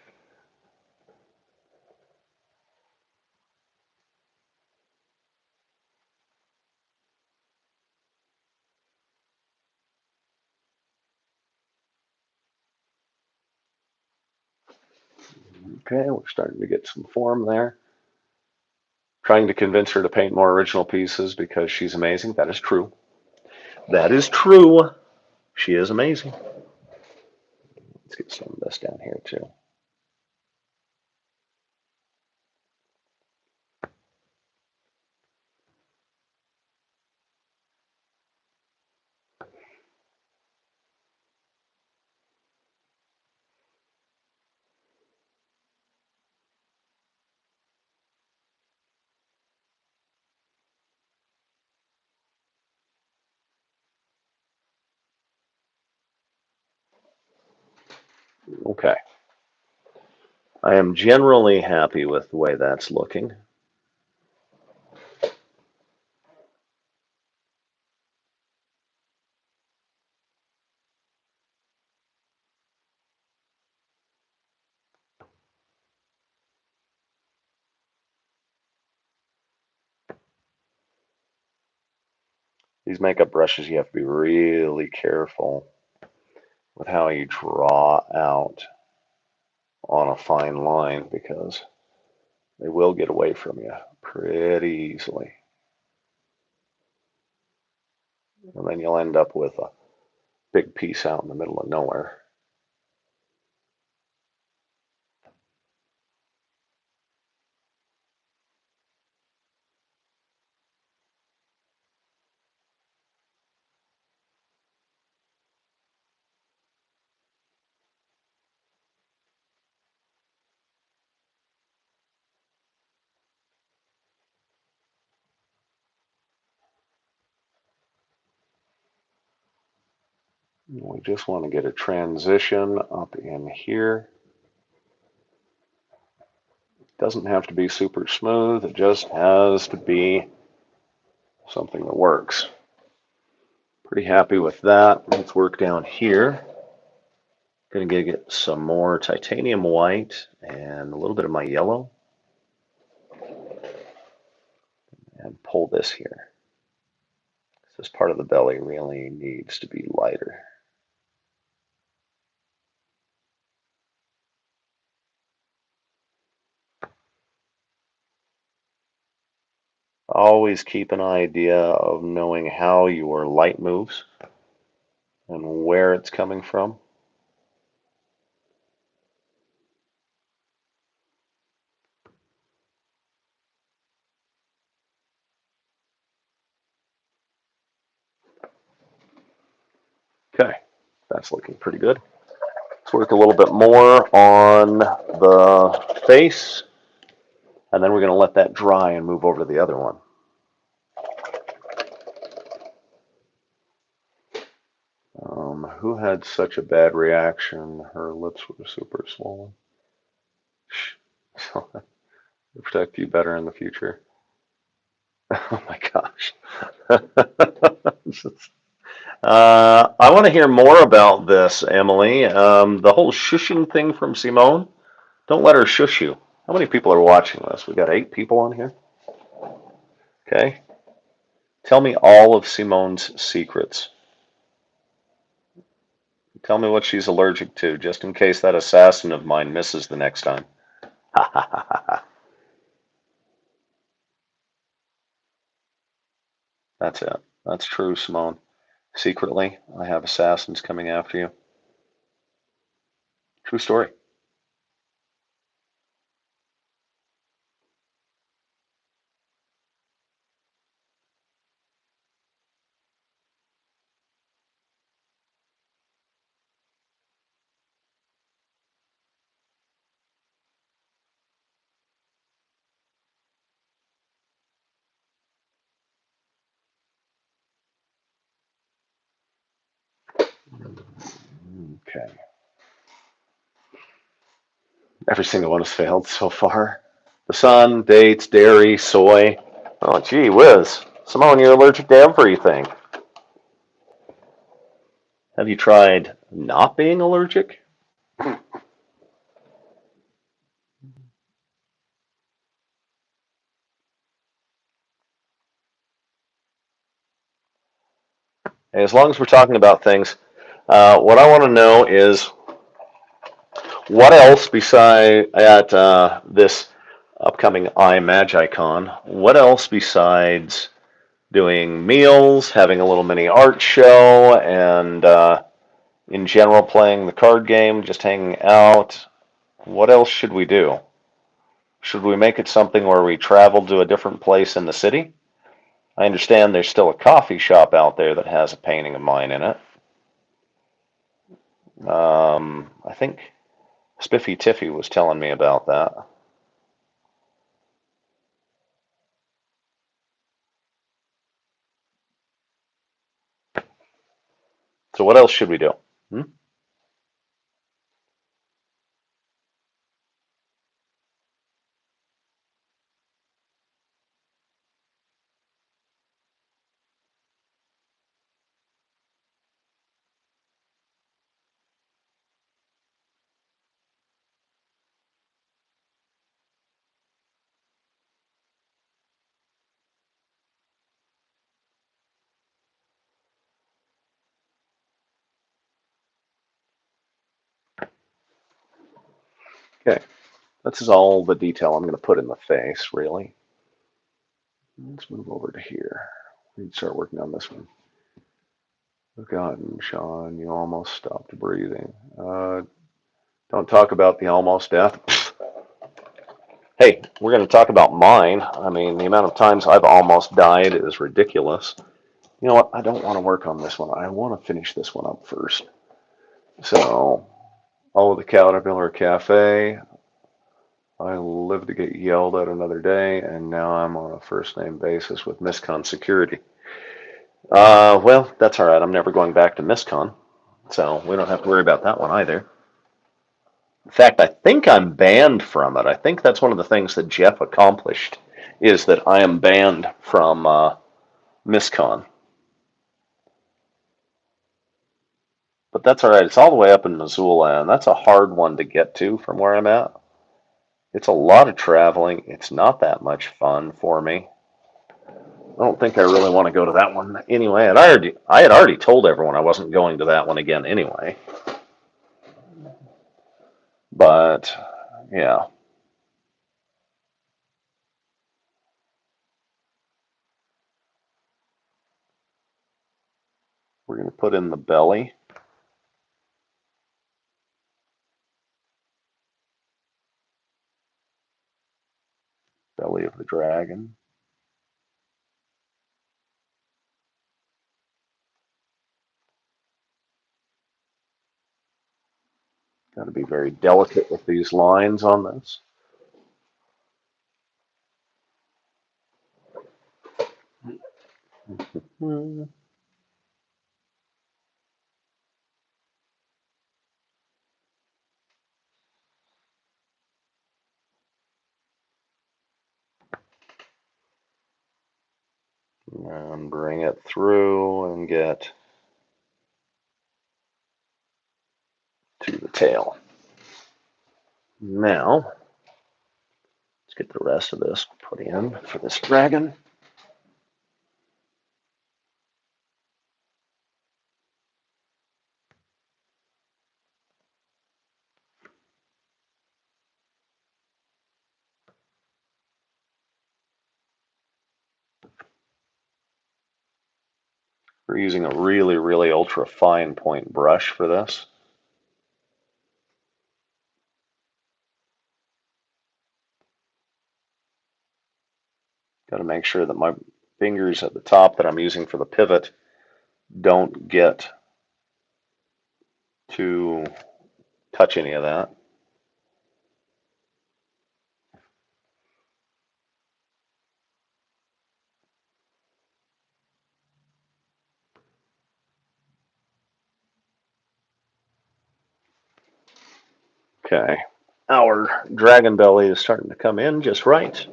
Okay, we're starting to get some form there. trying to convince her to paint more original pieces because she's amazing. That is true. That is true. She is amazing. Let's get some of this down here too. Okay. I am generally happy with the way that's looking. These makeup brushes, you have to be really careful with how you draw out on a fine line because they will get away from you pretty easily. And then you'll end up with a big piece out in the middle of nowhere. We just want to get a transition up in here. It doesn't have to be super smooth. It just has to be something that works. Pretty happy with that. Let's work down here. Going to get some more titanium white and a little bit of my yellow. And pull this here. This part of the belly really needs to be lighter. Always keep an idea of knowing how your light moves and where it's coming from. Okay, that's looking pretty good. Let's work a little bit more on the face, and then we're going to let that dry and move over to the other one. Who had such a bad reaction? Her lips were super swollen. So, protect you better in the future. Oh my gosh. I want to hear more about this, Emily. The whole shushing thing from Simone. Don't let her shush you. How many people are watching this? We got 8 people on here. Okay. Tell me all of Simone's secrets. Tell me what she's allergic to, just in case that assassin of mine misses the next time. That's it. That's true, Simone. Secretly, I have assassins coming after you. True story. Okay. Every single one has failed so far. The sun, dates, dairy, soy. Oh, gee whiz. Simone, you're allergic to everything. Have you tried not being allergic? As long as we're talking about things, what I want to know is what else beside at this upcoming iMagi. What else besides doing meals, having a little mini art show, and in general playing the card game, just hanging out? What else should we do? Should we make it something where we travel to a different place in the city? I understand there's still a coffee shop out there that has a painting of mine in it. I think Spiffy Tiffy was telling me about that. So what else should we do? Hmm? Okay, this is all the detail I'm going to put in the face, really. Let's move over to here. We can start working on this one. Forgotten, Sean, you almost stopped breathing. Don't talk about the almost death. Hey, we're going to talk about mine. I mean, the amount of times I've almost died is ridiculous. You know what? I don't want to work on this one. I want to finish this one up first. So, oh, the Caterpillar Cafe. I live to get yelled at another day, and now I'm on a first name basis with Miscon Security. Well, that's all right. I'm never going back to Miscon, so we don't have to worry about that one either. In fact, I think I'm banned from it. I think that's one of the things that Jeff accomplished is that I am banned from Miscon. But that's all right. It's all the way up in Missoula, and that's a hard one to get to from where I'm at. It's a lot of traveling. It's not that much fun for me. I don't think I really want to go to that one anyway. And I had already told everyone I wasn't going to that one again anyway. But yeah, we're going to put in the belly, belly of the dragon. Got to be very delicate with these lines on this. And bring it through and get to the tail. Now, let's get the rest of this put in for this dragon. We're using a really, really ultra fine point brush for this. Got to make sure that my fingers at the top that I'm using for the pivot don't get to touch any of that. Okay, our dragon belly is starting to come in just right.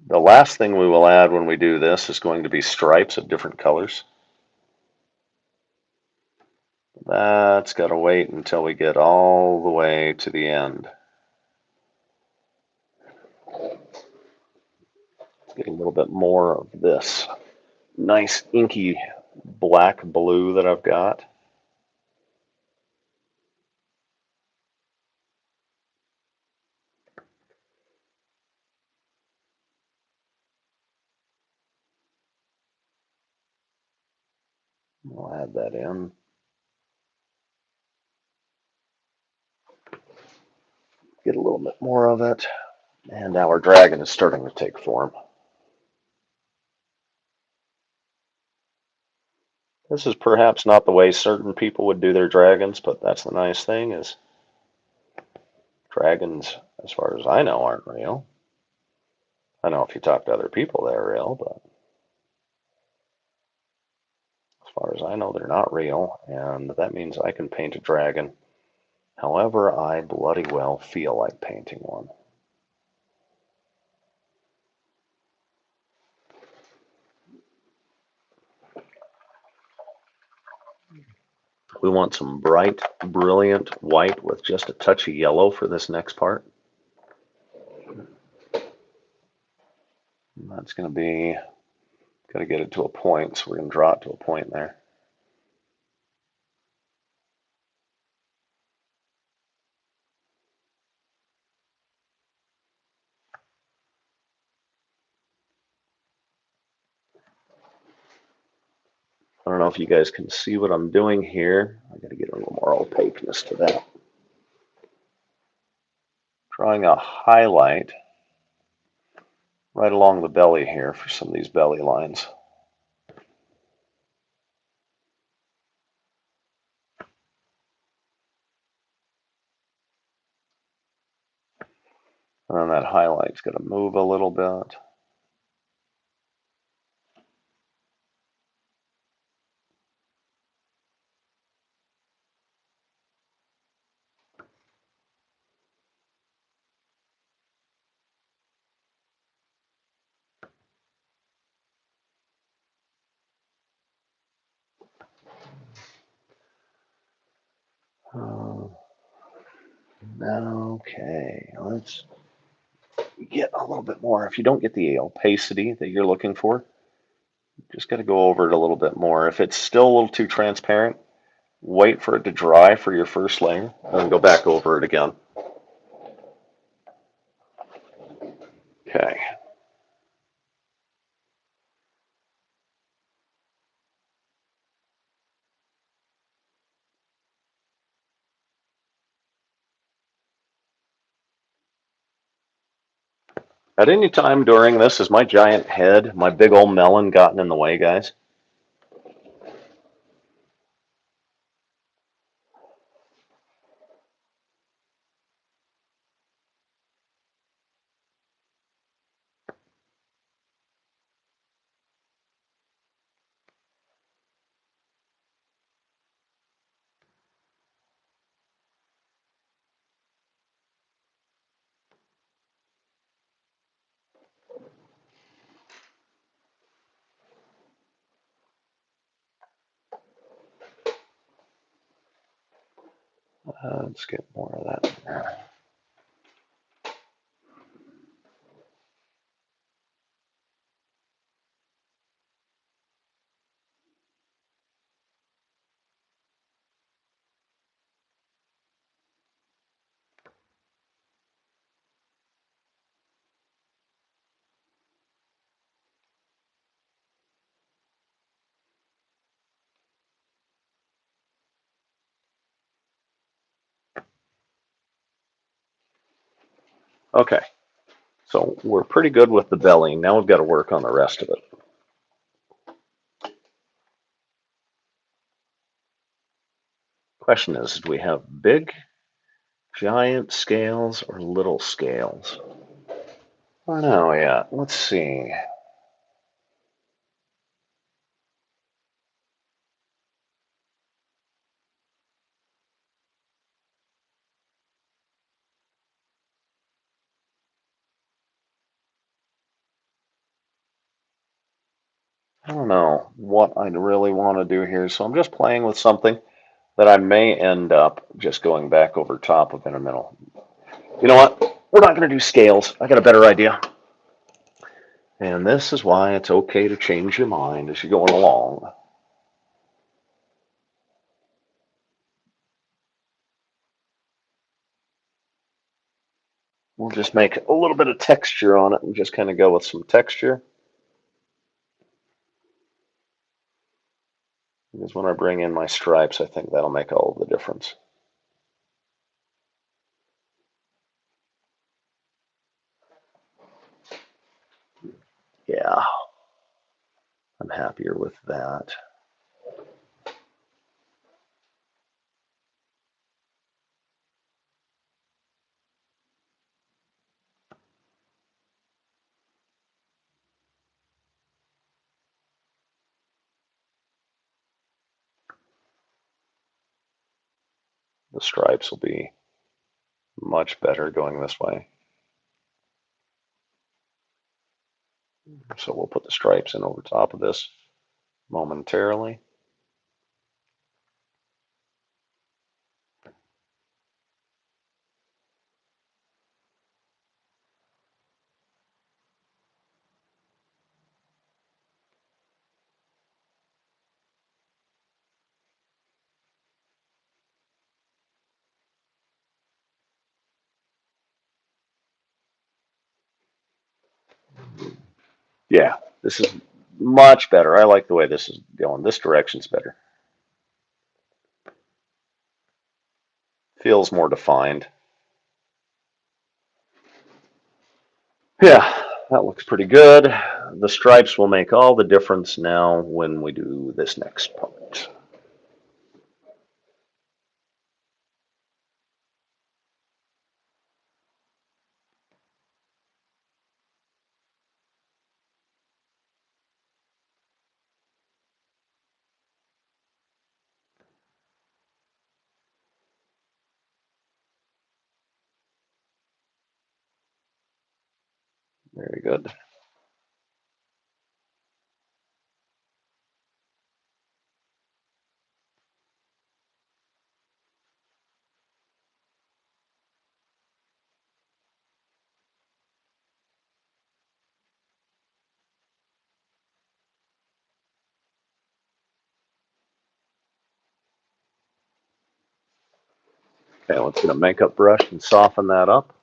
The last thing we will add when we do this is going to be stripes of different colors. That's got to wait until we get all the way to the end. Get a little bit more of this nice inky black blue that I've got. I'll add that in. Get a little bit more of it. And now our dragon is starting to take form. This is perhaps not the way certain people would do their dragons, but that's the nice thing is dragons, as far as I know, aren't real. I know if you talk to other people, they're real, but as far as I know, they're not real, and that means I can paint a dragon however I bloody well feel like painting one. We want some bright, brilliant white with just a touch of yellow for this next part. And that's going to be, got to get it to a point, so we're going to draw it to a point there. I don't know if you guys can see what I'm doing here. I got to get a little more opaqueness to that. Drawing a highlight right along the belly here for some of these belly lines. And then that highlight's got to move a little bit. Okay, let's get a little bit more. If you don't get the opacity that you're looking for, just got to go over it a little bit more. If it's still a little too transparent, wait for it to dry for your first layer, and then go back over it again. Okay. At any time during this, has my giant head, my big old melon gotten in the way, guys? Let's get more of that in there. Okay, so we're pretty good with the belly. Now we've got to work on the rest of it. Question is, do we have big, giant scales or little scales? I don't know yet. Let's see. I don't know what I'd really want to do here, so I'm just playing with something that I may end up just going back over top of in a minute. You know what? We're not going to do scales. I got a better idea. And this is why it's okay to change your mind as you're going along. We'll just make a little bit of texture on it and just kind of go with some texture. Because when I bring in my stripes, I think that'll make all of the difference. Yeah, I'm happier with that. The stripes will be much better going this way. So we'll put the stripes in over top of this momentarily. Yeah, this is much better. I like the way this is going. This direction's better. Feels more defined. Yeah, that looks pretty good. The stripes will make all the difference now when we do this next part. Very good. Okay, let's get a makeup brush and soften that up.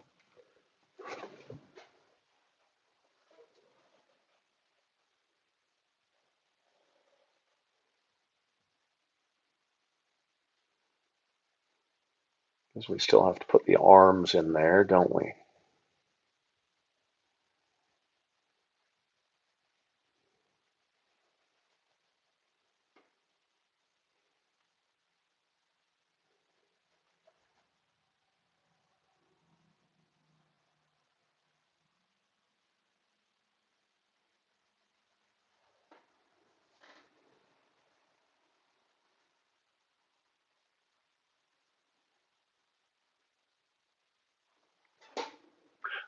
Because we still have to put the arms in there, don't we?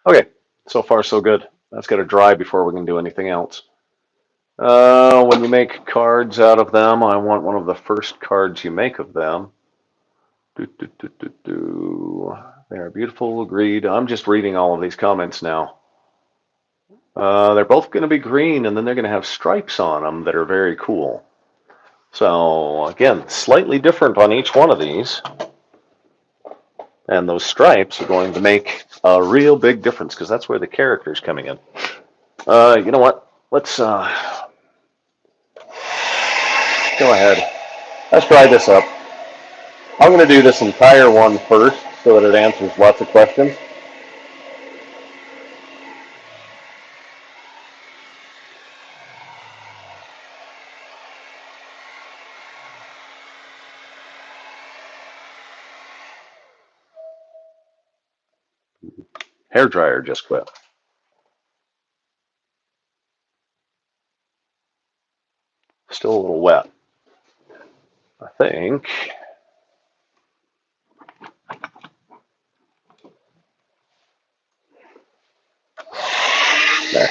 Okay, so far so good. That's got to dry before we can do anything else. When you make cards out of them, I want one of the first cards you make of them. They are beautiful, agreed. I'm just reading all of these comments now. They're both going to be green, and then they're going to have stripes on them that are very cool. So, again, slightly different on each one of these. And those stripes are going to make a real big difference because that's where the character's coming in. You know what? Let's go ahead. Let's try this up. I'm going to do this entire one first so that it answers lots of questions. Hair dryer just quit. Still a little wet. I think. There.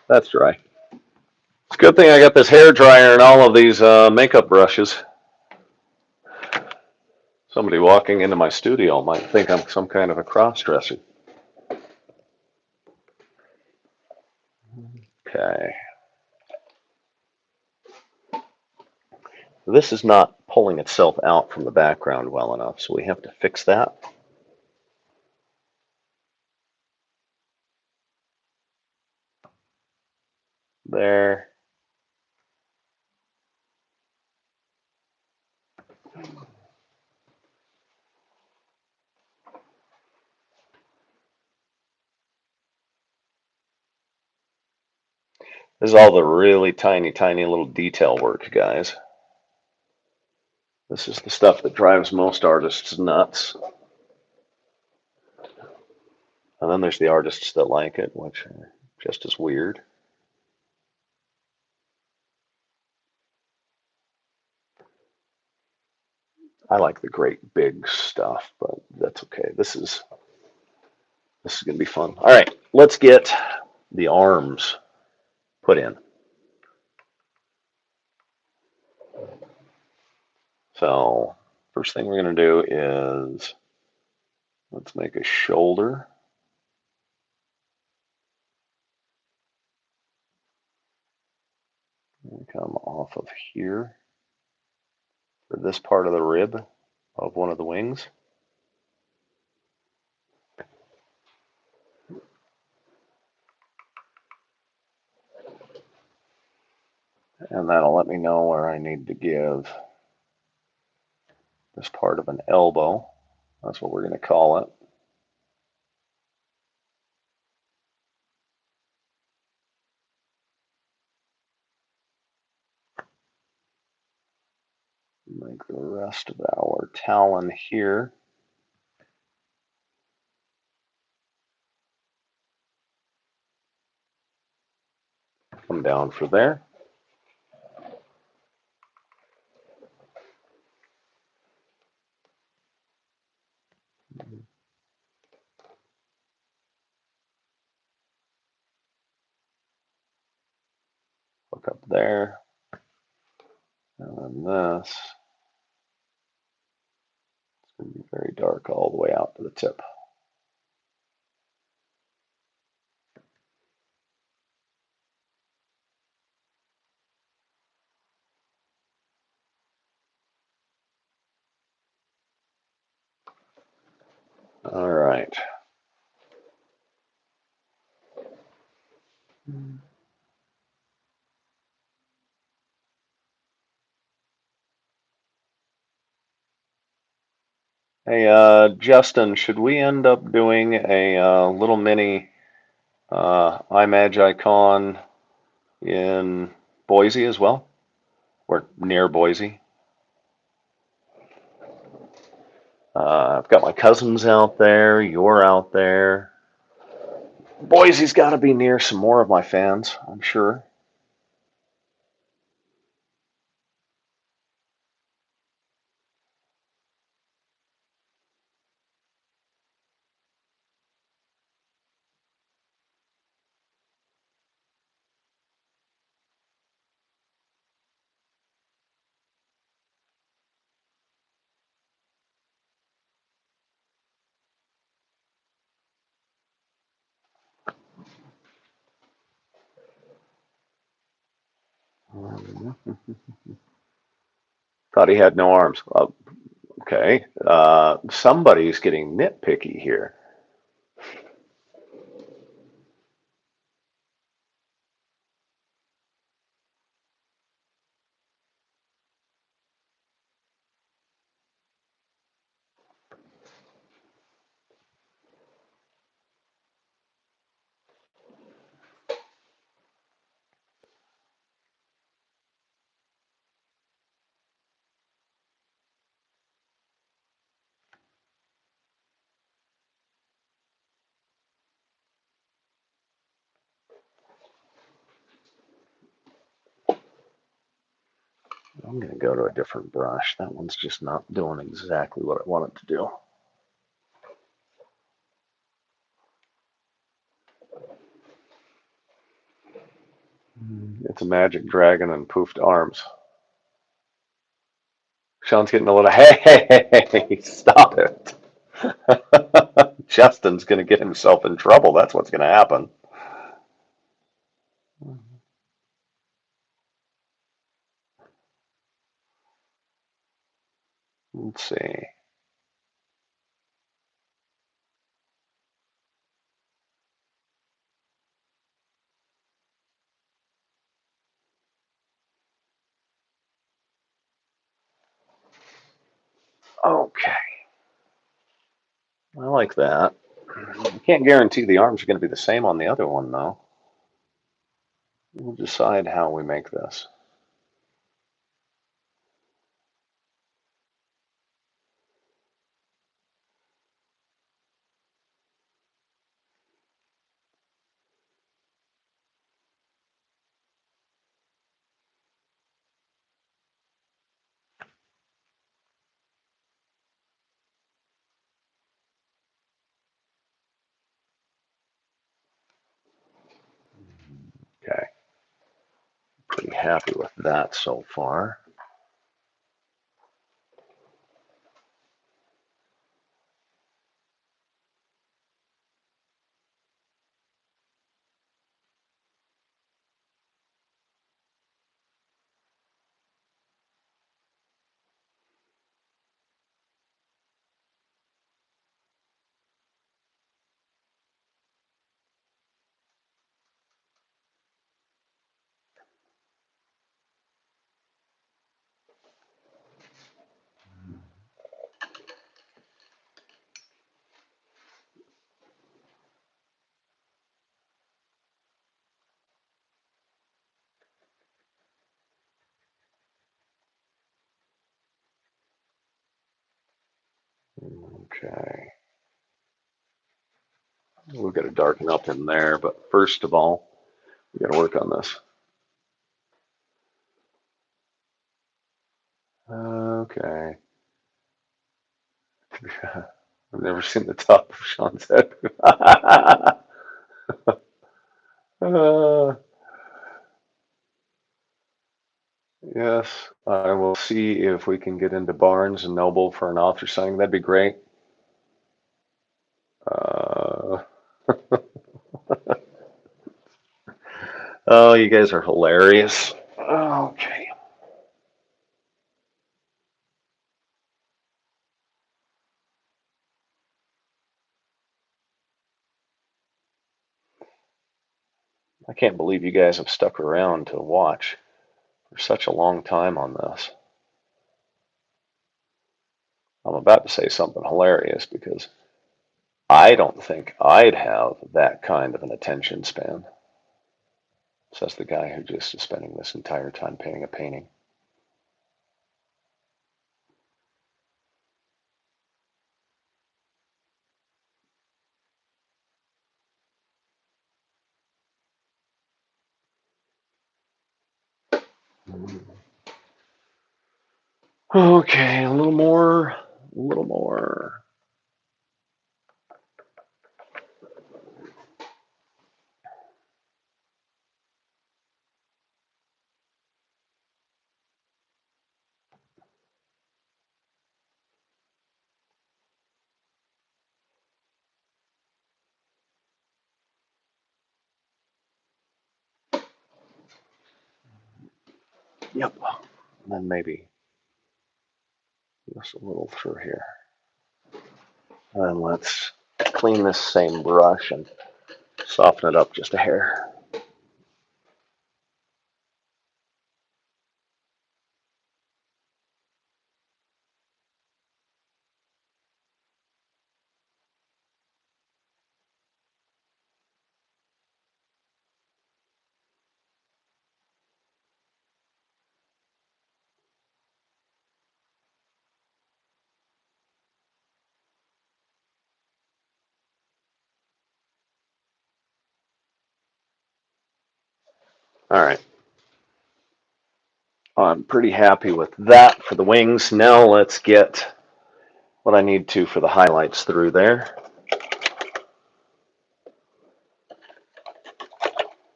That's dry. It's a good thing I got this hair dryer and all of these makeup brushes. Somebody walking into my studio might think I'm some kind of a cross-dresser. Okay. This is not pulling itself out from the background well enough, so we have to fix that. There. This is all the really tiny, tiny little detail work, guys. This is the stuff that drives most artists nuts. And then there's the artists that like it, which are just as weird. I like the great big stuff, but that's okay. This is going to be fun. All right, let's get the arms put in. So first thing we're going to do is let's make a shoulder. Come off of here for this part of the rib of one of the wings. And that'll let me know where I need to give this part of an elbow. That's what we're going to call it. Make the rest of our talon here. Come down for there. Look up there. And then this. It's going to be very dark all the way out to the tip. All right. Hey, Justin, should we end up doing a little mini iMagi con in Boise as well? Or near Boise? I've got my cousins out there. You're out there. Boise's got to be near some more of my fans, I'm sure. Thought he had no arms. Okay. Somebody's getting nitpicky here. I'm going to go to a different brush. That one's just not doing exactly what I want it to do. It's a magic dragon and poofed arms. Sean's getting a little, hey, stop it. Justin's going to get himself in trouble. That's what's going to happen. Let's see. Okay. I like that. I can't guarantee the arms are going to be the same on the other one, though. We'll decide how we make this. Okay. Pretty happy with that so far. Okay. We've got to darken up in there, but first of all, we got to work on this. Okay. I've never seen the top of Sean's head. Yes, I will see if we can get into Barnes and Noble for an author signing. That'd be great. Uh, oh, you guys are hilarious. Okay. I can't believe you guys have stuck around to watch for such a long time on this. I'm about to say something hilarious because I don't think I'd have that kind of an attention span, says the guy who just is spending this entire time painting a painting. Okay, a little more, a little more. Yep. And then maybe just a little through here. And let's clean this same brush and soften it up just a hair. All right. I'm pretty happy with that for the wings. Now let's get what I need to for the highlights through there.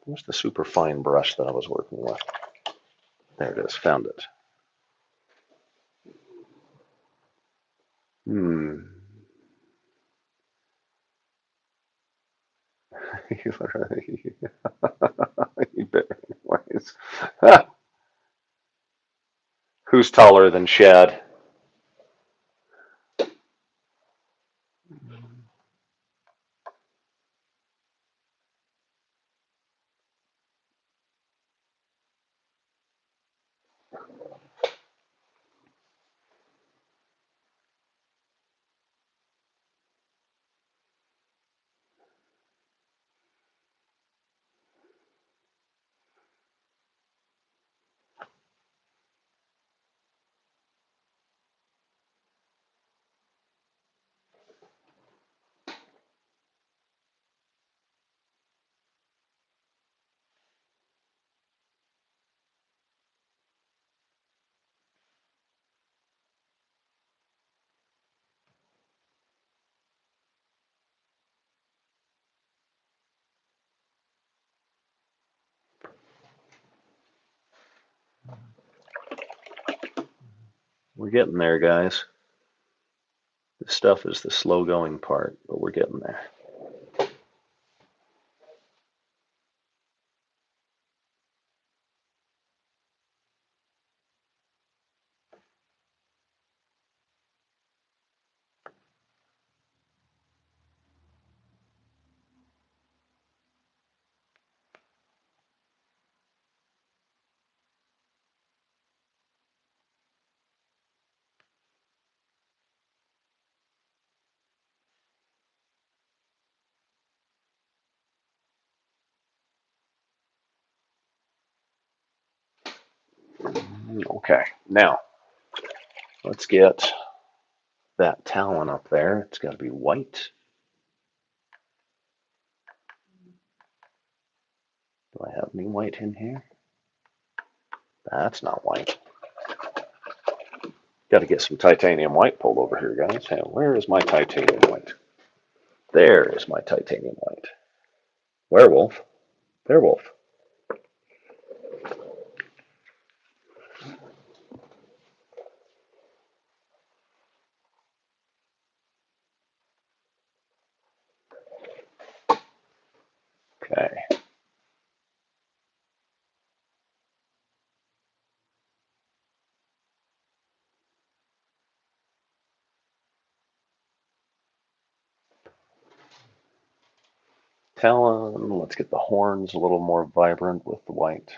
Where's the super fine brush that I was working with? There it is, found it. You better anyways. Who's taller than Shad? We're getting there, guys. This stuff is the slow going part, but we're getting there. Okay, now let's get that talon up there. It's got to be white. Do I have any white in here? That's not white. Got to get some titanium white pulled over here, guys. Hey, where is my titanium white? There is my titanium white. Werewolf. Werewolf. Okay. Talon. Let's get the horns a little more vibrant with the white.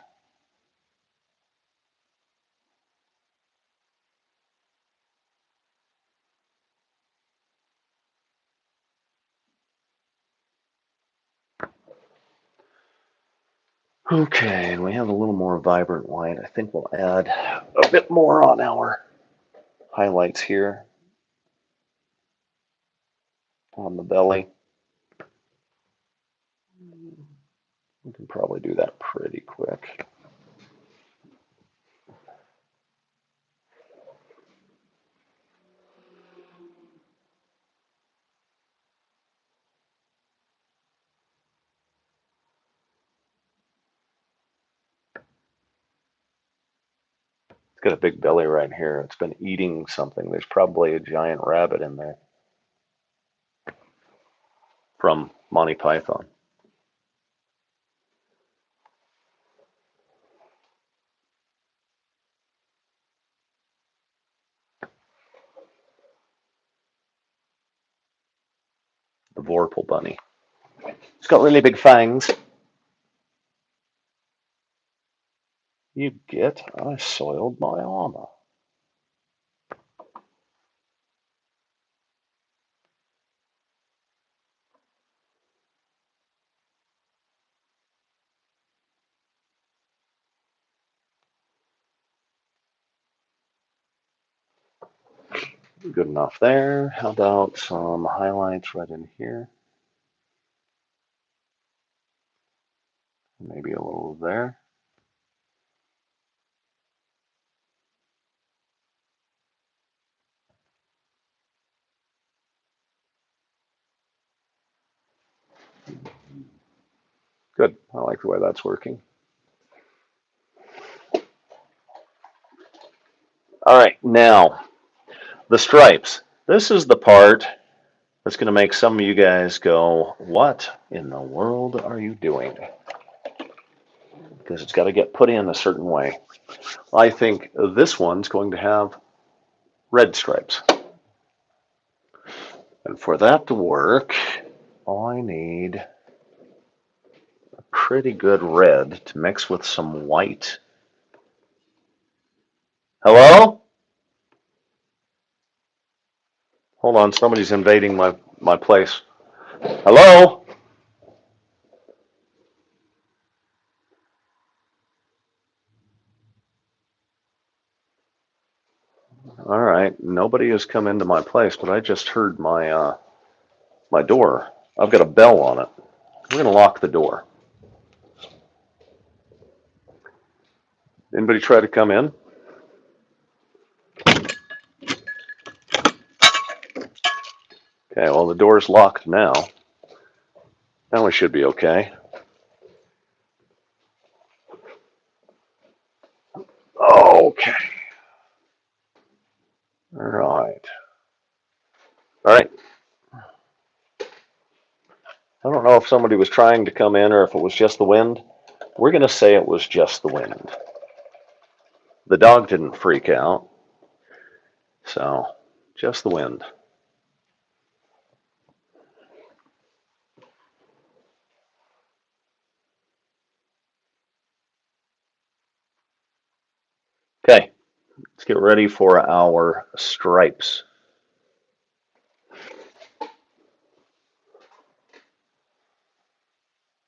Okay, and we have a little more vibrant white. I think we'll add a bit more on our highlights here on the belly. We can probably do that pretty quick. It's got a big belly right here. It's been eating something. There's probably a giant rabbit in there from Monty Python. The Vorpal bunny. It's got really big fangs. You get, I soiled my armor. Good enough there. How about some highlights right in here? Maybe a little there. Good. I like the way that's working. All right, now the stripes. This is the part that's going to make some of you guys go, what in the world are you doing? Because it's got to get put in a certain way. I think this one's going to have red stripes. And for that to work, I need a pretty good red to mix with some white. Hello? Hold on, somebody's invading my place. Hello? All right, nobody has come into my place, but I just heard my door. I've got a bell on it. We're going to lock the door. Anybody try to come in? Okay, well, the door's locked now. Now we should be okay. Okay. All right. All right. I don't know if somebody was trying to come in or if it was just the wind. We're going to say it was just the wind. The dog didn't freak out, so just the wind. Okay, let's get ready for our stripes.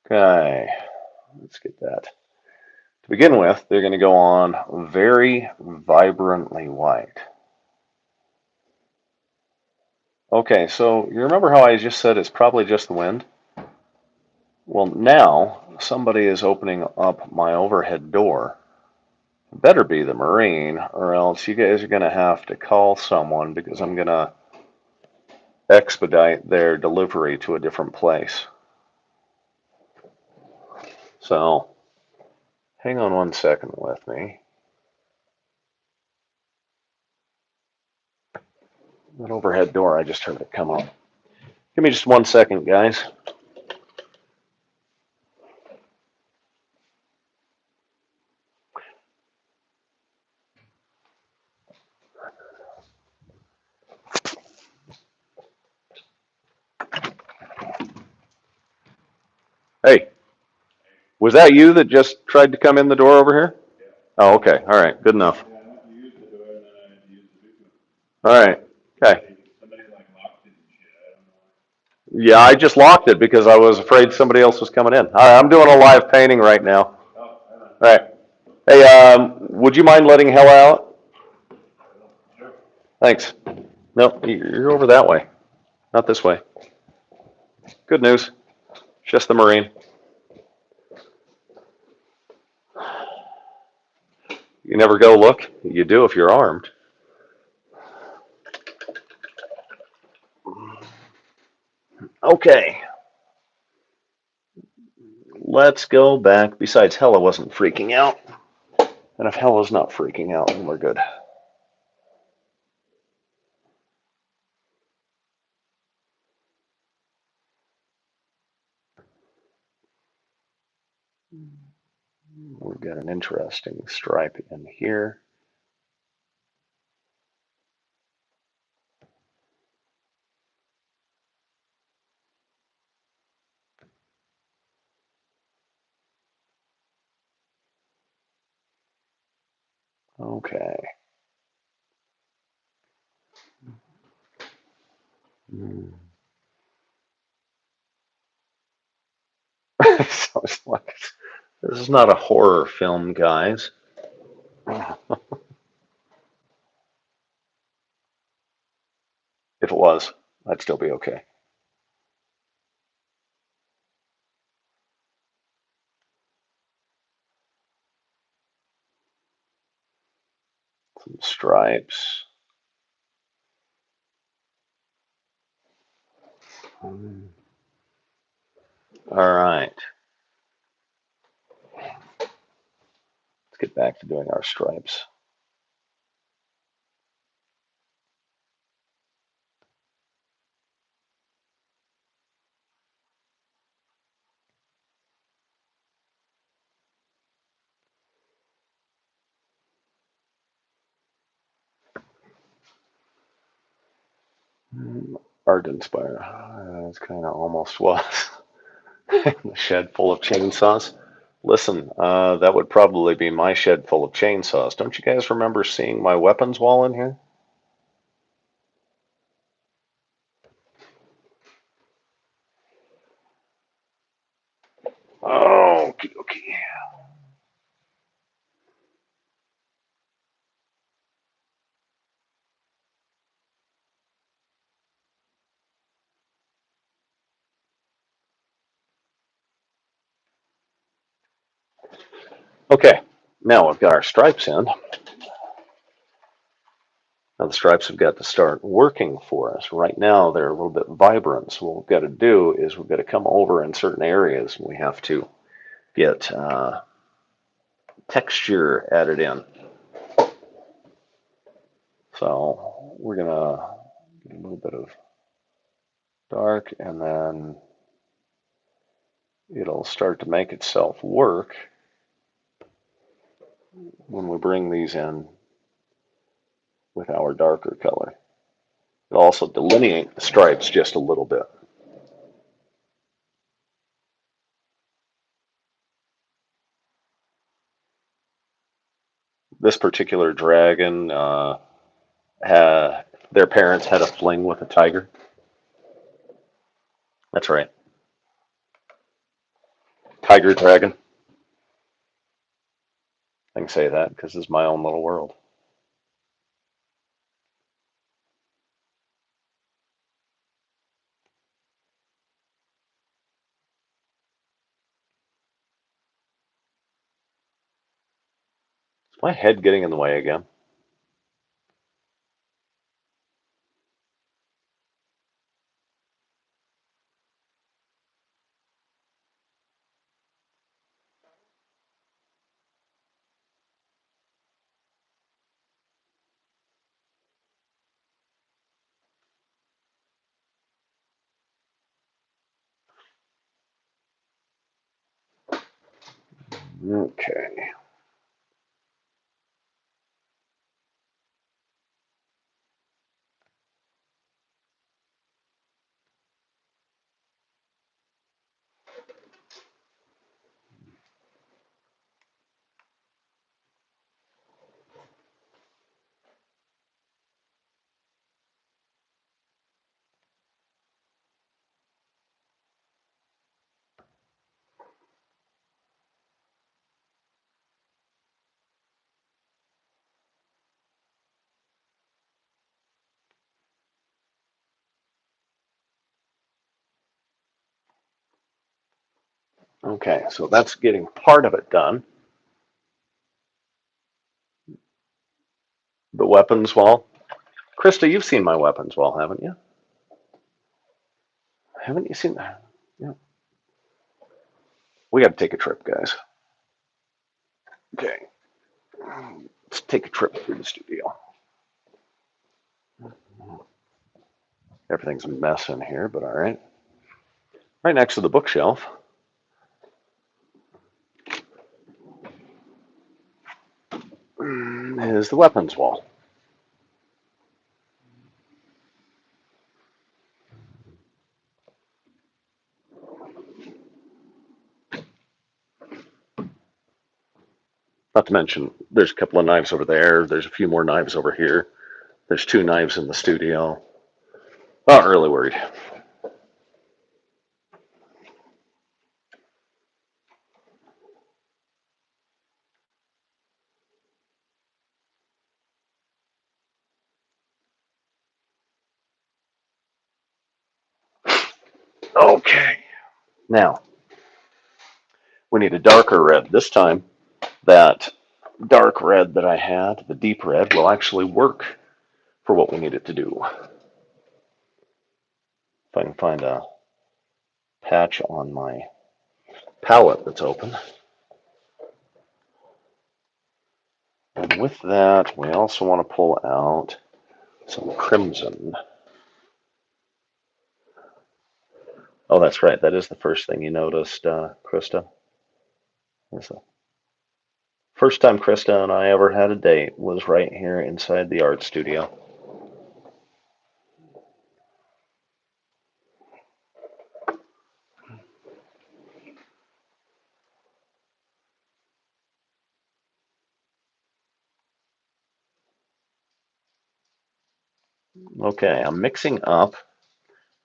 Okay, let's get that. To begin with, they're going to go on very vibrantly white. Okay, so you remember how I just said it's probably just the wind? Well, now somebody is opening up my overhead door. It better be the Marine, or else you guys are going to have to call someone because I'm going to expedite their delivery to a different place. So, hang on 1 second with me. That overhead door, I just heard it come up. Give me just 1 second, guys. Hey, was that you that just tried to come in the door over here? Oh, okay. All right. Good enough. All right. Okay. Yeah, I just locked it because I was afraid somebody else was coming in. All right, I'm doing a live painting right now. All right. Hey, would you mind letting Hella out? Thanks. No, you're over that way, not this way. Good news. Just the Marine. You never go look. You do if you're armed. Okay. Let's go back. Besides, Hella wasn't freaking out. And if Hella's not freaking out, then we're good. We've got an interesting stripe in here. Okay. So it's like, this is not a horror film, guys. If it was, I'd still be okay. Some stripes. All right. get back to doing our stripes. Art inspired. That's kind of almost was. A shed full of chainsaws. Listen, that would probably be my shed full of chainsaws. Don't you guys remember seeing my weapons wall in here? Oh, okay, okay. Okay, now we've got our stripes in. Now the stripes have got to start working for us. Right now they're a little bit vibrant, so what we've got to do is we've got to come over in certain areas and we have to get texture added in. So we're gonna get a little bit of dark and then it'll start to make itself work when we bring these in with our darker color. It'll also delineate the stripes just a little bit. This particular dragon, their parents had a fling with a tiger. That's right. Tiger dragon. I can say that because it's my own little world. Is my head getting in the way again? Okay. Okay, so that's getting part of it done. The weapons wall. Krista, you've seen my weapons wall, haven't you? Haven't you seen that? Yeah. We got to take a trip, guys. Okay. Let's take a trip through the studio. Everything's a mess in here, but all right. Right next to the bookshelf is the weapons wall. Not to mention, there's a couple of knives over there. There's a few more knives over here. There's 2 knives in the studio. Not really worried. Okay. Now, we need a darker red. This time, that dark red that I had, the deep red, will actually work for what we need it to do. If I can find a patch on my palette that's open. And with that, we also want to pull out some crimson. Oh, that's right. That is the first thing you noticed, Krista. The first time Krista and I ever had a date was right here inside the art studio. Okay, I'm mixing up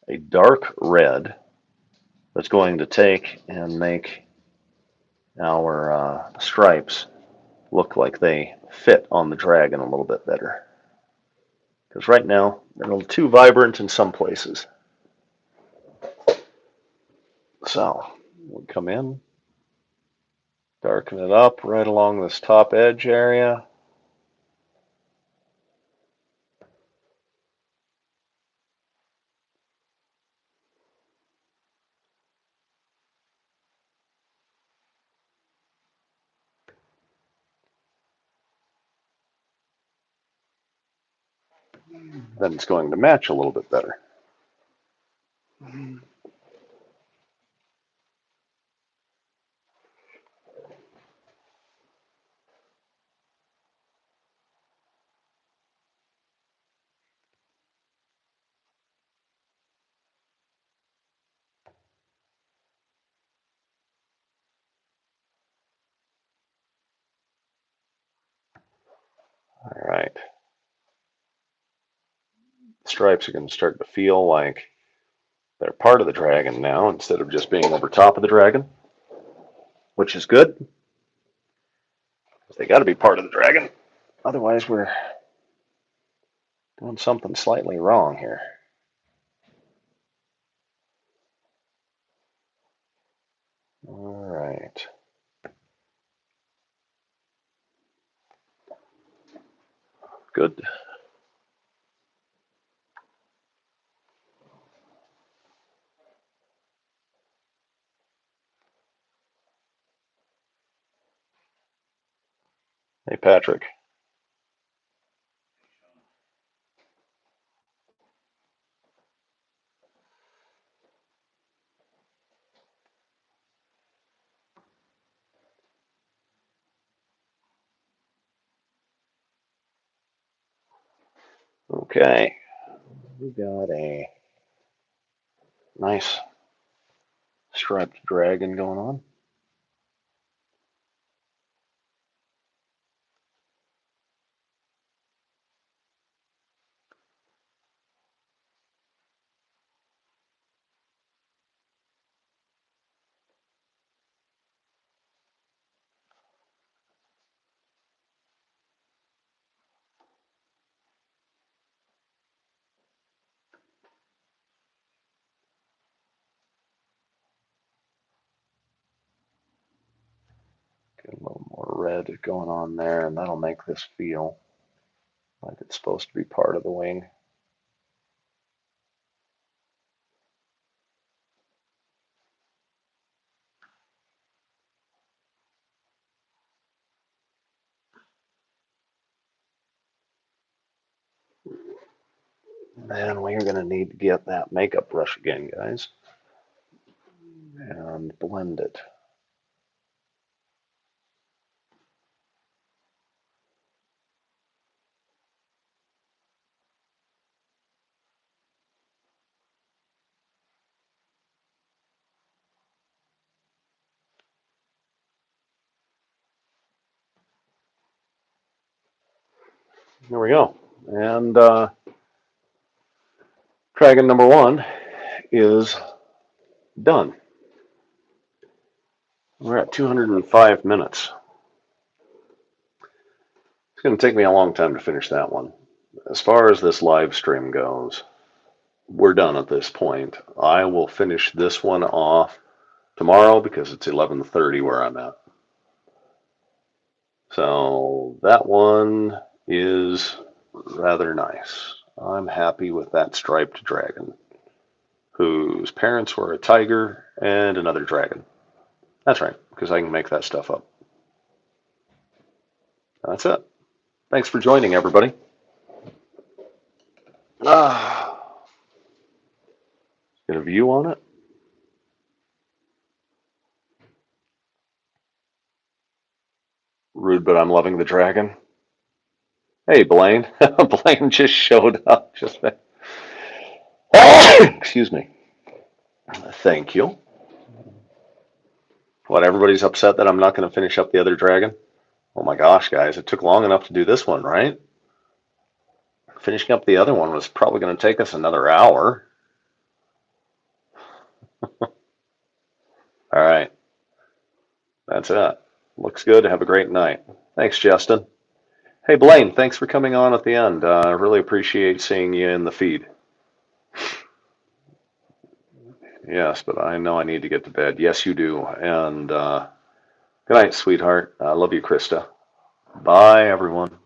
a dark red that's going to take and make our stripes look like they fit on the dragon a little bit better. Because right now, they're a little too vibrant in some places. So, we'll come in, darken it up right along this top edge area. Then it's going to match a little bit better. All right. Stripes are going to start to feel like they're part of the dragon now instead of just being over top of the dragon, which is good. They got to be part of the dragon. Otherwise, we're doing something slightly wrong here. All right. Good. Hey, Patrick. Okay. We got a nice striped dragon going on. Get a little more red going on there, and that'll make this feel like it's supposed to be part of the wing. Then we're going to need to get that makeup brush again, guys, and blend it. There we go. And dragon number one is done. We're at 205 minutes. It's going to take me a long time to finish that one. As far as this live stream goes, we're done at this point. I will finish this one off tomorrow because it's 11:30 where I'm at. So that one is rather nice. I'm happy with that striped dragon, whose parents were a tiger and another dragon. That's right, because I can make that stuff up. That's it. Thanks for joining, everybody. Get a view on it. Rude, but I'm loving the dragon. Hey, Blaine. Blaine just showed up. Excuse me. Thank you. What, everybody's upset that I'm not going to finish up the other dragon? Oh my gosh, guys, it took long enough to do this one, right? Finishing up the other one was probably going to take us another hour. All right. That's it. Looks good. Have a great night. Thanks, Justin. Hey, Blaine, thanks for coming on at the end. I really appreciate seeing you in the feed. Yes, but I know I need to get to bed. Yes, you do. And good night, sweetheart. I love you, Krista. Bye, everyone.